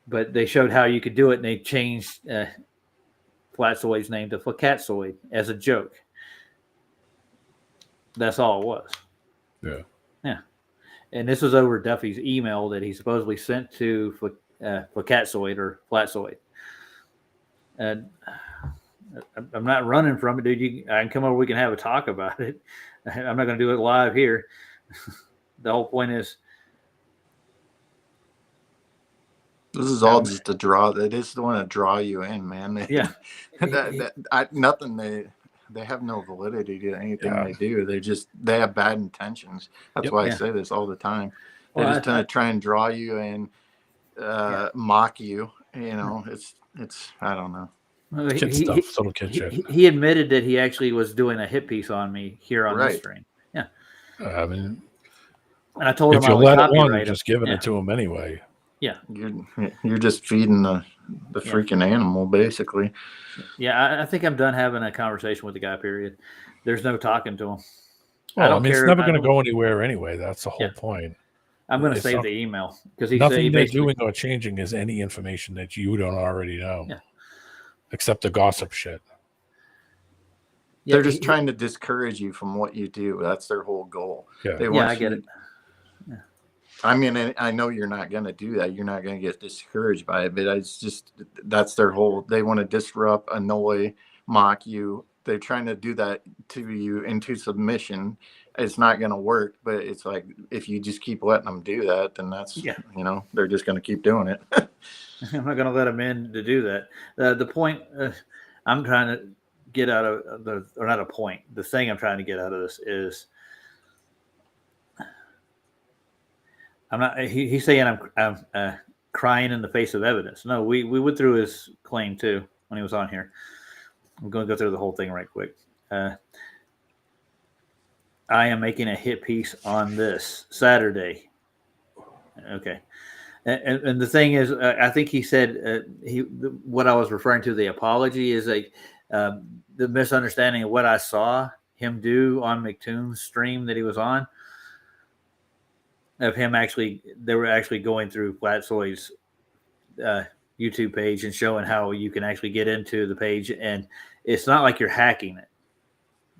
But they showed how you could do it, and they changed Flatsoid's name to Facatsoid as a joke. That's all it was. Yeah. And this was over Duffy's email that he supposedly sent to Facatsoid or Flatsoid. And I'm not running from it, dude. I can come over. We can have a talk about it. I'm not going to do it live here. The whole point is, this is all just a draw. They just want to draw you in, man. Nothing. They have no validity to anything they do. They have bad intentions. That's why I say this all the time. They're just going to try and draw you in, mock you. You know, it's I don't know. Kid stuff, little kid shit. He admitted that he actually was doing a hit piece on me here on this stream. Yeah. I mean, and I told him if you let it one, you're just giving it to him anyway. Yeah. You're just feeding the freaking animal, basically. Yeah, I think I'm done having a conversation with the guy, period. There's no talking to him. Well, I mean, it's never going to go anywhere anyway. That's the whole point. I'm going to save the email because nothing they're doing or changing is any information that you don't already know. Yeah. Except the gossip shit. They're just trying to discourage you from what you do. That's their whole goal. Yeah, I get it. Yeah. I mean, I know you're not going to do that. You're not going to get discouraged by it, but it's just, that's their whole, they want to disrupt, annoy, mock you. They're trying to do that to you into submission. It's not going to work, but it's like, if you just keep letting them do that, then that's, you know, they're just going to keep doing it. I'm not going to let them in to do that. The point I'm trying to get out of or not a point. The thing I'm trying to get out of this is I'm not. He's saying I'm crying in the face of evidence. No, we went through his claim too when he was on here. I'm going to go through the whole thing right quick. I am making a hit piece on this Saturday. Okay. And the thing is, I think he said what I was referring to, the apology is like the misunderstanding of what I saw him do on McToon's stream that he was on. Of him they were actually going through Flatsoy's YouTube page and showing how you can actually get into the page, and it's not like you're hacking it.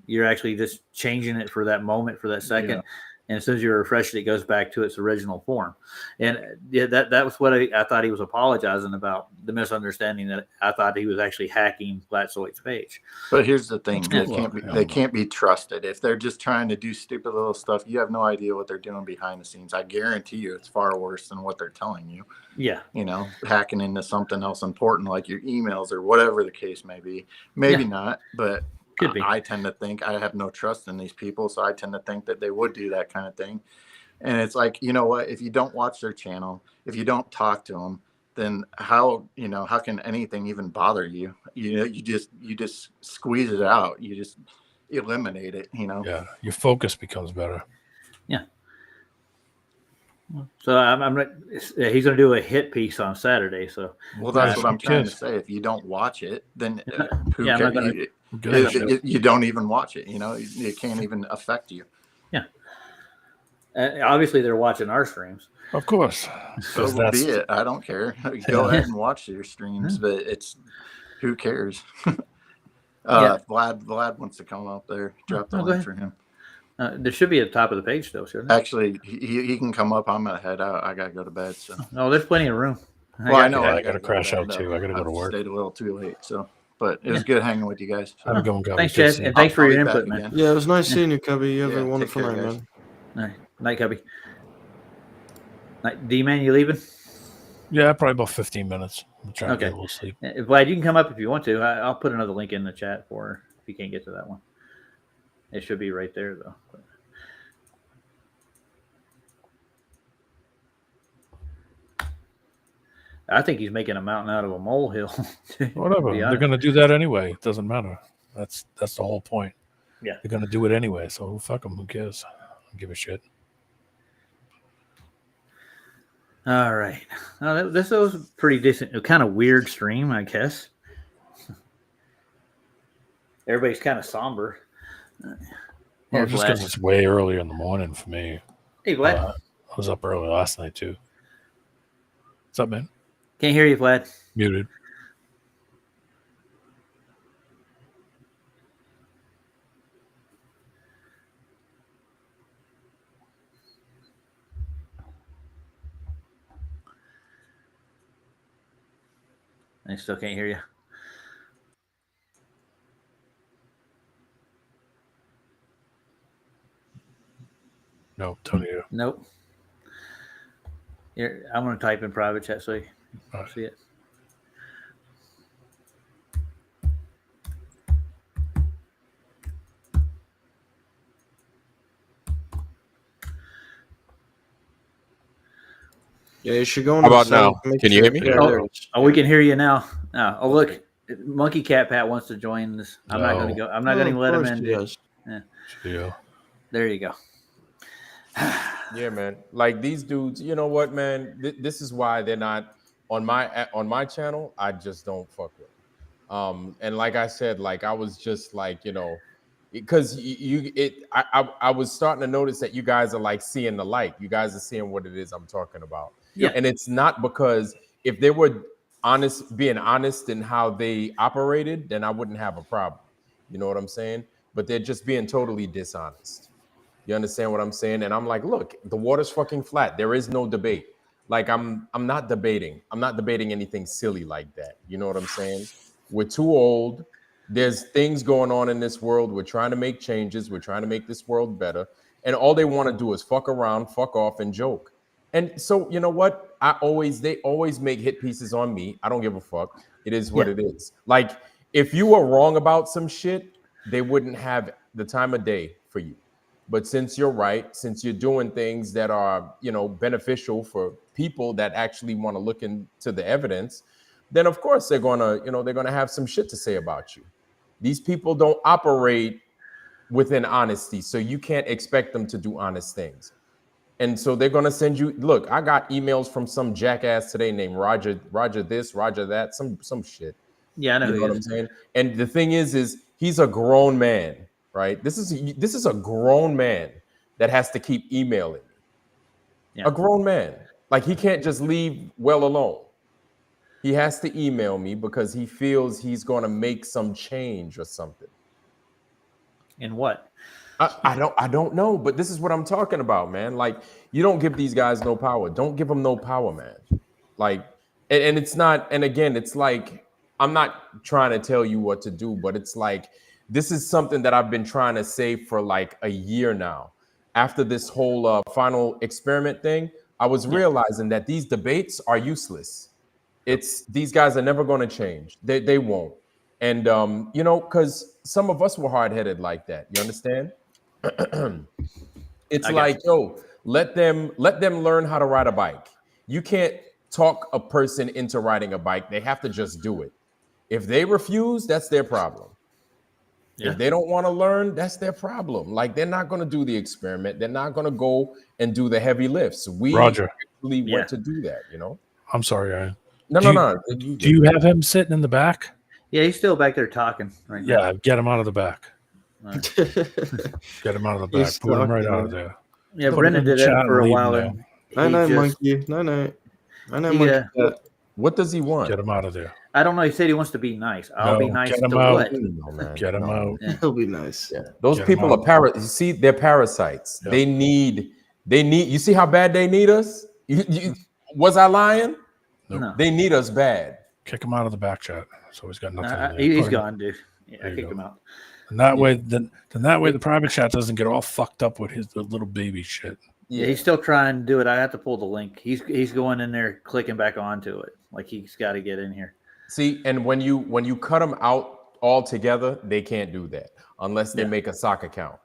You're actually just changing it for that moment, for that second. Yeah. And as soon as you refresh it, it goes back to its original form. And that was what I thought he was apologizing about, the misunderstanding that I thought he was actually hacking Flatsoid's page. But here's the thing. They can't be trusted. If they're just trying to do stupid little stuff, you have no idea what they're doing behind the scenes. I guarantee you it's far worse than what they're telling you. Yeah. You know, hacking into something else important like your emails or whatever the case may be. Maybe not, but could be. I tend to think, I have no trust in these people, so I tend to think that they would do that kind of thing. And it's like, you know what, if you don't watch their channel, if you don't talk to them, then how can anything even bother you? You know, you just squeeze it out. You just eliminate it, you know? Yeah. Your focus becomes better. Yeah. So he's going to do a hit piece on Saturday. So, well, that's what I'm trying to say. If you don't watch it, then who cares? You don't even watch it. You know, it can't even affect you. Yeah. Obviously, they're watching our streams. Of course. So be it. I don't care. Go ahead and watch your streams, but it's who cares? Vlad wants to come up there. Drop the link for him. There should be at the top of the page, though, shouldn't there? Actually, he can come up. I'm gonna head out. I gotta go to bed. So. No, there's plenty of room. Well, I know. I gotta crash out too. I gotta go to work. Stayed a little too late, so. But it was good hanging with you guys. Have a good one, Cubby. Thanks, Chad, and thanks for your input, man. Yeah, it was nice seeing you, Cubby. You have a wonderful night, man. All right. Night, Cubby. Night, D-Man, you leaving? Yeah, probably about 15 minutes. I'm trying to get a little sleep. Vlad, you can come up if you want to. I'll put another link in the chat for her if you can't get to that one. It should be right there, though. I think he's making a mountain out of a molehill. Whatever. They're going to do that anyway. It doesn't matter. That's the whole point. Yeah. They're going to do it anyway. So fuck them. Who cares? I don't give a shit. All right. This was a pretty decent, kind of weird stream, I guess. Everybody's kind of somber. Well, just because it's way earlier in the morning for me. Hey, Vlad. I was up early last night, too. What's up, man? Can't hear you, Vlad. Muted. I still can't hear you. Nope, don't hear you. Nope. Here, I'm going to type in private chat so you can see it. Yeah, you should go. How about now? Can you hear me? Oh, we can hear you now. Oh, look, Monkey Cat Pat wants to join this. I'm not going to go. I'm not going to let him in. Yeah. There you go. Yeah, man. Like these dudes, you know what, man? This is why they're not on my channel. I just don't fuck with them. And like I said, like I was just like, you know, because I was starting to notice that you guys are like seeing the light. You guys are seeing what it is I'm talking about. Yeah. And it's not because if they were being honest in how they operated, then I wouldn't have a problem. You know what I'm saying? But they're just being totally dishonest. You understand what I'm saying? And I'm like, look, the water's fucking flat. There is no debate. Like I'm not debating. I'm not debating anything silly like that. You know what I'm saying? We're too old. There's things going on in this world. We're trying to make changes. We're trying to make this world better. And all they want to do is fuck around, fuck off, and joke. And so, you know what? They always make hit pieces on me. I don't give a fuck. It is what it is. Like, if you were wrong about some shit, they wouldn't have the time of day for you. But since you're right, since you're doing things that are, you know, beneficial for people that actually want to look into the evidence, then of course they're gonna have some shit to say about you. These people don't operate within honesty, so you can't expect them to do honest things. And so they're gonna send you. Look, I got emails from some jackass today named Roger this, Roger that, some shit. Yeah, I know. You know what I'm saying? And the thing is he's a grown man, right? This is a grown man that has to keep emailing me. Yeah. A grown man. Like he can't just leave well alone. He has to email me because he feels he's going to make some change or something. In what? I don't know, but this is what I'm talking about, man. Like, you don't give these guys no power. Don't give them no power, man. Like, and it's not, and again, it's like, I'm not trying to tell you what to do, but it's like, this is something that I've been trying to say for like a year now. After this whole final experiment thing, I was realizing that these debates are useless. These guys are never going to change. They won't. And, you know, because some of us were hard-headed like that. You understand? It's like, yo, let them learn how to ride a bike. You can't talk a person into riding a bike. They have to just do it. If they refuse, that's their problem. Yeah. If they don't want to learn, that's their problem. Like, they're not going to do the experiment. They're not going to go and do the heavy lifts. We actually went to do that, you know? I'm sorry, Ryan. No. Do you have him sitting in the back? Yeah, he's still back there talking right now. Yeah, get him out of the back. Get him out of the back. Put him right out of there. Yeah, Brendan did that for a while. Night, monkey. Night. Monkey. What does he want? Get him out of there. I don't know. He said he wants to be nice. I'll be nice to what? No, get him out. Yeah. He'll be nice. Yeah. Those people are You see, they're parasites. Yep. They need. You see how bad they need us? Was I lying? Nope. No. They need us bad. Kick him out of the back chat. So he's got nothing. He's gone, dude. Yeah, I kicked him out. And that way, then that way, the private chat doesn't get all fucked up with his little baby shit. Yeah, he's still trying to do it. I have to pull the link. He's going in there, clicking back onto it. Like he's got to get in here. See, and when you cut them out altogether, they can't do that unless they make a sock account.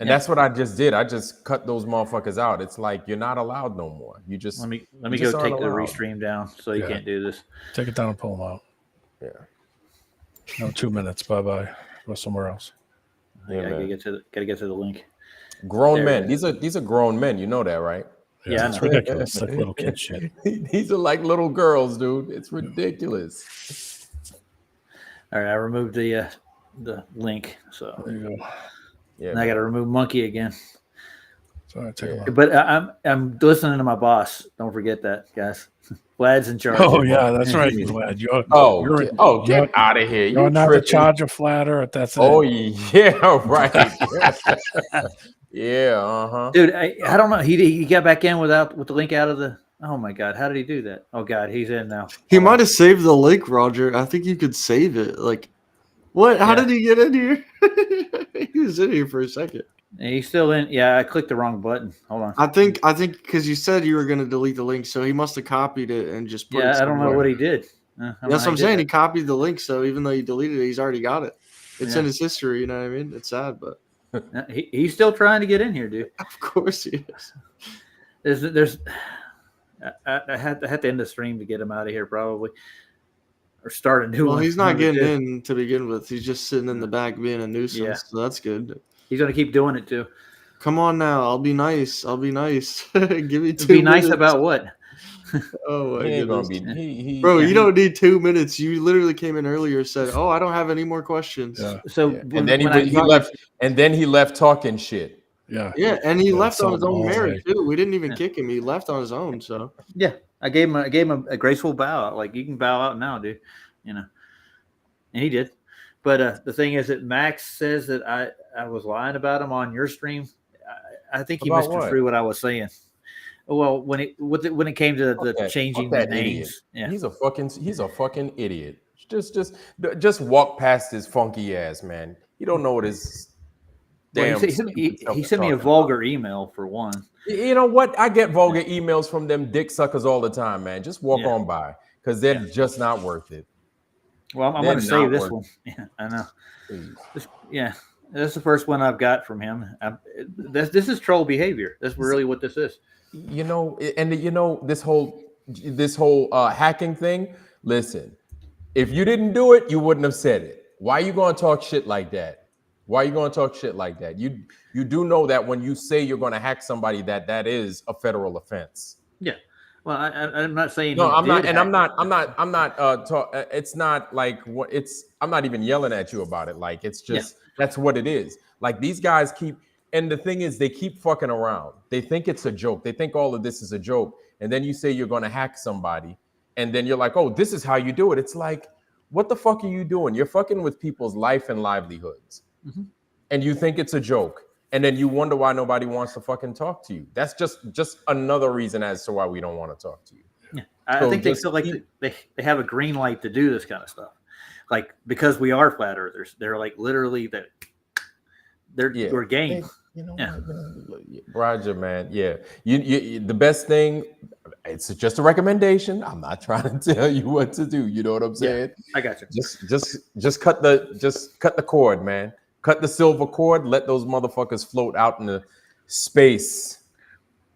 And that's what I just did. I just cut those motherfuckers out. It's like you're not allowed no more. You just let me go take the restream down so you can't do this. Take it down and pull them out. Yeah. No, 2 minutes. Bye. Go somewhere else. Yeah, gotta get to the link. Grown men. These are grown men. You know that, right? Yeah, it's ridiculous. Like little kid shit. These are like little girls, dude. It's ridiculous. All right, I removed the link, so There you go. Yeah, and I got to remove Monkey again. Sorry, But I'm listening to my boss. Don't forget that, guys. Vlad's in charge. Oh yeah, that's right, Vlad. Get out of here. You're not the charger flatter. That's it. Oh yeah, right. Yeah, Dude, I don't know. He got back in with the link out of the. Oh my God, how did he do that? Oh God, he's in now. He might have saved the link, Roger. I think you could save it. Like, what? How did he get in here? He was in here for a second. He's still in. Yeah, I clicked the wrong button. Hold on. I think because you said you were going to delete the link, so he must have copied it and just put it I don't know what he did. That's what I'm saying. He copied the link, so even though he deleted it, he's already got it. It's in his history. You know what I mean? It's sad, but he's still trying to get in here, dude. Of course he is. There's. I had to end the stream to get him out of here, probably, or start a new one. Well, he's not getting in to begin with. He's just sitting in the back being a nuisance. Yeah. So that's good. He's gonna keep doing it too. Come on now, I'll be nice. Give me 2 Be minutes. nice about what? Oh my goodness. Bro, you don't need 2 minutes. You literally came in earlier and said, "Oh, I don't have any more questions." Yeah. So and then he left. And then he left talking shit. Yeah, and he left on his own merit too. We didn't even kick him. He left on his own. So yeah, I gave him a graceful bow. Like, you can bow out now, dude. You know, and he did. But the thing is that Max says that I was lying about him on your stream. I think he misconstrued what I was saying. Well, when it came to the changing the names, he's a fucking idiot. Just walk past his funky ass, man. You don't know what his damn. He sent me a vulgar email for one. You know what? I get vulgar emails from them dick suckers all the time, man. Just walk on by because they're just not worth it. Well, I'm going to save this one. Yeah, I know. That's the first one I've got from him. This is troll behavior. That's really what this is. You know, and you know this whole hacking thing. Listen, if you didn't do it, you wouldn't have said it. Why are you going to talk shit like that? Why are you going to talk shit like that? You do know that when you say you're going to hack somebody, that is a federal offense. Yeah. Well, I'm not saying no. I'm not, and I'm not. It's not like what it's. I'm not even yelling at you about it. Like, it's just that's what it is. Like, these guys keep, and the thing is, they keep fucking around. They think it's a joke. They think all of this is a joke, and then you say you're going to hack somebody, and then you're like, oh, this is how you do it. It's like, what the fuck are you doing? You're fucking with people's life and livelihoods, and you think it's a joke. And then you wonder why nobody wants to fucking talk to you. That's just another reason as to why we don't want to talk to you. Yeah. I think they feel like they have a green light to do this kind of stuff. Like, because we are flat earthers, they're like literally that we're game. You know, Roger, man. Yeah. You the best thing, it's just a recommendation. I'm not trying to tell you what to do. You know what I'm saying? Yeah, I got you. Just cut the cord, man. Cut the silver cord. Let those motherfuckers float out in the space.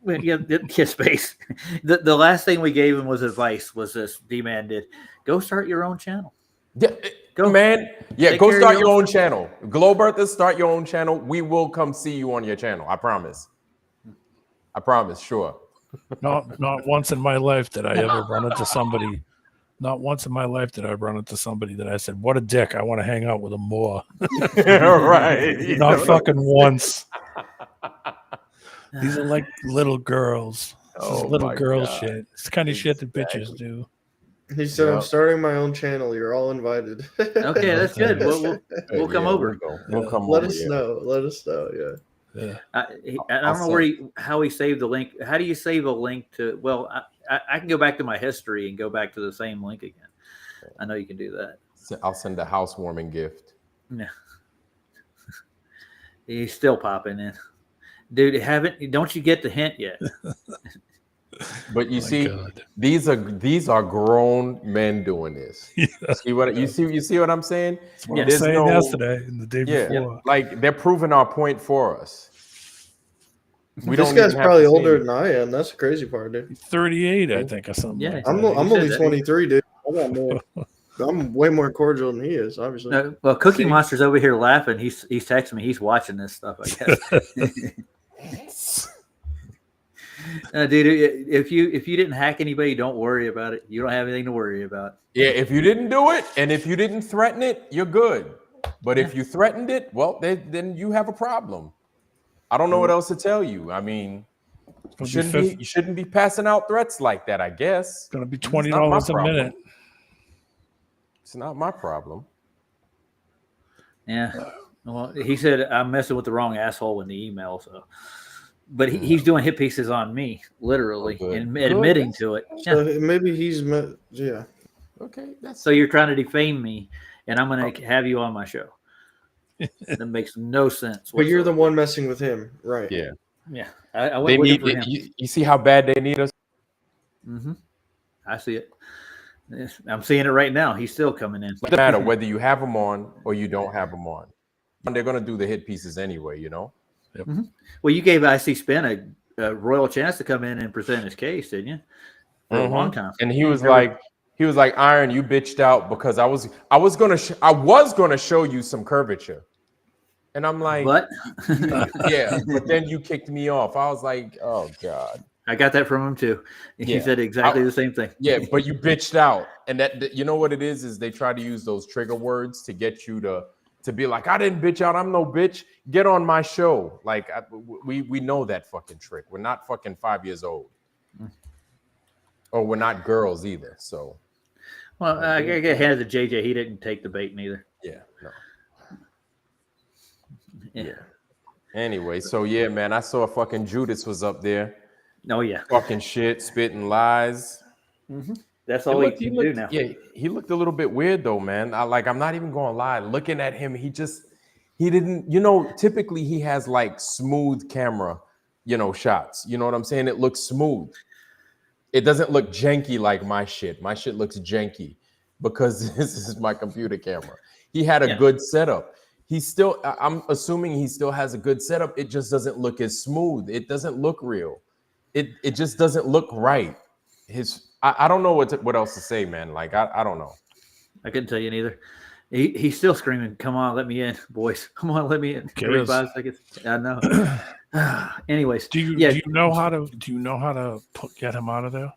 Yeah, space. The last thing we gave him was advice. Was this D-Man did? Go start your own channel. Yeah, go, man. Yeah, go start your own channel. Globe Earthers, start your own channel. We will come see you on your channel. I promise. Sure. Not once in my life did I ever run into somebody. Not once in my life did I run into somebody that I said, "What a dick! I want to hang out with him more." Right? Not fucking once. These are like little girls. This is little girl shit. It's the kind of shit that bitches do. He said, "I'm starting my own channel. You're all invited." Okay, that's good. We'll come over. We'll come Let over. us know. Let us know. Yeah. I don't know how he saved the link. How do you save a link to? Well, I can go back to my history and go back to the same link again. I know you can do that. I'll send a housewarming gift. Yeah. He's still popping in. Dude, don't you get the hint yet? But you see, these are grown men doing this. Yeah. You see what I'm saying? That's what I was saying yesterday and the day before. Like, they're proving our point for us. This guy's probably older than I am. That's the crazy part, dude. 38, I think, or something. Yeah, like I'm only 23, dude. I'm way more cordial than he is, obviously. Well, Cookie Monster's over here laughing. He's texting me. He's watching this stuff, I guess. Dude, if you didn't hack anybody, don't worry about it. You don't have anything to worry about. Yeah, if you didn't do it and if you didn't threaten it, you're good. But if you threatened it, well, then you have a problem. I don't know what else to tell you. I mean, you shouldn't be passing out threats like that, I guess. It's going to be $20 a minute. It's not my problem. Yeah. Well, he said I'm messing with the wrong asshole in the email. So, but he's doing hit pieces on me, literally, and admitting to it. So maybe he's yeah. Okay. So you're trying to defame me, and I'm going to have you on my show. That makes no sense. But you're the one messing with him, right? Yeah. Yeah. I went looking for him. You see how bad they need us? Mm-hmm. I see it. I'm seeing it right now. He's still coming in. It doesn't matter whether you have them on or you don't have them on. They're going to do the hit pieces anyway, you know? Yep. Mm-hmm. Well, you gave IC Spin a royal chance to come in and present his case, didn't you? For a long time. And he was like, Iron, you bitched out because I was gonna show you some curvature. And I'm like, what? Yeah, but then you kicked me off. I was like, oh God. I got that from him too. He said exactly the same thing. Yeah, but you bitched out. And that you know what it is they try to use those trigger words to get you to be like, I didn't bitch out. I'm no bitch. Get on my show. Like we know that fucking trick. We're not fucking 5 years old. Or we're not girls either. So well, I get handed to JJ. He didn't take the bait neither. Yeah, no. Yeah. Anyway, so yeah, man, I saw fucking Judas was up there. Oh yeah. Fucking shit, spitting lies. Mm-hmm. That's all he can do now. Yeah, he looked a little bit weird though, man. I'm not even gonna lie. Looking at him, he didn't, typically he has like smooth camera, shots. You know what I'm saying? It looks smooth. It doesn't look janky like my shit. My shit looks janky because this is my computer camera. He had a good setup. I'm assuming he still has a good setup. It just doesn't look as smooth. It doesn't look real. It just doesn't look right. I don't know what else to say, man. Like I don't know. I couldn't tell you neither. He's still screaming, "Come on, let me in, boys! Come on, let me in!" Every 5 seconds. I know. Anyways, do you know how to get him out of there?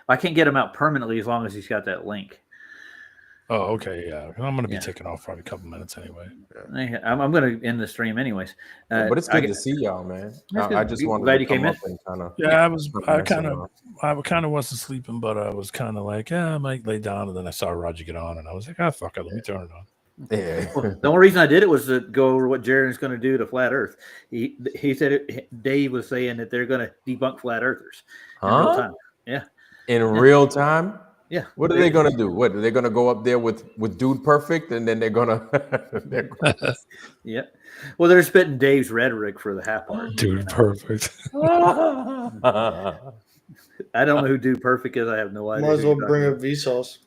I can't get him out permanently as long as he's got that link. Oh, okay, yeah. I'm going to be taking off probably a couple minutes anyway. I'm going to end the stream anyways. But it's good to see y'all, man. I just wanted glad to you come came up in. and kind of. Yeah, I kind of wasn't sleeping, but I was kind of like, I might lay down, and then I saw Roger get on, and I was like, fuck it, let me turn it on. Yeah. Well, the only reason I did it was to go over what Jaren's going to do to flat Earth. He said Dave was saying that they're going to debunk flat Earthers in real time. Yeah. In real time. Yeah. What are they going to do? What are they going to go up there with Dude Perfect, and then they're going to? Yeah. Well, they're spitting Dave's rhetoric for the half part. Dude Perfect. I don't know who Dude Perfect is. I have no idea. Might as well bring up Vsauce.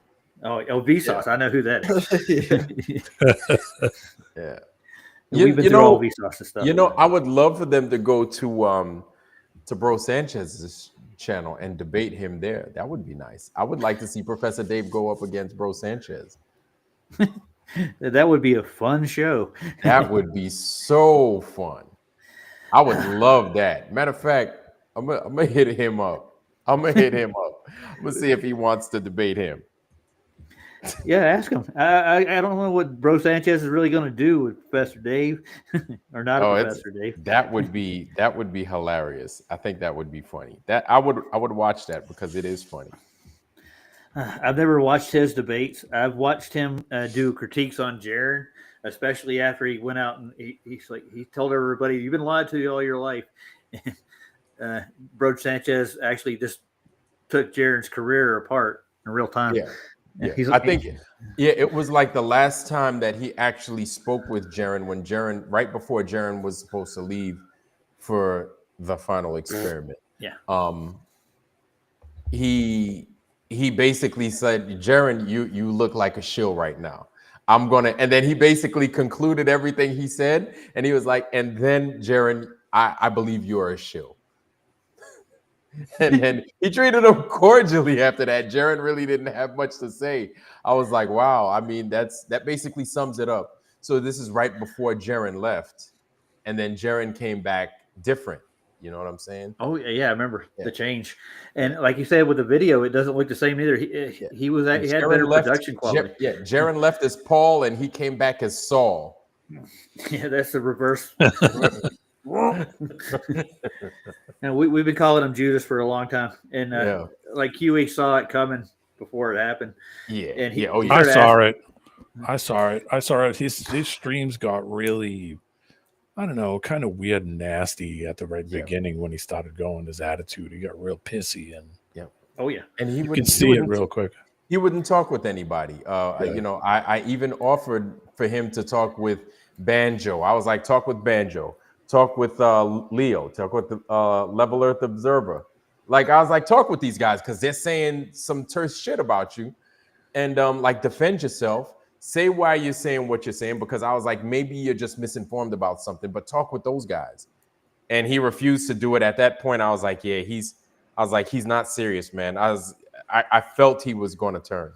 Oh, Vsauce. Yeah. I know who that is. Yeah. We've been through all Vsauce stuff. I would love for them to go to Bro Sanchez's channel and debate him there. That would be nice. I would like to see Professor Dave go up against Bro Sanchez. That would be a fun show. That would be so fun. I would love that. Matter of fact, I'm gonna hit him up. I'm gonna see if he wants to debate him. Yeah, ask him. I don't know what Bro Sanchez is really going to do with Professor Dave, or not Professor Dave. That would be hilarious. I think that would be funny. That I would watch that because it is funny. I've never watched his debates. I've watched him do critiques on Jaren, especially after he went out and he told everybody, "You've been lied to all your life." Bro Sanchez actually just took Jaren's career apart in real time. Yeah. Yeah, I think it was like the last time that he actually spoke with Jaren right before Jaren was supposed to leave for the final experiment. Yeah. He basically said, Jaren, you look like a shill right now. And then he basically concluded everything he said, and he was like, and then Jaren, I believe you are a shill. And then he treated him cordially after that. Jaren really didn't have much to say. I was like, wow. I mean, that basically sums it up. So this is right before Jaren left. And then Jaren came back different. You know what I'm saying? Oh yeah, I remember the change. And like you said, with the video, it doesn't look the same either. He had better production quality. Jaren left as Paul, and he came back as Saul. Yeah, that's the reverse. And we've been calling him Judas for a long time, and like Huey saw it coming before it happened. Yeah, and I saw it. His streams got really, I don't know, kind of weird and nasty at the beginning when he started going. His attitude, he got real pissy, and and you can see it real quick. He wouldn't talk with anybody. You know, I even offered for him to talk with Banjo. I was like, talk with Banjo, talk with Leo, talk with the Level Earth Observer. Like, I was like, talk with these guys because they're saying some terse shit about you, and like, defend yourself. Say why you're saying what you're saying, because I was like, maybe you're just misinformed about something, but talk with those guys. And he refused to do it. At that point, I was like, yeah, he's not serious, man. I felt he was going to turn.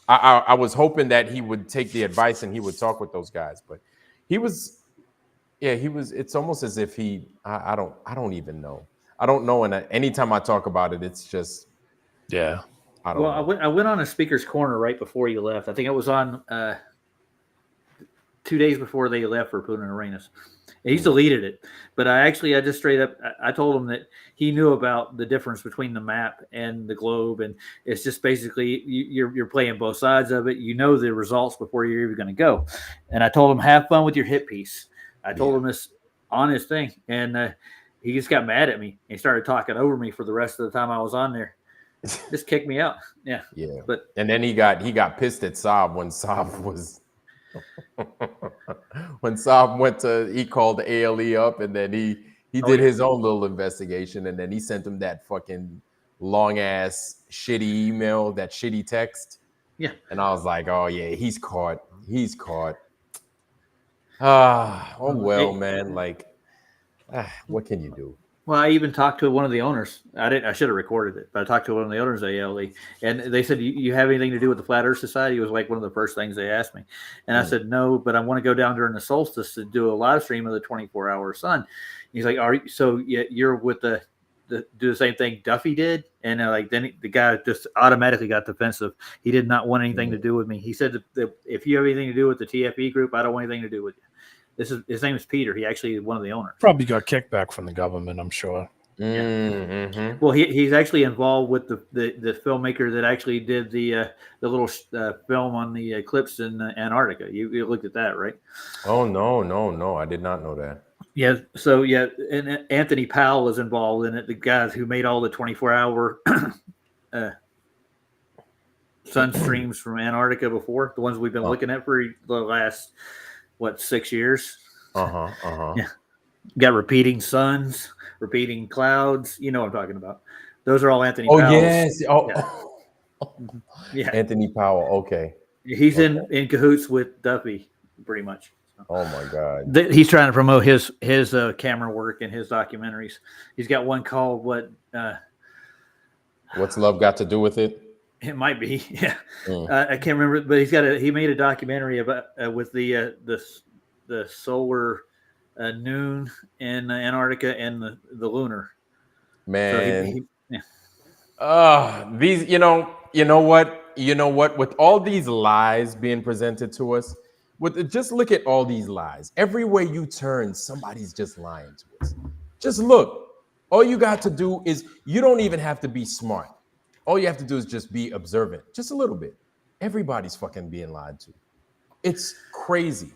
I was hoping that he would take the advice and he would talk with those guys, but he was. It's almost as if I don't even know. I don't know. And anytime I talk about it, it's just, I don't know. I went on a speaker's corner right before you left. I think it was on 2 days before they left for Punta Arenas. He's deleted it, but I just straight up, I told him that he knew about the difference between the map and the globe, and it's just basically you're playing both sides of it. You know the results before you're even going to go. And I told him, have fun with your hit piece. I told him this on his thing, and he just got mad at me. He started talking over me for the rest of the time I was on there. Just kicked me out. Yeah. And then he got pissed at Saab when Saab was when Saab went to, he called the ALE up, and then he did his own little investigation, and then he sent him that fucking long ass shitty email, that shitty text. Yeah. And I was like, oh yeah, he's caught. Man. Like, what can you do? Well, I even talked to one of the owners. I should have recorded it, but I talked to one of the owners of ALE, and they said, "You have anything to do with the Flat Earth Society?" It was like one of the first things they asked me, and I said, "No, but I want to go down during the solstice to do a live stream of the 24-hour sun." He's like, you're with do the same thing Duffy did?" And then the guy just automatically got defensive. He did not want anything to do with me. He said that if you have anything to do with the TFE group, I don't want anything to do with you. His name is Peter. He actually is one of the owners. Probably got kickback from the government, I'm sure. Mm-hmm. Well, he's actually involved with the filmmaker that actually did the little film on the eclipse in Antarctica. You looked at that, right? Oh no! I did not know that. Yeah. So and Anthony Powell is involved in it. The guys who made all the 24-hour sun streams from Antarctica before, the ones we've been looking at for the last 6 years. Yeah. Got repeating suns, repeating clouds. You know what I'm talking about. Those are all Anthony Powell's. Yes. Yeah. Anthony Powell. Okay. He's in cahoots with Duffy, pretty much. Oh my God. He's trying to promote his camera work and his documentaries. He's got one called What's Love Got to Do with It? It might be, yeah. I can't remember, but he made a documentary about with the solar noon in Antarctica and the lunar. Man, these, you know what? With all these lies being presented to us, just look at all these lies. Everywhere you turn, somebody's just lying to us. Just look. All you got to do is, you don't even have to be smart. All you have to do is just be observant, just a little bit. Everybody's fucking being lied to. It's crazy.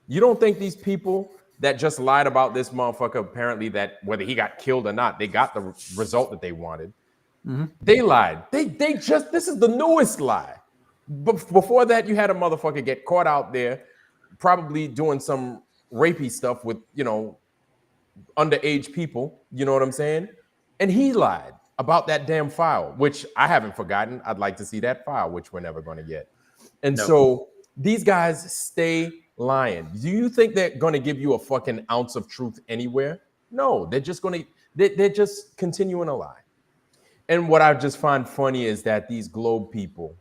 You don't think these people that just lied about this motherfucker, apparently, that whether he got killed or not, they got the result that they wanted. Mm-hmm. They lied. This is the newest lie. Before that, you had a motherfucker get caught out there, probably doing some rapey stuff with, underage people. You know what I'm saying? And he lied about that damn file, which I haven't forgotten. I'd like to see that file, which we're never going to get. And so these guys stay lying. Do you think they're going to give you a fucking ounce of truth anywhere? No, they're just continuing to lie. And what I just find funny is that these globe people,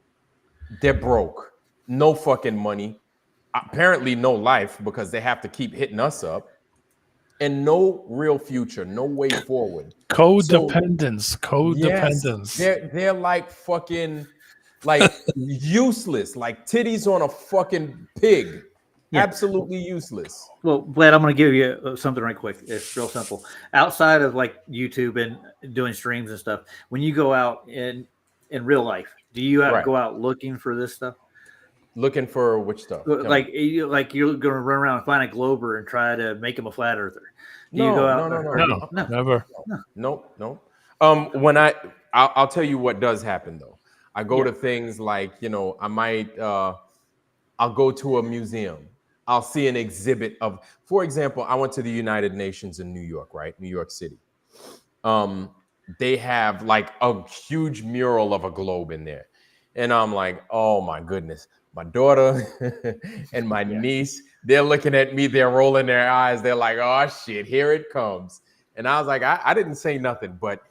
they're broke, no fucking money, apparently no life because they have to keep hitting us up, and no real future, no way forward. Codependence. Yes, they're like fucking like useless, like titties on a fucking pig. Yeah. Absolutely useless. Well, Vlad, I'm going to give you something right quick. It's real simple. Outside of like YouTube and doing streams and stuff, when you go out in real life, do you go out looking for this stuff? Looking for which stuff? Like you're going to run around and find a glober and try to make him a flat earther. No, never. No. When I'll tell you what does happen though. I go to things like, I might I'll go to a museum. I'll see an exhibit of, for example, I went to the United Nations in New York, right? New York City. They have like a huge mural of a globe in there. And I'm like, oh my goodness. My daughter and my niece, they're looking at me, they're rolling their eyes. They're like, oh shit, here it comes. And I was like, I didn't say nothing, but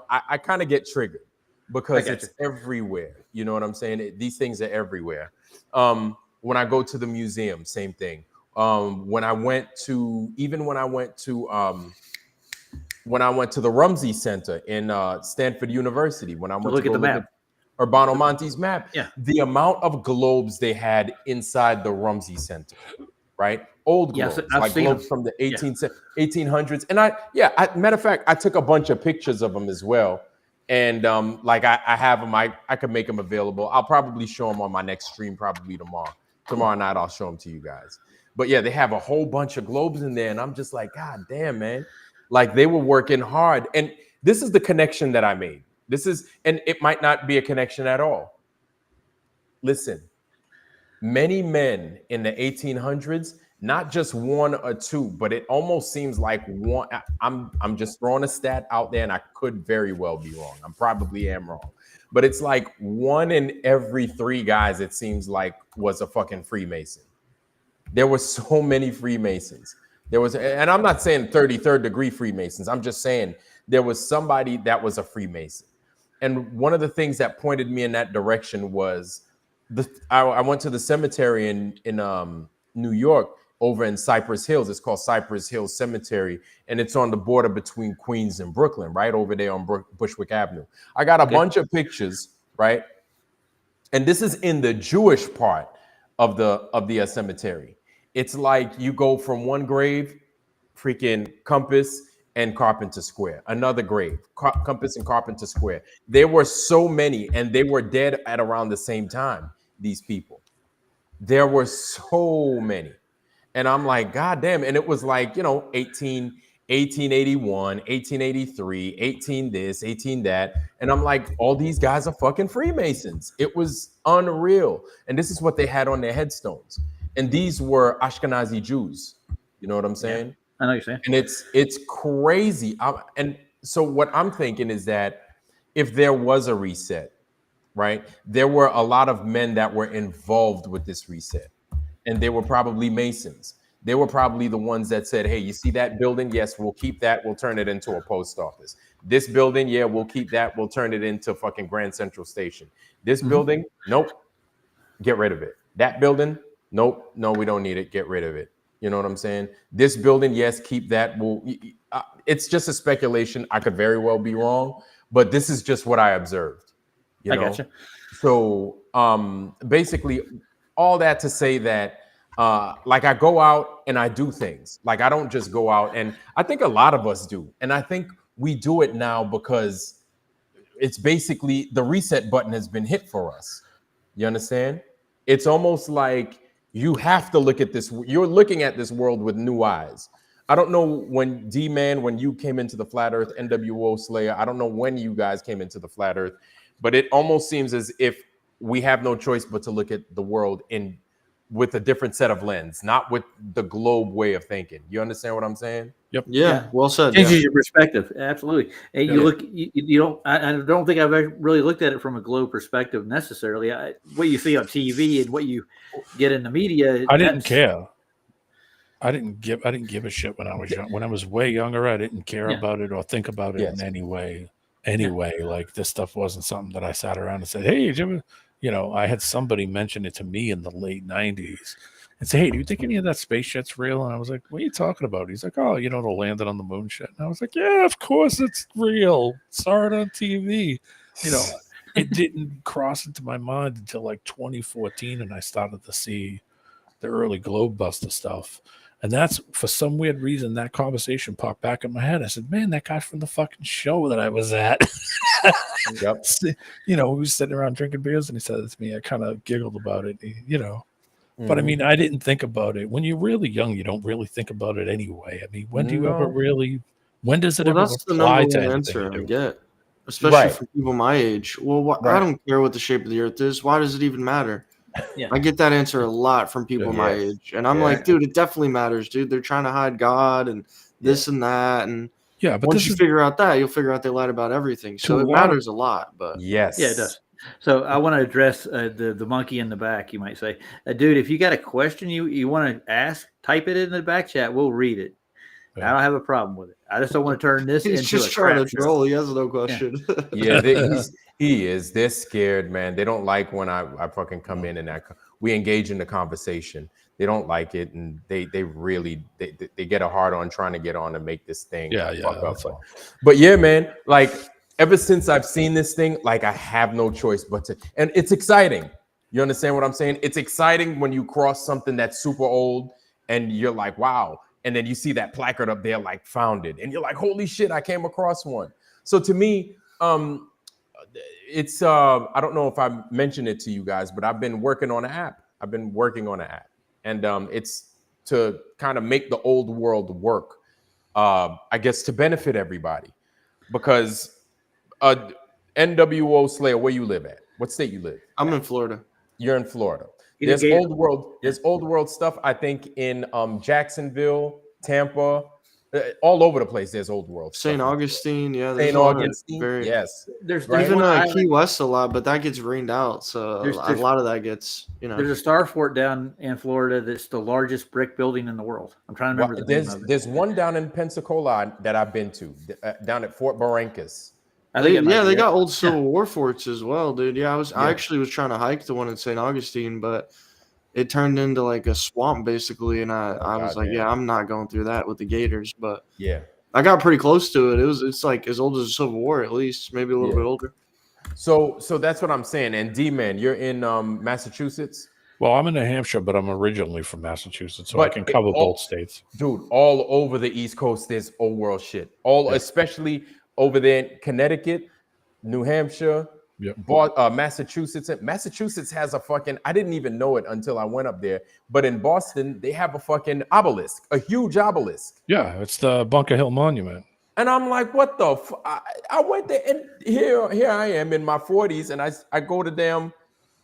I kind of get triggered because it's everywhere. You know what I'm saying? These things are everywhere. When I go to the museum, same thing. When I went to the Rumsey Center in Stanford University, when I went to look at the map, Urbano Monti's map, the amount of globes they had inside the Rumsey Center, right? Old globes, like globes from the 1800s. And matter of fact, I took a bunch of pictures of them as well. And I have them, I could make them available. I'll probably show them on my next stream, probably tomorrow. Tomorrow night, I'll show them to you guys. But yeah, they have a whole bunch of globes in there. And I'm just like, God damn, man. Like they were working hard. And this is the connection that I made. And it might not be a connection at all. Listen, many men in the 1800s, not just one or two, but it almost seems like one. I'm just throwing a stat out there and I could very well be wrong. I probably am wrong. But it's like 1 in every 3 guys, it seems like, was a fucking Freemason. There were so many Freemasons. And I'm not saying 33rd degree Freemasons. I'm just saying there was somebody that was a Freemason. And one of the things that pointed me in that direction was I went to the cemetery in New York over in Cypress Hills. It's called Cypress Hills Cemetery. And it's on the border between Queens and Brooklyn, right over there on Bushwick Avenue. I got a bunch of pictures, right? And this is in the Jewish part of the cemetery. It's like you go from one grave, freaking Compass and Carpenter Square, another grave, Compass and Carpenter Square. There were so many, and they were dead at around the same time, these people. There were so many. And I'm like, God damn. And it was like, 1881, 1883, 18 this, 18 that. And I'm like, all these guys are fucking Freemasons. It was unreal. And this is what they had on their headstones. And these were Ashkenazi Jews. You know what I'm saying? Yeah, I know what you're saying. And it's crazy. And so what I'm thinking is that if there was a reset, right, there were a lot of men that were involved with this reset. And they were probably Masons. They were probably the ones that said, hey, you see that building? Yes, we'll keep that. We'll turn it into a post office. This building, yeah, we'll keep that. We'll turn it into fucking Grand Central Station. This building, nope, get rid of it. That building, nope, no, we don't need it. Get rid of it. You know what I'm saying? This building, yes, keep that. It's just a speculation. I could very well be wrong, but this is just what I observed. I gotcha. So basically, all that to say that, like I go out and I do things. Like I don't just go out, and I think a lot of us do. And I think we do it now because it's basically the reset button has been hit for us. You understand? It's almost like you have to look at this. You're looking at this world with new eyes. I don't know when D-Man, when you came into the Flat Earth, NWO Slayer, I don't know when you guys came into the Flat Earth, but it almost seems as if we have no choice but to look at the world with a different set of lens, not with the globe way of thinking. You understand what I'm saying? Yep. Yeah. Well said. Changes your perspective. Absolutely. And you don't. I don't think I've ever really looked at it from a globe perspective necessarily. What you see on TV and what you get in the media. I didn't care. I didn't give a shit when I was young. When I was way younger, I didn't care about it or think about it in any way. anyway. Like this stuff wasn't something that I sat around and said, "Hey, did you ever?" You know, I had somebody mention it to me in the late 90s and say, "Hey, do you think any of that space shit's real?" And I was like, "What are you talking about?" He's like, "Oh, you know, the landing on the moon shit." And I was like, "Yeah, of course it's real. Saw it on TV." You know, it didn't cross into my mind until like 2014, and I started to see the early Globebuster stuff. And that's, for some weird reason, that conversation popped back in my head. I said, "Man, that guy from the fucking show that I was at." Yep. You know, we was sitting around drinking beers, and he said it to me. I kind of giggled about it, you know. Mm-hmm. But I mean, I didn't think about it. When you're really young, you don't really think about it anyway. I mean, when do you ever really, when does it ever that's the apply number to one anything answer you I do? get, especially for people my age. Well, Right. I don't care what the shape of the earth is. Why does it even matter? Yeah. I get that answer a lot from people my age. And I'm like, dude, it definitely matters, dude. They're trying to hide God and this and that. And yeah, but once you figure out that, you'll figure out they lied about everything. So it matters a lot. But yes, yeah, it does. So I want to address the monkey in the back. You might say, dude, if you got a question you want to ask, type it in the back chat. We'll read it. I don't have a problem with it. I just don't want to turn this into just a trying crap to troll. He has no question. Yeah, he is. They're scared, man. They don't like when I fucking come in and we engage in the conversation. They don't like it, and they really get a hard on trying to get on and make this thing fuck up. But yeah, man, like ever since I've seen this thing, like I have no choice but to, and it's exciting. You understand what I'm saying? It's exciting when you cross something that's super old and you're like, wow. And then you see that placard up there, like founded, and you're like, holy shit, I came across one. So to me, it's I don't know if I mentioned it to you guys, but I've been working on an app. And it's to kind of make the old world work, I guess, to benefit everybody. Because NWO Slayer, where you live at? What state you live? I'm in Florida. You're in Florida. There's old world stuff, I think, in Jacksonville, Tampa, all over the place. There's old world St. Augustine, yeah. St. Augustine, yes. There's even Key West a lot, but that gets rained out. So a lot of that gets, you know. There's a star fort down in Florida that's the largest brick building in the world. I'm trying to remember the name of it. There's one down in Pensacola that I've been to, down at Fort Barrancas. They got old Civil War forts as well, dude. Yeah, I actually was trying to hike the one in St. Augustine, but it turned into like a swamp basically, and I was like, yeah, I'm not going through that with the gators. But yeah, I got pretty close to it. It's like as old as the Civil War, at least, maybe a little bit older. So that's what I'm saying. And D-Man, you're in Massachusetts. Well, I'm in New Hampshire, but I'm originally from Massachusetts, so I can cover both states. Dude, all over the East Coast, there's old world shit. Especially over there in Connecticut, New Hampshire, Massachusetts. Massachusetts has a fucking, I didn't even know it until I went up there, but in Boston, they have a fucking obelisk, a huge obelisk. Yeah, it's the Bunker Hill Monument. And I'm like, what the I went there, and here I am in my 40s, and I go to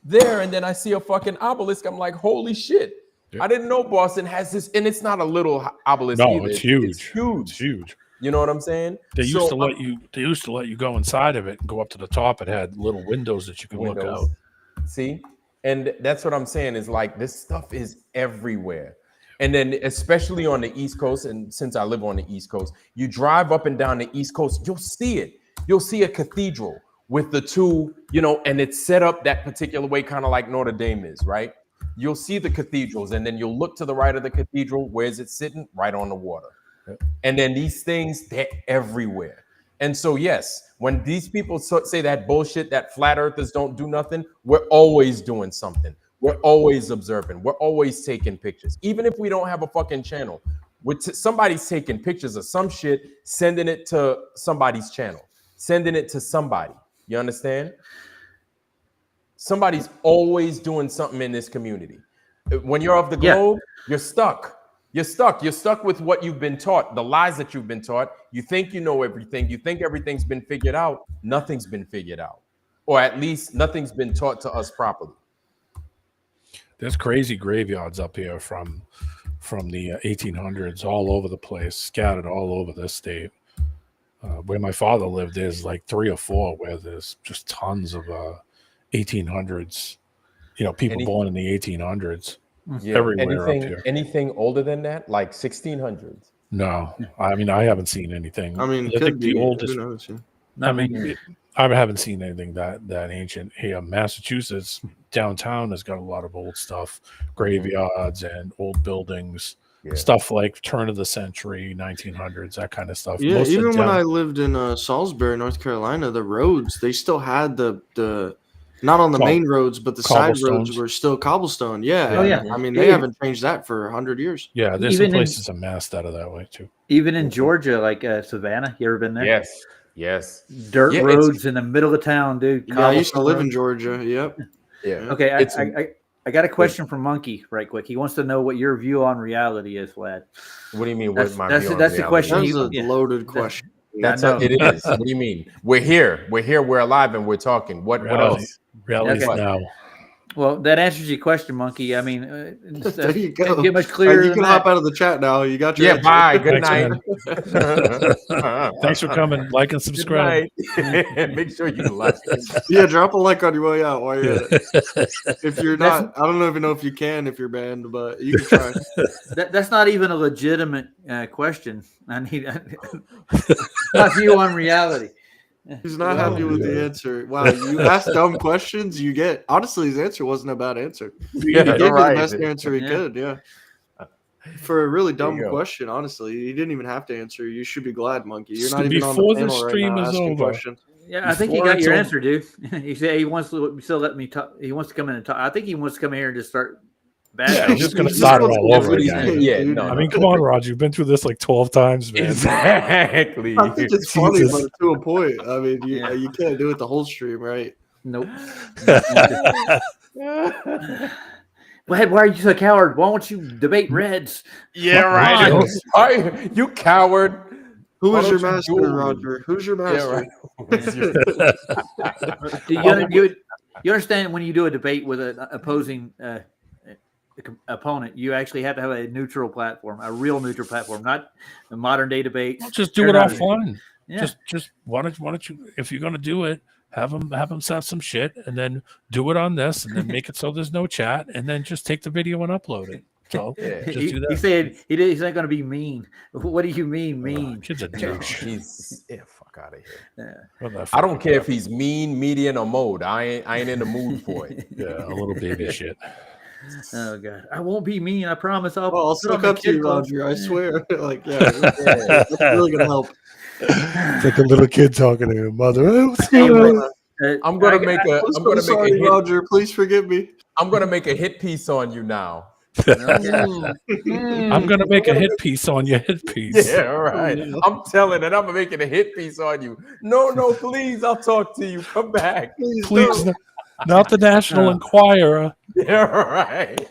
there, and then I see a fucking obelisk. I'm like, holy shit. I didn't know Boston has this, and it's not a little obelisk either. It's huge. It's huge. It's huge. You know what I'm saying? They used to let you go inside of it and go up to the top. It had little windows that you could look out. See? And that's what I'm saying is like this stuff is everywhere. And then especially on the East Coast, and since I live on the East Coast, you drive up and down the East Coast, you'll see it. You'll see a cathedral with the two, you know, and it's set up that particular way, kind of like Notre Dame is, right? You'll see the cathedrals, and then you'll look to the right of the cathedral. Where is it sitting? Right on the water. And then these things, they're everywhere. And so, yes, when these people say that bullshit, that flat earthers don't do nothing, we're always doing something. We're always observing. We're always taking pictures. Even if we don't have a fucking channel, somebody's taking pictures of some shit, sending it to somebody's channel, sending it to somebody. You understand? Somebody's always doing something in this community. When you're off the globe, you're stuck. You're stuck with what you've been taught, the lies that you've been taught. You think you know everything. You think everything's been figured out. Nothing's been figured out. Or at least nothing's been taught to us properly. There's crazy graveyards up here from the 1800s all over the place, scattered all over this state. Where my father lived, there's like 3 or 4 where there's just tons of 1800s, you know, people born in the 1800s. Yeah. Everywhere up here. Anything older than that, like 1600s? No, I mean, I haven't seen anything. I mean, I think the oldest. I mean, I haven't seen anything that ancient. Here, Massachusetts downtown has got a lot of old stuff, graveyards and old buildings, stuff like turn of the century, 1900s, that kind of stuff. Yeah, even when I lived in Salisbury, North Carolina, the roads they still had the not on the main roads, but the side roads were still cobblestone. Yeah, oh yeah. I mean, they haven't changed that for 100 years. Yeah, there's some places amassed out of that way too. Even in Georgia, like Savannah, you ever been there? Yes. Dirt roads in the middle of town, dude. Yeah, I used to live in Georgia. Yep. Yeah. Okay, I got a question from Monkey right quick. He wants to know what your view on reality is, Vlad. What do you mean? That's the question. That's a loaded question. It is. What do you mean? We're here. We're alive, and we're talking. What else? Reality's now. Well, that answers your question, Monkey. I mean, there you go. Can't get much clearer. You can hop out of the chat now. You got your answer. Bye. Good night. Thanks for coming. Like and subscribe. Make sure you like. Yeah, drop a like on your way out while you're at it. If you're not, I don't even know if you can if you're banned, but you can try. That's not even a legitimate question. I need my view on reality. He's not happy with the answer. Wow, you ask dumb questions, you get. Honestly, his answer wasn't a bad answer. He gave you the best answer he could. Yeah, for a really dumb question, honestly, he didn't even have to answer. You should be glad, Monkey. You're not even on the panel right now asking questions. Yeah, I think you got your answer, dude. He said he wants to still let me talk. He wants to come in and talk. I think he wants to come here and just start. Yeah, he's just going to start it all over again. Yeah, no. I mean, come on, Roger. You've been through this like 12 times, man. Exactly. I think it's funny, but to a point. I mean, you can't do it the whole stream, right? Nope. Why are you so coward? Why don't you debate Reds? Yeah, right. You coward. Who is your master, Roger? Who's your master? You understand when you do a debate with an opposing opponent, you actually have to have a neutral platform, a real neutral platform, not a modern day debate. Just do it offline. Yeah. Just why don't you, if you're going to do it, have them set some shit and then do it on this and then make it so there's no chat and then just take the video and upload it. So just do that. He said he's not going to be mean. What do you mean mean? He's a douche. Fuck out of here. Yeah. I don't care if he's mean, median, or mode. I ain't in the mood for it. Yeah, a little baby shit. Oh God, I won't be mean. I promise. I'll stick up to you, Roger. I swear. Like, that's really gonna help. It's like a little kid talking to your mother. I'm gonna make a hit. Roger, please forgive me. I'm gonna make a hit piece on you now. I'm gonna make a hit piece on your hit piece. Yeah, right. I'm telling it. I'm making a hit piece on you. No, please. I'll talk to you. Come back, please. Not the National Enquirer. Yeah, right.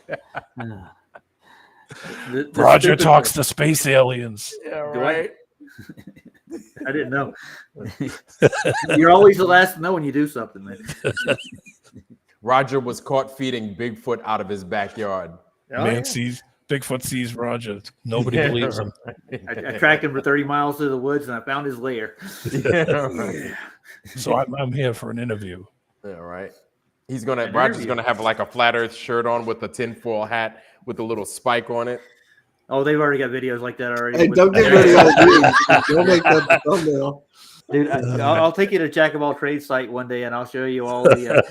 Roger talks to space aliens. Yeah, right. I didn't know. You're always the last to know when you do something, man. Roger was caught feeding Bigfoot out of his backyard. Bigfoot sees Roger. Nobody believes him. I tracked him for 30 miles through the woods and I found his lair. Yeah, right. So I'm here for an interview. Yeah, right. Roger's gonna have like a flat Earth shirt on with a tinfoil hat with a little spike on it. Oh, they've already got videos like that already. Hey, don't get rid of that. Don't make that the thumbnail. Dude, I'll take you to Jack of all trades site one day, and I'll show you all the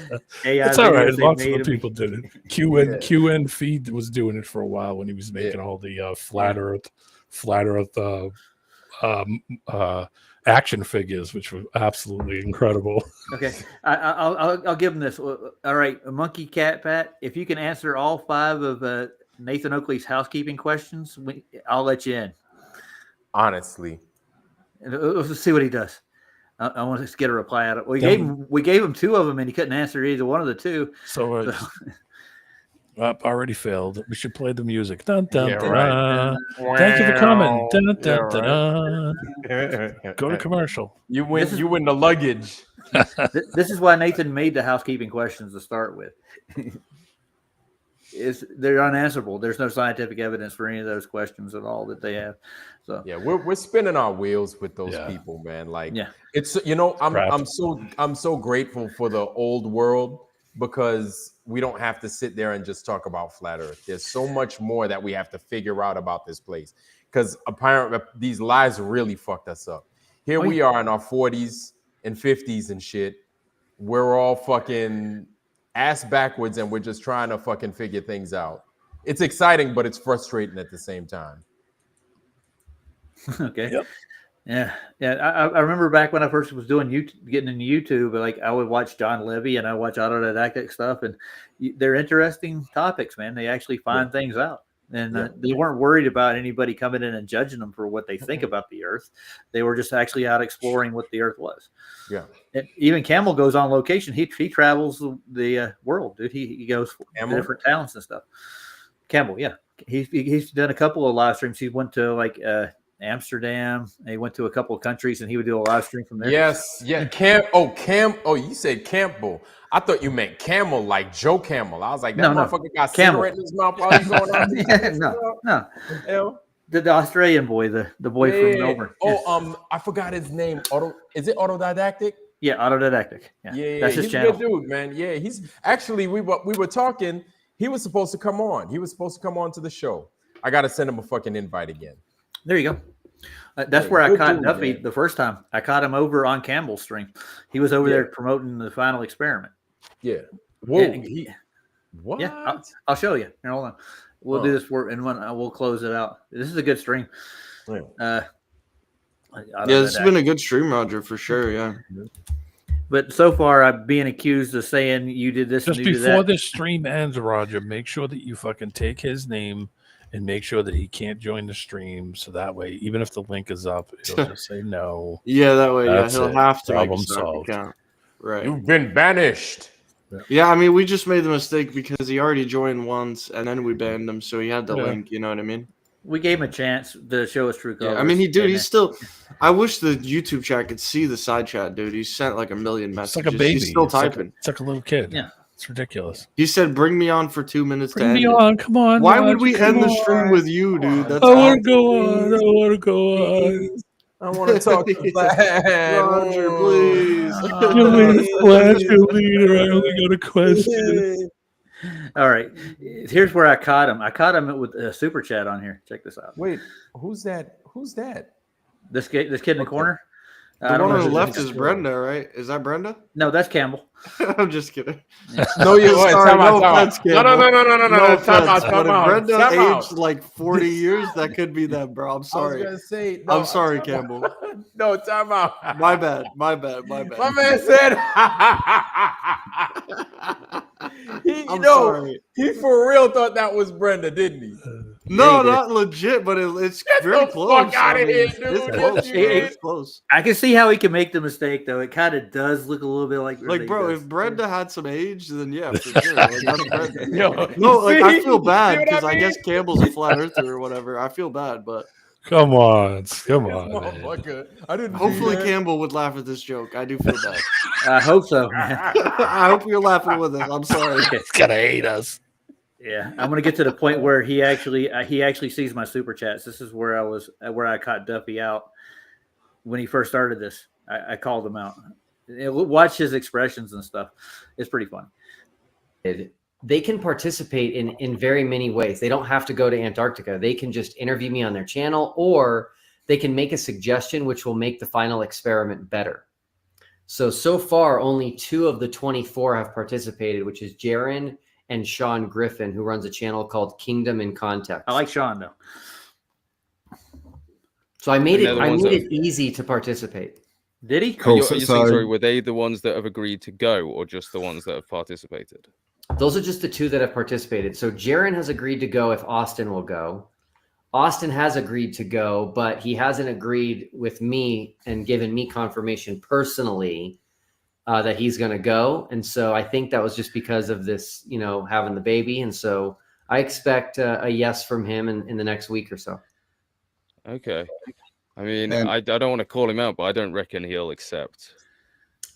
AI. It's all right. Lots of people did it. QN Feed was doing it for a while when he was making all the flat Earth action figures, which were absolutely incredible. Okay, I'll give him this. All right, Monkey Cat Pat, if you can answer all 5 of Nathan Oakley's housekeeping questions, I'll let you in. Honestly, let's see what he does. I want to get a reply out of it. We gave him 2 of them, and he couldn't answer either one of the 2. So already failed. We should play the music. Dun, dun, dun, right. Thank you for coming. Dun, dun, dun, dun. Go to commercial. You win the luggage. This is why Nathan made the housekeeping questions to start with. They're unanswerable. There's no scientific evidence for any of those questions at all that they have. So yeah, we're spinning our wheels with those people, man. Like, it's I'm so grateful for the old world because we don't have to sit there and just talk about flat Earth. There's so much more that we have to figure out about this place because apparently these lies really fucked us up. Here we are in our 40s. and 50s and shit. We're all fucking ass backwards and we're just trying to fucking figure things out. It's exciting, but it's frustrating at the same time. Okay. Yep. Yeah. I remember back when I first was doing getting into YouTube, like I would watch John Levy and I watch autodidactic stuff, and they're interesting topics, man. They actually find things out. And they weren't worried about anybody coming in and judging them for what they think about the earth. They were just actually out exploring what the earth was. Yeah. And even Campbell goes on location. He travels the world, dude. He goes to different towns and stuff. Campbell, yeah. He's done a couple of live streams. He went to like Amsterdam. And he went to a couple of countries, and he would do a live stream from there. Yes. Yeah. Oh, you said Campbell. I thought you meant Camel, like Joe Camel. I was like, that motherfucker got cigarette in his mouth while he's going on. No. The Australian boy, the boy from Melbourne. Oh, I forgot his name. Is it Autodidactic? Yeah, Autodidactic. Yeah. That's his He's channel. a good dude, man. Yeah, he's actually we were talking. He was supposed to come on. He was supposed to come on to the show. I got to send him a fucking invite again. There you go. That's where I caught Duffy the first time. I caught him over on Campbell's stream. He was over there promoting the final experiment. Yeah. Whoa. What? Yeah, I'll show you. Here, hold on. We'll do this work, and we'll close it out. This is a good stream. Yeah, this has been a good stream, Roger, for sure. Yeah. But so far, I'm being accused of saying you did this. Just before the stream ends, Roger, make sure that you fucking take his name and make sure that he can't join the stream. So that way, even if the link is up, he'll just say no. Yeah, that way, he'll have to problem solved. Right. You've been banished. Yeah, I mean, we just made the mistake because he already joined once, and then we banned him, so he had the link. You know what I mean? We gave him a chance to show us true colors. Yeah, I mean, he's still. I wish the YouTube chat could see the side chat, dude. He sent like a million messages. It's like a baby. He's still typing. It's like a little kid. Yeah. It's ridiculous. He said, "Bring me on for 2 minutes." Bring me on. Come on. Why would we end the stream with you, dude? That's I want to go on. I want to go on. I want to talk to Vlad. Roger, please. Vlad, your leader. I only got a question. All right. Here's where I caught him. I caught him with a super chat on here. Check this out. Wait, who's that? This kid in the corner. The one on the left is Brenda, right? Is that Brenda? No, that's Campbell. I'm just kidding. No, you are. No offense, Campbell. No. Time out. Brenda aged like 40 years. That could be them, bro. I'm sorry. I was gonna say, I'm sorry, Campbell. No, time out. My bad. My man said, sorry. He for real thought that was Brenda, didn't he? No, not legit, but it's very close. Fuck out of here, dude. It's close. I can see how he can make the mistake, though. It kind of does look a little bit like bro. If Brenda had some age, then yeah, for sure. Like, that's Brenda. No, like I feel bad because I guess Campbell's a flat earther or whatever. I feel bad, but come on. I didn't. Hopefully, Campbell would laugh at this joke. I do feel bad. I hope so. I hope you're laughing with us. I'm sorry. It's gonna hate us. Yeah, I'm gonna get to the point where he actually sees my super chats. This is where I caught Duffy out when he first started this. I called him out. Watch his expressions and stuff. It's pretty fun. They can participate in very many ways. They don't have to go to Antarctica. They can just interview me on their channel, or they can make a suggestion which will make the final experiment better. So far, only 2 of the 24 have participated, which is Jaron and Sean Griffin, who runs a channel called Kingdom in Context. I like Sean, though. So I made it easy to participate. Did he? Cool. Sorry, were they the ones that have agreed to go, or just the ones that have participated? Those are just the 2 that have participated. So Jaron has agreed to go if Austin will go. Austin has agreed to go, but he hasn't agreed with me and given me confirmation personally that he's going to go. And so I think that was just because of this, having the baby. And so I expect a yes from him in the next week or so. Okay. I mean, I don't want to call him out, but I don't reckon he'll accept.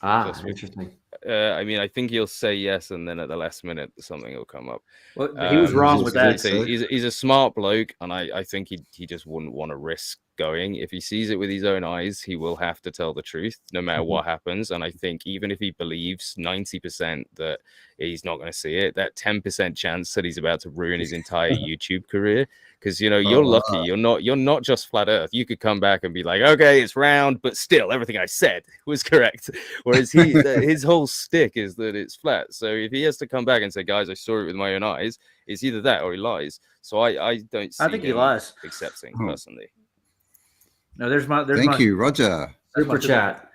Interesting. I mean, I think he'll say yes, and then at the last minute, something will come up. Well, he was wrong with that. He's a smart bloke, and I think he just wouldn't want to risk going. If he sees it with his own eyes, he will have to tell the truth, no matter what happens. And I think even if he believes 90% that he's not going to see it, that 10% chance that he's about to ruin his entire YouTube career. Because you're lucky. You're not just flat Earth. You could come back and be like, okay, it's round, but still everything I said was correct. Whereas his whole stick is that it's flat. So if he has to come back and say, guys, I saw it with my own eyes, it's either that or he lies. So I don't see. I think he lies. Accepting personally. No, there's Thank you, Roger. Super chat.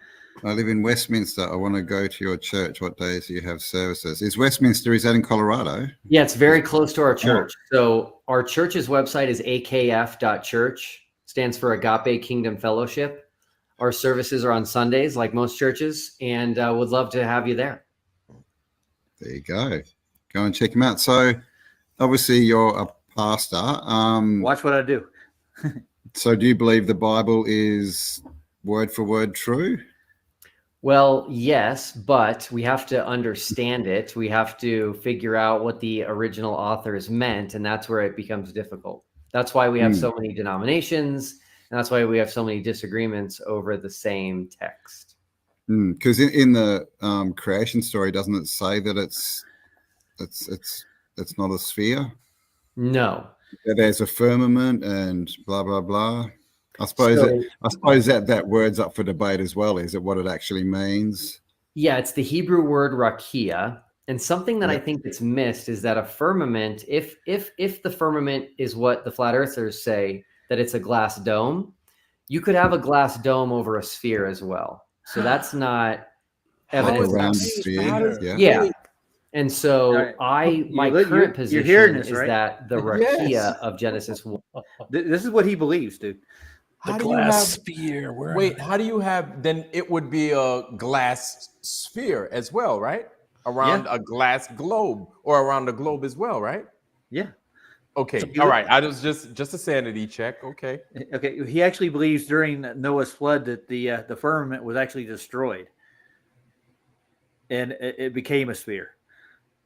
I live in Westminster. I want to go to your church. What days do you have services? Is that in Colorado? Yeah, it's very close to our church. So our church's website is akf.church, stands for Agape Kingdom Fellowship. Our services are on Sundays, like most churches, and would love to have you there. There you go. Go and check him out. So obviously you're a pastor. Watch what I do. So do you believe the Bible is word for word true? Well, yes, but we have to understand it. We have to figure out what the original authors meant, and that's where it becomes difficult. That's why we have so many denominations, and that's why we have so many disagreements over the same text. Because in the creation story, doesn't it say that it's not a sphere? No. There's a firmament and blah blah blah. I suppose that word's up for debate as well. Is it what it actually means? Yeah, it's the Hebrew word rakia, and something that I think that's missed is that a firmament, if the firmament is what the flat earthers say, that it's a glass dome, you could have a glass dome over a sphere as well. So that's not evidence. Around the sphere. Yeah. And so my current position is that the rakia of Genesis 1. This is what he believes, dude. How do you have sphere? Wait, how do you have? Then it would be a glass sphere as well, right? Around a glass globe, or around the globe as well, right? Yeah. Okay. All right. I was just a sanity check. Okay. Okay. He actually believes during Noah's flood that the firmament was actually destroyed, and it became a sphere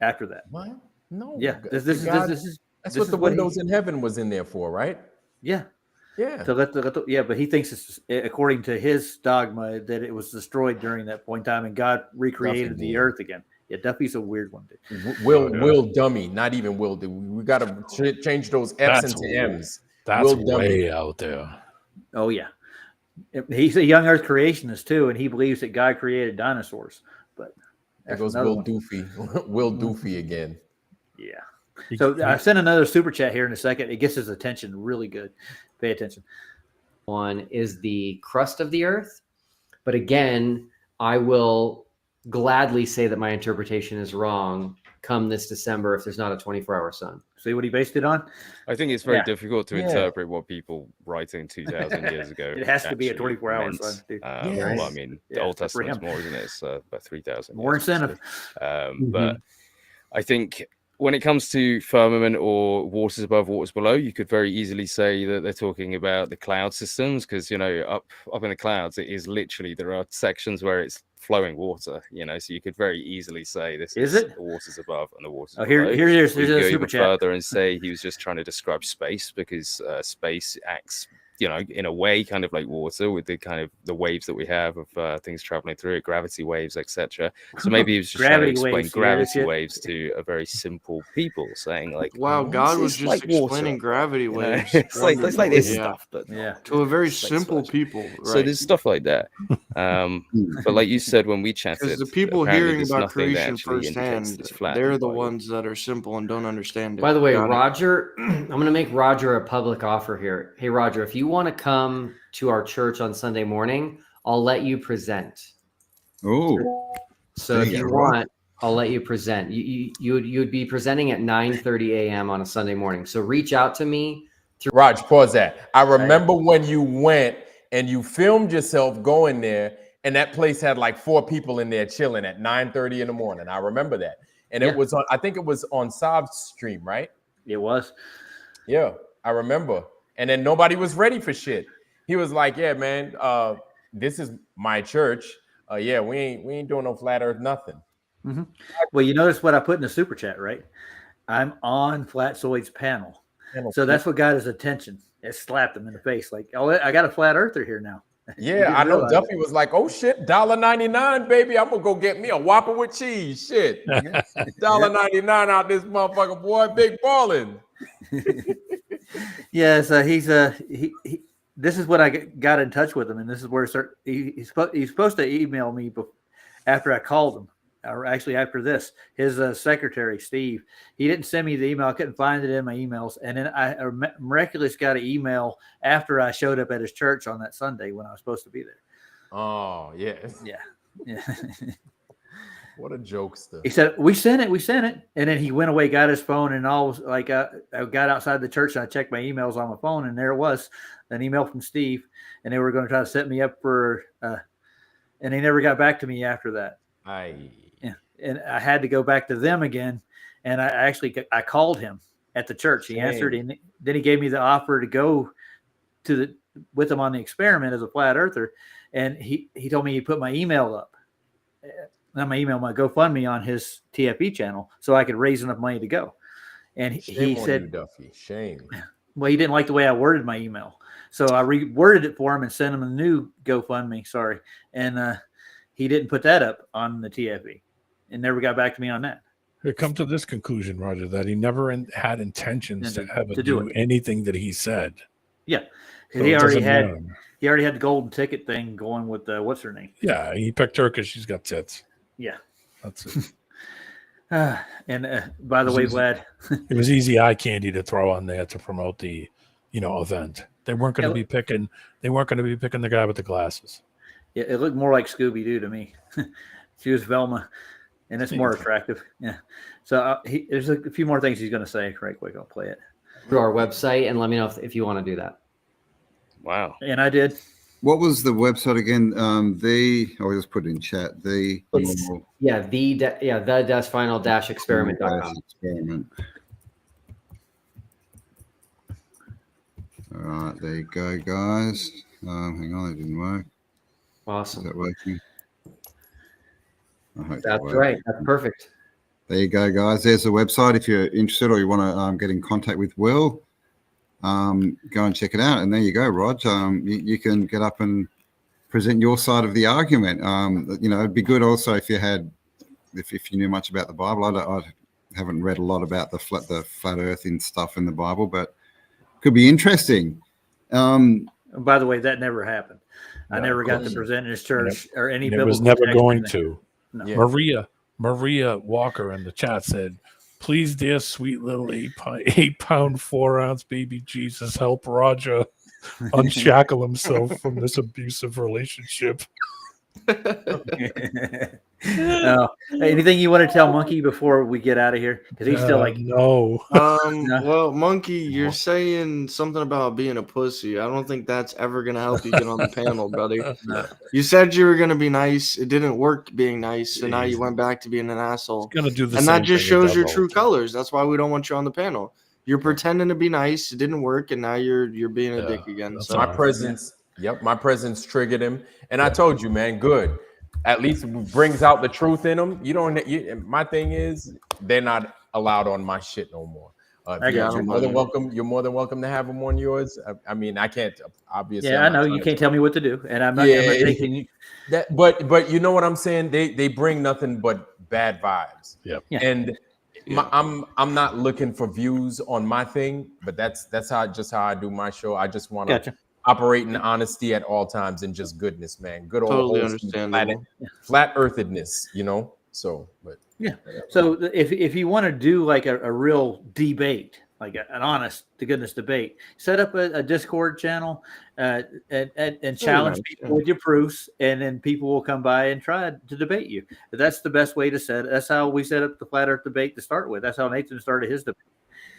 after that. What? No. Yeah. This that's what the windows in heaven was in there for, right? Yeah. Yeah. So but he thinks it's according to his dogma that it was destroyed during that point in time, and God recreated the earth again. Yeah, Duffy's a weird one, dude. Will dummy, not even will. We got to change those F's into M's. That's way out there. Oh yeah, he's a young Earth creationist too, and he believes that God created dinosaurs. But there goes Will Doofy. Will Doofy again. Yeah. So I sent another super chat here in a second. It gets his attention really good. Pay attention. One is the crust of the earth. But again, I will gladly say that my interpretation is wrong come this December if there's not a 24-hour sun. See what he based it on? I think it's very difficult to interpret what people writing 2,000 years ago. It has to be a 24-hour sun. Dude. Well, I mean, the Old Testament's more, isn't it? It's about 3,000. More incentive. But I think when it comes to firmament or waters above, waters below, you could very easily say that they're talking about the cloud systems because, up in the clouds, it is literally, there are sections where it's flowing water, so you could very easily say this is the waters above and the waters below. Here's a super even chat. further and say he was just trying to describe space because space acts in a way kind of like water with the kind of the waves that we have of things traveling through it, gravity waves, etc. So maybe he was just trying to explain gravity waves to a very simple people, saying like, wow, God was just like explaining gravity waves. It's like this stuff, but to a very simple people. Right. So there's stuff like that. But like you said when we chatted, because the people hearing about creation firsthand, they're the ones that are simple and don't understand it. By the way, Roger, I'm going to make Roger a public offer here. Hey, Roger, if you want to come to our church on Sunday morning, I'll let you present. Oh, so if you want, I'll let you present. You'd be presenting at 9:30 a.m. on a Sunday morning. So reach out to me. Raj, pause that. I remember when you went and you filmed yourself going there, and that place had like 4 people in there chilling at 9:30 in the morning. I remember that, and it was on. I think it was on Saab's stream, right? It was. Yeah, I remember. And then nobody was ready for shit. He was like, yeah, man, this is my church. Yeah, we ain't doing no flat Earth nothing. Mm-hmm. Well, you notice what I put in the super chat, right? I'm on Flatzoid's panel. So that's what got his attention. It slapped him in the face. Like, oh, I got a flat earther here now. Yeah, I know Duffy was like, oh shit, $1.99, baby. I'm gonna go get me a Whopper with cheese. Shit. $1.99 out this motherfucker, boy. Big ballin'. Yeah, so he's this is what I got in touch with him, and this is where he's supposed to email me after I called him. Or actually after this, his secretary, Steve, he didn't send me the email. I couldn't find it in my emails. And then I miraculously got an email after I showed up at his church on that Sunday when I was supposed to be there. Oh, yeah. Yeah. What a jokester. He said, we sent it. And then he went away, got his phone, and all was like, I got outside the church and I checked my emails on my phone, and there it was, an email from Steve. And they were going to try to set me up for, and they never got back to me after that. And I had to go back to them again. And I called him at the church. He answered, and then he gave me the offer to go with him on the experiment as a flat earther. And he told me he'd put my email up, not my email, my GoFundMe on his TFE channel so I could raise enough money to go. And he said, you, Duffy. Shame. Well, he didn't like the way I worded my email. So I reworded it for him and sent him a new GoFundMe. Sorry. And he didn't put that up on the TFE. And never got back to me on that. We come to this conclusion, Roger, that he never had intentions to ever do anything that he said. Yeah, so he already had the golden ticket thing going with what's her name? Yeah, he picked her because she's got tits. Yeah, that's it. And by the way, Vlad, it was easy eye candy to throw on there to promote the, event. They weren't going to be picking. They weren't going to be picking the guy with the glasses. Yeah, it looked more like Scooby Doo to me. She was Velma. And it's more attractive. Yeah. So there's a few more things he's going to say right quick. I'll play it. Through our website and let me know if you want to do that. Wow. And I did. What was the website again? I'll just put it in chat. The the-final-experiment.com. Experiment. All right, there you go, guys. Hang on, it didn't work. Awesome. Is that working? That's right. That's perfect. There you go, guys. There's the website. If you're interested or you want to get in contact with Will, go and check it out. And there you go, Rog. You can get up and present your side of the argument. It'd be good also if you knew much about the Bible. I haven't read a lot about the flat Earth and stuff in the Bible, but could be interesting. By the way, that never happened. I never got to present in his church or any. It was never going to. No. Yeah. Maria Walker in the chat said, "Please, dear sweet little 8-pound 4-ounce baby Jesus, help Roger unshackle himself from this abusive relationship." Anything you want to tell Monkey before we get out of here? Because he's still like no. Well, Monkey, you're saying something about being a pussy. I don't think that's ever gonna help you get on the panel, brother. No. You said you were gonna be nice. It didn't work being nice, so now you went back to being an asshole. Gonna do the and same that just thing shows your double. true colors. That's why we don't want you on the panel. You're pretending to be nice. It didn't work, and now you're being a dick again. So My presence. Yep, my presence triggered him, and I told you, man, good. At least it brings out the truth in them. My thing is, they're not allowed on my shit no more. You're more than welcome. You're more than welcome to have them on yours. I mean, I can't obviously. Yeah, I know you can't tell me what to do, and I'm not taking you. But you know what I'm saying? They bring nothing but bad vibes. Yep. Yeah. And I'm not looking for views on my thing, but that's how I do my show. I just want to operate in honesty at all times and just goodness, man. Good old totally understandable. Flat earthedness, So, but yeah. So if you want to do like a real debate, like an honest to goodness debate, set up a Discord channel and challenge people with your proofs, and then people will come by and try to debate you. That's the best way to set it. That's how we set up the flat earth debate to start with. That's how Nathan started his debate.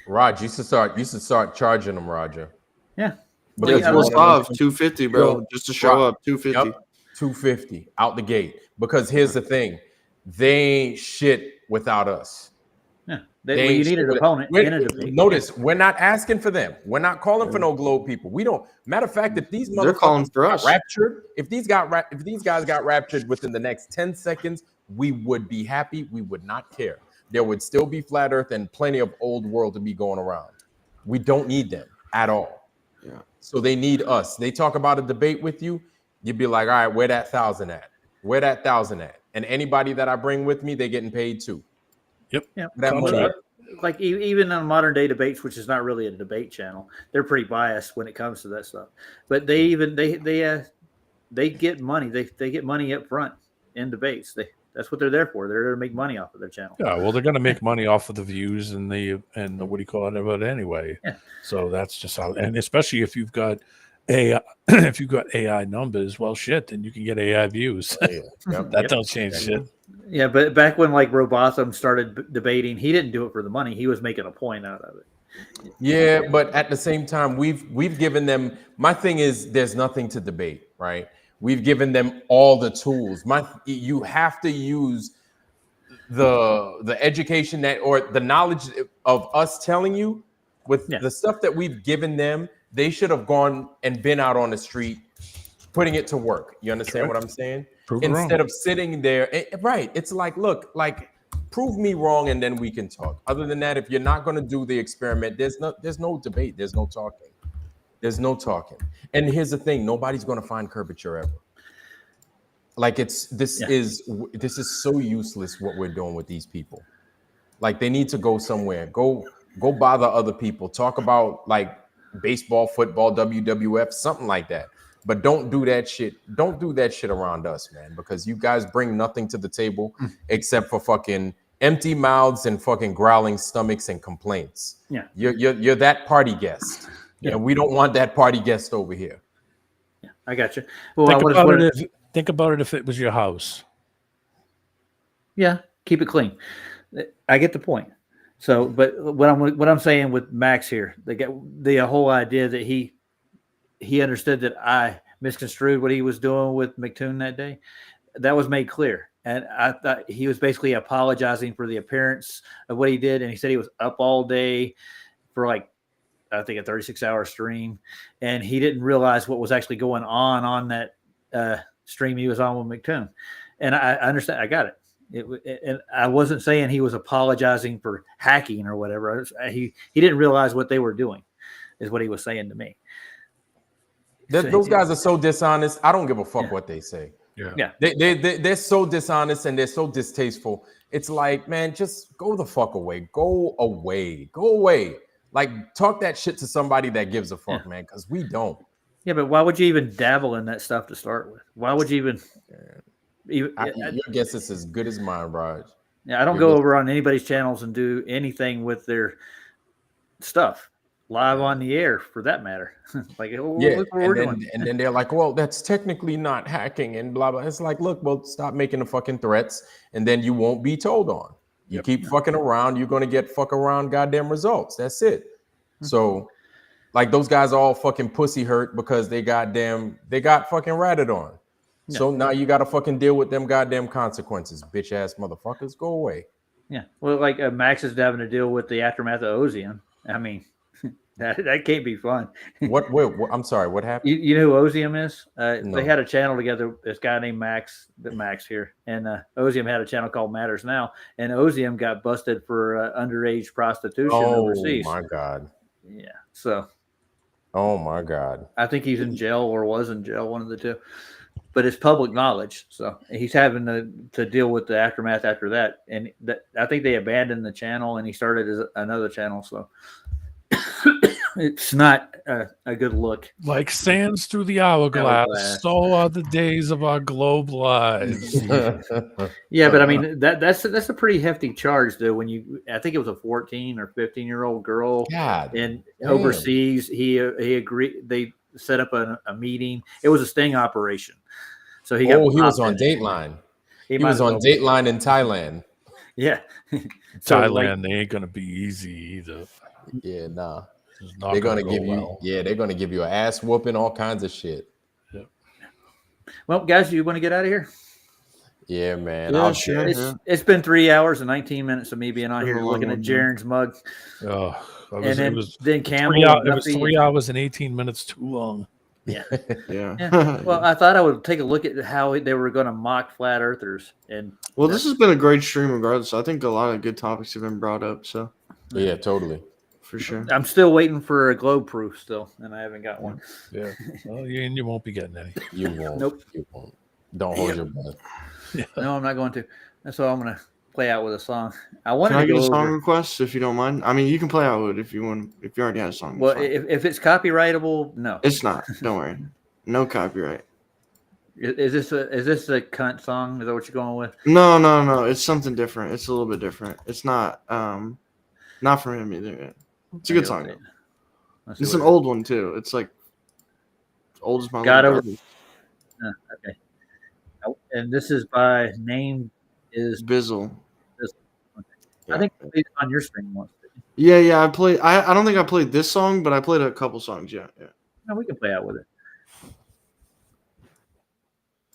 Raj, you should start charging them, Roger. Yeah. But we'll solve $250, bro, just to show up. $250. Yep, $250 out the gate. Because here's the thing, they ain't shit without us. Yeah. You need an opponent in a debate. Notice, we're not asking for them. We're not calling for no Globe people. We don't. Matter of fact, if these motherfuckers got raptured, if these guys got raptured within the next 10 seconds, we would be happy. We would not care. There would still be flat Earth and plenty of old world to be going around. We don't need them at all. Yeah. So they need us. They talk about a debate with you. You'd be like, all right, where that 1,000 at? Where that 1,000 at? And anybody that I bring with me, they're getting paid too. Yep. Yeah. That money. Like even on modern day debates, which is not really a debate channel, they're pretty biased when it comes to that stuff. But they get money. They get money up front in debates. That's what they're there for. They're there to make money off of their channel. Yeah, well, they're going to make money off of the views and the what do you call it about anyway. Yeah. So that's just how, and especially if you've got AI numbers, well, shit, then you can get AI views. That don't change shit. Yeah, but back when like Robotham started debating, he didn't do it for the money. He was making a point out of it. Yeah, but at the same time, we've given them. My thing is, there's nothing to debate, right? We've given them all the tools. You have to use the education that or the knowledge of us telling you with the stuff that we've given them. They should have gone and been out on the street, putting it to work. You understand what I'm saying? Instead of sitting there, right? It's like, look, like prove me wrong, and then we can talk. Other than that, if you're not going to do the experiment, there's no debate. There's no talking. There's no talking. And here's the thing: nobody's going to find curvature ever. Like this is so useless what we're doing with these people. Like they need to go somewhere. Go bother other people. Talk about like baseball, football, WWF, something like that. But don't do that shit. Don't do that shit around us, man, because you guys bring nothing to the table except for fucking empty mouths and fucking growling stomachs and complaints. Yeah. You're that party guest. Yeah. And we don't want that party guest over here. Yeah, I got you. Well, think about it if it was your house. Yeah, keep it clean. I get the point. So, but what I'm saying with Max here, they got the whole idea that he understood that I misconstrued what he was doing with McToon that day. That was made clear. And I thought he was basically apologizing for the appearance of what he did. And he said he was up all day for like, I think a 36-hour stream. And he didn't realize what was actually going on that stream he was on with McToon. And I understand. I got it. And I wasn't saying he was apologizing for hacking or whatever. He didn't realize what they were doing is what he was saying to me. Those guys are so dishonest. I don't give a fuck what they say. Yeah. They're so dishonest and they're so distasteful. It's like, man, just go the fuck away. Go away. Like, talk that shit to somebody that gives a fuck, man, because we don't. Yeah, but why would you even dabble in that stuff to start with? Why would you even your guess is as good as mine, Raj. Yeah, I don't go over on anybody's channels and do anything with their stuff live on the air, for that matter. Like, look what we're doing. And then they're like, well, that's technically not hacking and blah, blah. It's like, look, well, stop making the fucking threats and then you won't be told on. You keep fucking around, you're going to get fuck around goddamn results. That's it. So, like, those guys are all fucking pussy hurt because they got fucking ratted on. Yeah. So now you got to fucking deal with them goddamn consequences, bitch ass motherfuckers. Go away. Yeah. Well, like Max is having to deal with the aftermath of Ozium. I mean, that can't be fun. What? I'm sorry. What happened? You know who Ozium is? No. They had a channel together. This guy named Max here, and Ozium had a channel called Matters Now, and Ozium got busted for underage prostitution overseas. Oh my god. Yeah. So. Oh my god. I think he's in jail or was in jail, one of the two. But it's public knowledge, so he's having to deal with the aftermath after that. And I think they abandoned the channel, and he started another channel. So it's not a good look. Like sands through the hourglass, so are the days of our globe lives. Yeah, but I mean that's a pretty hefty charge, though. I think it was a 14 or 15-year-old girl, and overseas, he agreed. They set up a meeting. It was a sting operation. So he was on Dateline. He was on Dateline in Thailand. Yeah. Thailand, they ain't gonna be easy either. Yeah, nah. They're gonna give you they're gonna give you an ass whooping, all kinds of shit. Yep. Well, guys, you want to get out of here? Yeah, man. Yeah, sure. It's been 3 hours and 19 minutes of me being on here looking at Jaren's mug. Oh, Then Campbell. It was 3 hours and 18 minutes too long. Yeah. Yeah. Well, I thought I would take a look at how they were going to mock flat earthers. Well, this has been a great stream regardless. I think a lot of good topics have been brought up. So yeah, totally. For sure. I'm still waiting for a globe proof still, and I haven't got one. Yeah. Well, you won't be getting any. You won't. Nope. You won't. Don't hold your breath. Yeah. No, I'm not going to. That's why I'm going to play out with a song. I wanted Can I to get go a song over. request if you don't mind? I mean, you can play out with it if you want. If you already had a song. Well, if it's copyrightable, no. It's not. Don't worry. No copyright. Is this a cunt song? Is that what you're going with? No. It's something different. It's a little bit different. It's not from him either. It's a good song. It's an old one too. It's like old as my Got over. Okay. And this is by name is Bizzle. I think I played it on your stream once. Yeah. I played. I don't think I played this song, but I played a couple songs. Yeah. No, we can play out with it.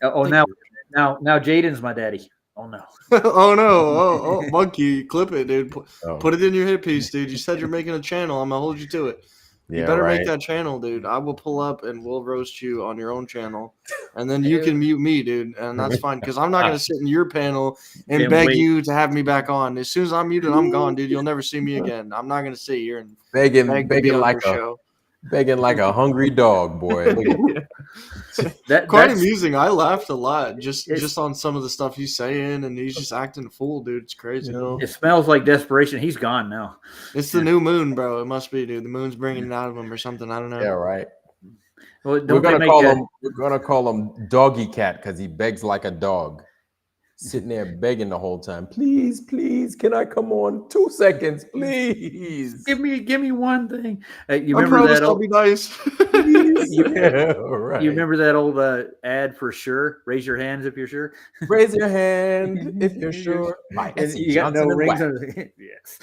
Now Jaden's my daddy. Oh no. Oh no. Oh, monkey, clip it, dude. Put it in your hit piece, dude. You said you're making a channel. I'm gonna hold you to it. You better make that channel, dude. I will pull up and we'll roast you on your own channel, and then you can mute me, dude, and that's fine because I'm not gonna sit in your panel and beg you to have me back on. As soon as I'm muted, I'm gone, dude. You'll never see me again. I'm not gonna sit here and begging like a hungry dog, boy. Quite amusing. I laughed a lot just on some of the stuff he's saying, and he's just acting a fool, dude. It's crazy. It smells like desperation. He's gone now. It's the new moon, bro. It must be, dude. The moon's bringing it out of him or something. I don't know. Yeah, right. Well, We're gonna call him Doggy Cat because he begs like a dog, sitting there begging the whole time. Please, can I come on? 2 seconds, please. Give me one thing. You remember that old? I'll be nice. You remember that old ad for sure? Raise your hands if you're sure. Raise your hand if you're sure. You got no rings on the Yes.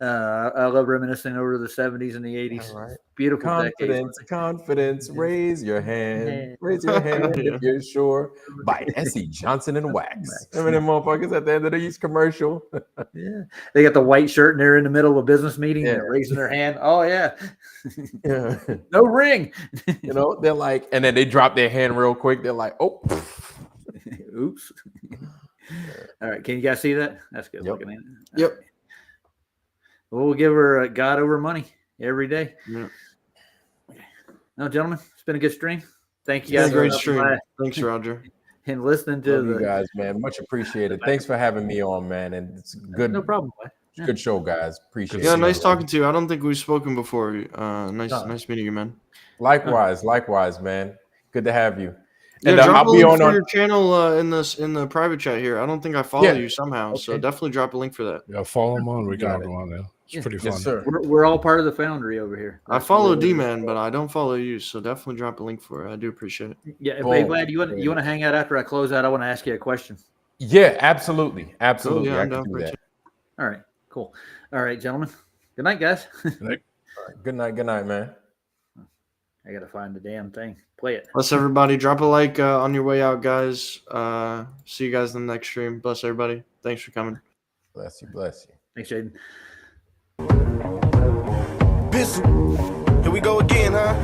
I love reminiscing over the 70s and the 80s. Right. Beautiful confidence. Raise your hand. Raise your hand if you're sure. By S.E. Johnson and Wax. Remember them motherfuckers at the end of the East commercial? Yeah. They got the white shirt and they're in the middle of a business meeting. Yeah. They're raising their hand. Oh, yeah. No ring. They're like, and then they drop their hand real quick. They're like, oh. Oops. All right. Can you guys see that? That's good looking at it. Yep. Right. Well, we'll give her God over money every day. Yeah. No, gentlemen, it's been a good stream. Thank you guys. Great stream. Thanks, Roger. And listening to you guys, man. Much appreciated. Thanks for having me on, man. And it's good. No problem. Yeah. Good show, guys. Appreciate it. Yeah, nice talking to you. I don't think we've spoken before. Nice meeting you, man. Likewise, man. Good to have you. Yeah, and drop a link for your channel in the private chat here. I don't think I follow you somehow, so definitely drop a link for that. Yeah, follow him on. We got him on there. It's pretty fun. Yes, sir. We're all part of the Foundry over here. I follow D-Man, but I don't follow you, so definitely drop a link for it. I do appreciate it. Yeah, hey, Vlad, you want to hang out after I close out? I want to ask you a question. Yeah, absolutely. Cool, yeah, I'm down for it. All right, cool. All right, gentlemen. Good night, guys. Good night. Good night, man. I gotta find the damn thing. Play it. Bless everybody. Drop a like on your way out, guys. See you guys in the next stream. Bless everybody. Thanks for coming. Bless you. Thanks, Jaden. Here we go again, huh?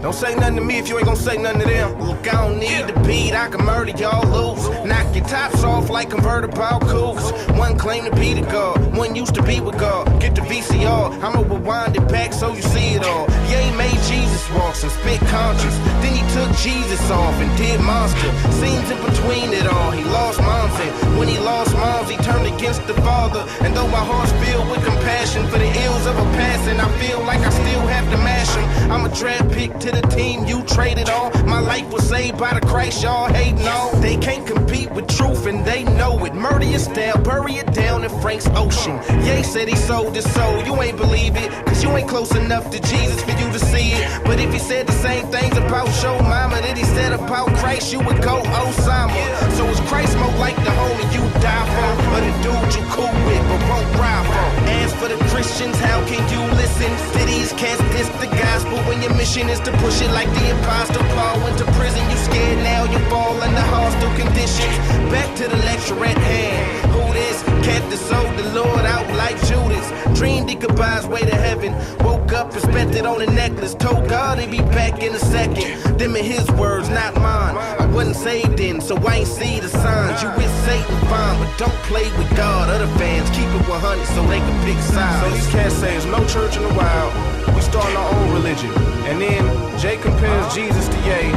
Don't say nothing to me if you ain't gonna say nothing to them. Look, I don't need the beat, I can murder y'all loose. Knock your tops off like convertible coupe. One claim to be the God, one used to be with God. Get the VCR, I'ma rewind it back so you see it all. Yeah, he made Jesus walks and spit conscience. Then he took Jesus off and did monster. Scenes in between it all, he lost moms. And when he lost moms, he turned against the Father. And though my heart's filled with compassion for the ills of a past, and I feel like I still have to mash them. I'm a draft pick to the team you traded on. My life was saved by the Christ y'all hating on. They can't compete with truth and they know it. Murder your style, bury it down in Frank's ocean. Ye said he sold his soul, you ain't believe it, cause you ain't close enough to Jesus for you to see it. But if he said the same things about your mama that he said about Christ, you would go Osama. So is Christ more like the homie you die for, or the dude you cool with but won't ride for? As for for the Christians, how can you listen to these cats diss the gospel when your mission is to push it like the apostle Paul went to prison? You scared now, you fall under hostile conditions. Back to the lecture at hand. Who this cat that sold the Lord out like Judas? Dreamed he could buy his way to heaven. Woke up and spent it on a necklace. Told God he'd be back in a second. Them are his words, not mine. I wasn't saved then, so I ain't see the signs. You with Satan, fine, but don't play with God. Other fans keep it 100 so they can pick sides. So these cats say there's no church in the wild. We starting our own religion. And then Jay compares Jesus to Ye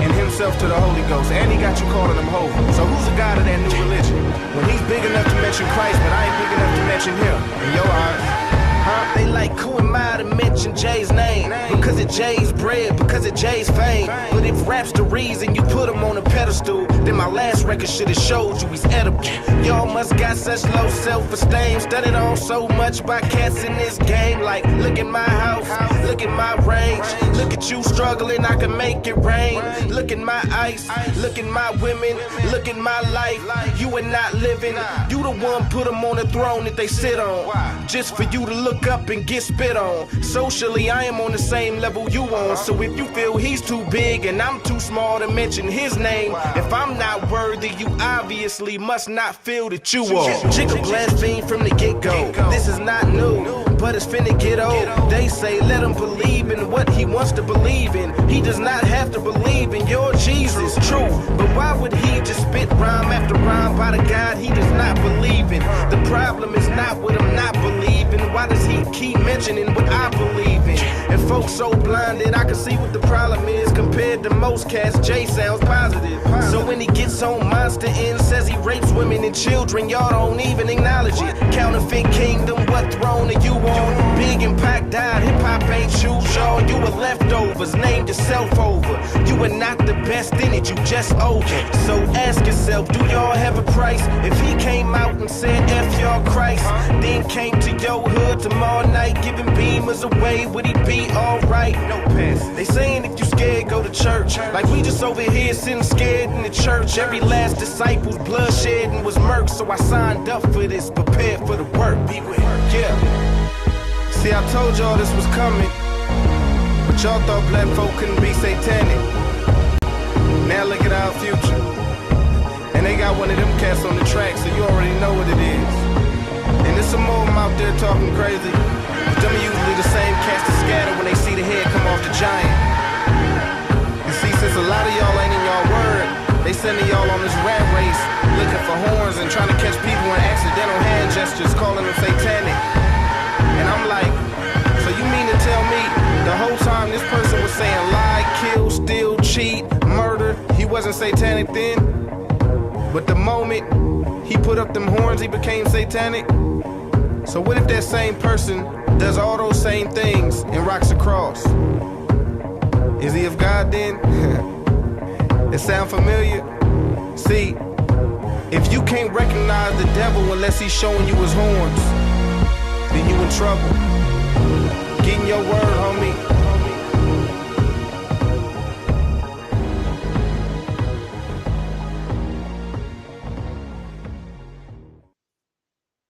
and himself to the Holy Ghost. And he got you calling him Holy. So who's the God of that new religion? When he's big enough to mention Christ, but I ain't big enough to mention him. In your eyes. They like, who am I to mention Jay's name? Because of Jay's bread, because of Jay's fame. But if rap's the reason you put him on a pedestal, then my last record should have showed you he's edible. Y'all must got such low self-esteem. Studied on so much by cats in this game. Like, look at my house, look at my range. Look at you struggling, I can make it rain. Look at my ice, look at my women. Look at my life, you are not living. You the one put them on the throne that they sit on, just for you to look up and get spit on. Socially, I am on the same level you on. So if you feel he's too big and I'm too small to mention his name, if I'm not worthy, you obviously must not feel that you are. Jigga blaspheme from the get-go. This is not new, but it's finna get old. They say let him believe in what he wants to believe in. He does not have to believe in your Jesus, true. But why would he just spit rhyme after rhyme by the God he does not believe in? The problem is not what I'm not believing. Why does he keep mentioning what I believe in? And folks so blinded, I can see what the problem is. Compared to most cats, Jay sounds positive. So when he gets on Monster Inn, says he rapes women and children, y'all don't even acknowledge it. Counterfeit kingdom, what throne are you on? Big and Pac died, hip-hop ain't choose y'all. You were leftovers, named yourself over. You are not the best in it, you just over. So ask yourself, do y'all have a price? If he came out and said F y'all Christ, then came to your hood tomorrow night giving beamers away, would he be alright? No pass. They saying if you scared, go to church. Like we just over here sitting scared in the church. Every last disciple's bloodshed and was murked. So I signed up for this, prepared for the work. Beware. Yeah. See, I told y'all this was coming, but y'all thought black folk couldn't be satanic. Now look at our future. And they got one of them cats on the track, so you already know what it is. And there's some more of them out there talking crazy. But them are usually the same cats that scatter when they see the head come off the giant. You see, since a lot of y'all ain't in y'all word, they sending y'all on this rat race, looking for horns and trying to catch people in accidental hand gestures, calling them satanic. And I'm like, so you mean to tell me the whole time this person was saying lie, kill, steal, cheat, murder, he wasn't satanic then? But the moment he put up them horns, he became satanic? So what if that same person does all those same things and rocks a cross? Is he of God then? It sound familiar? See, if you can't recognize the devil unless he's showing you his horns, then you in trouble.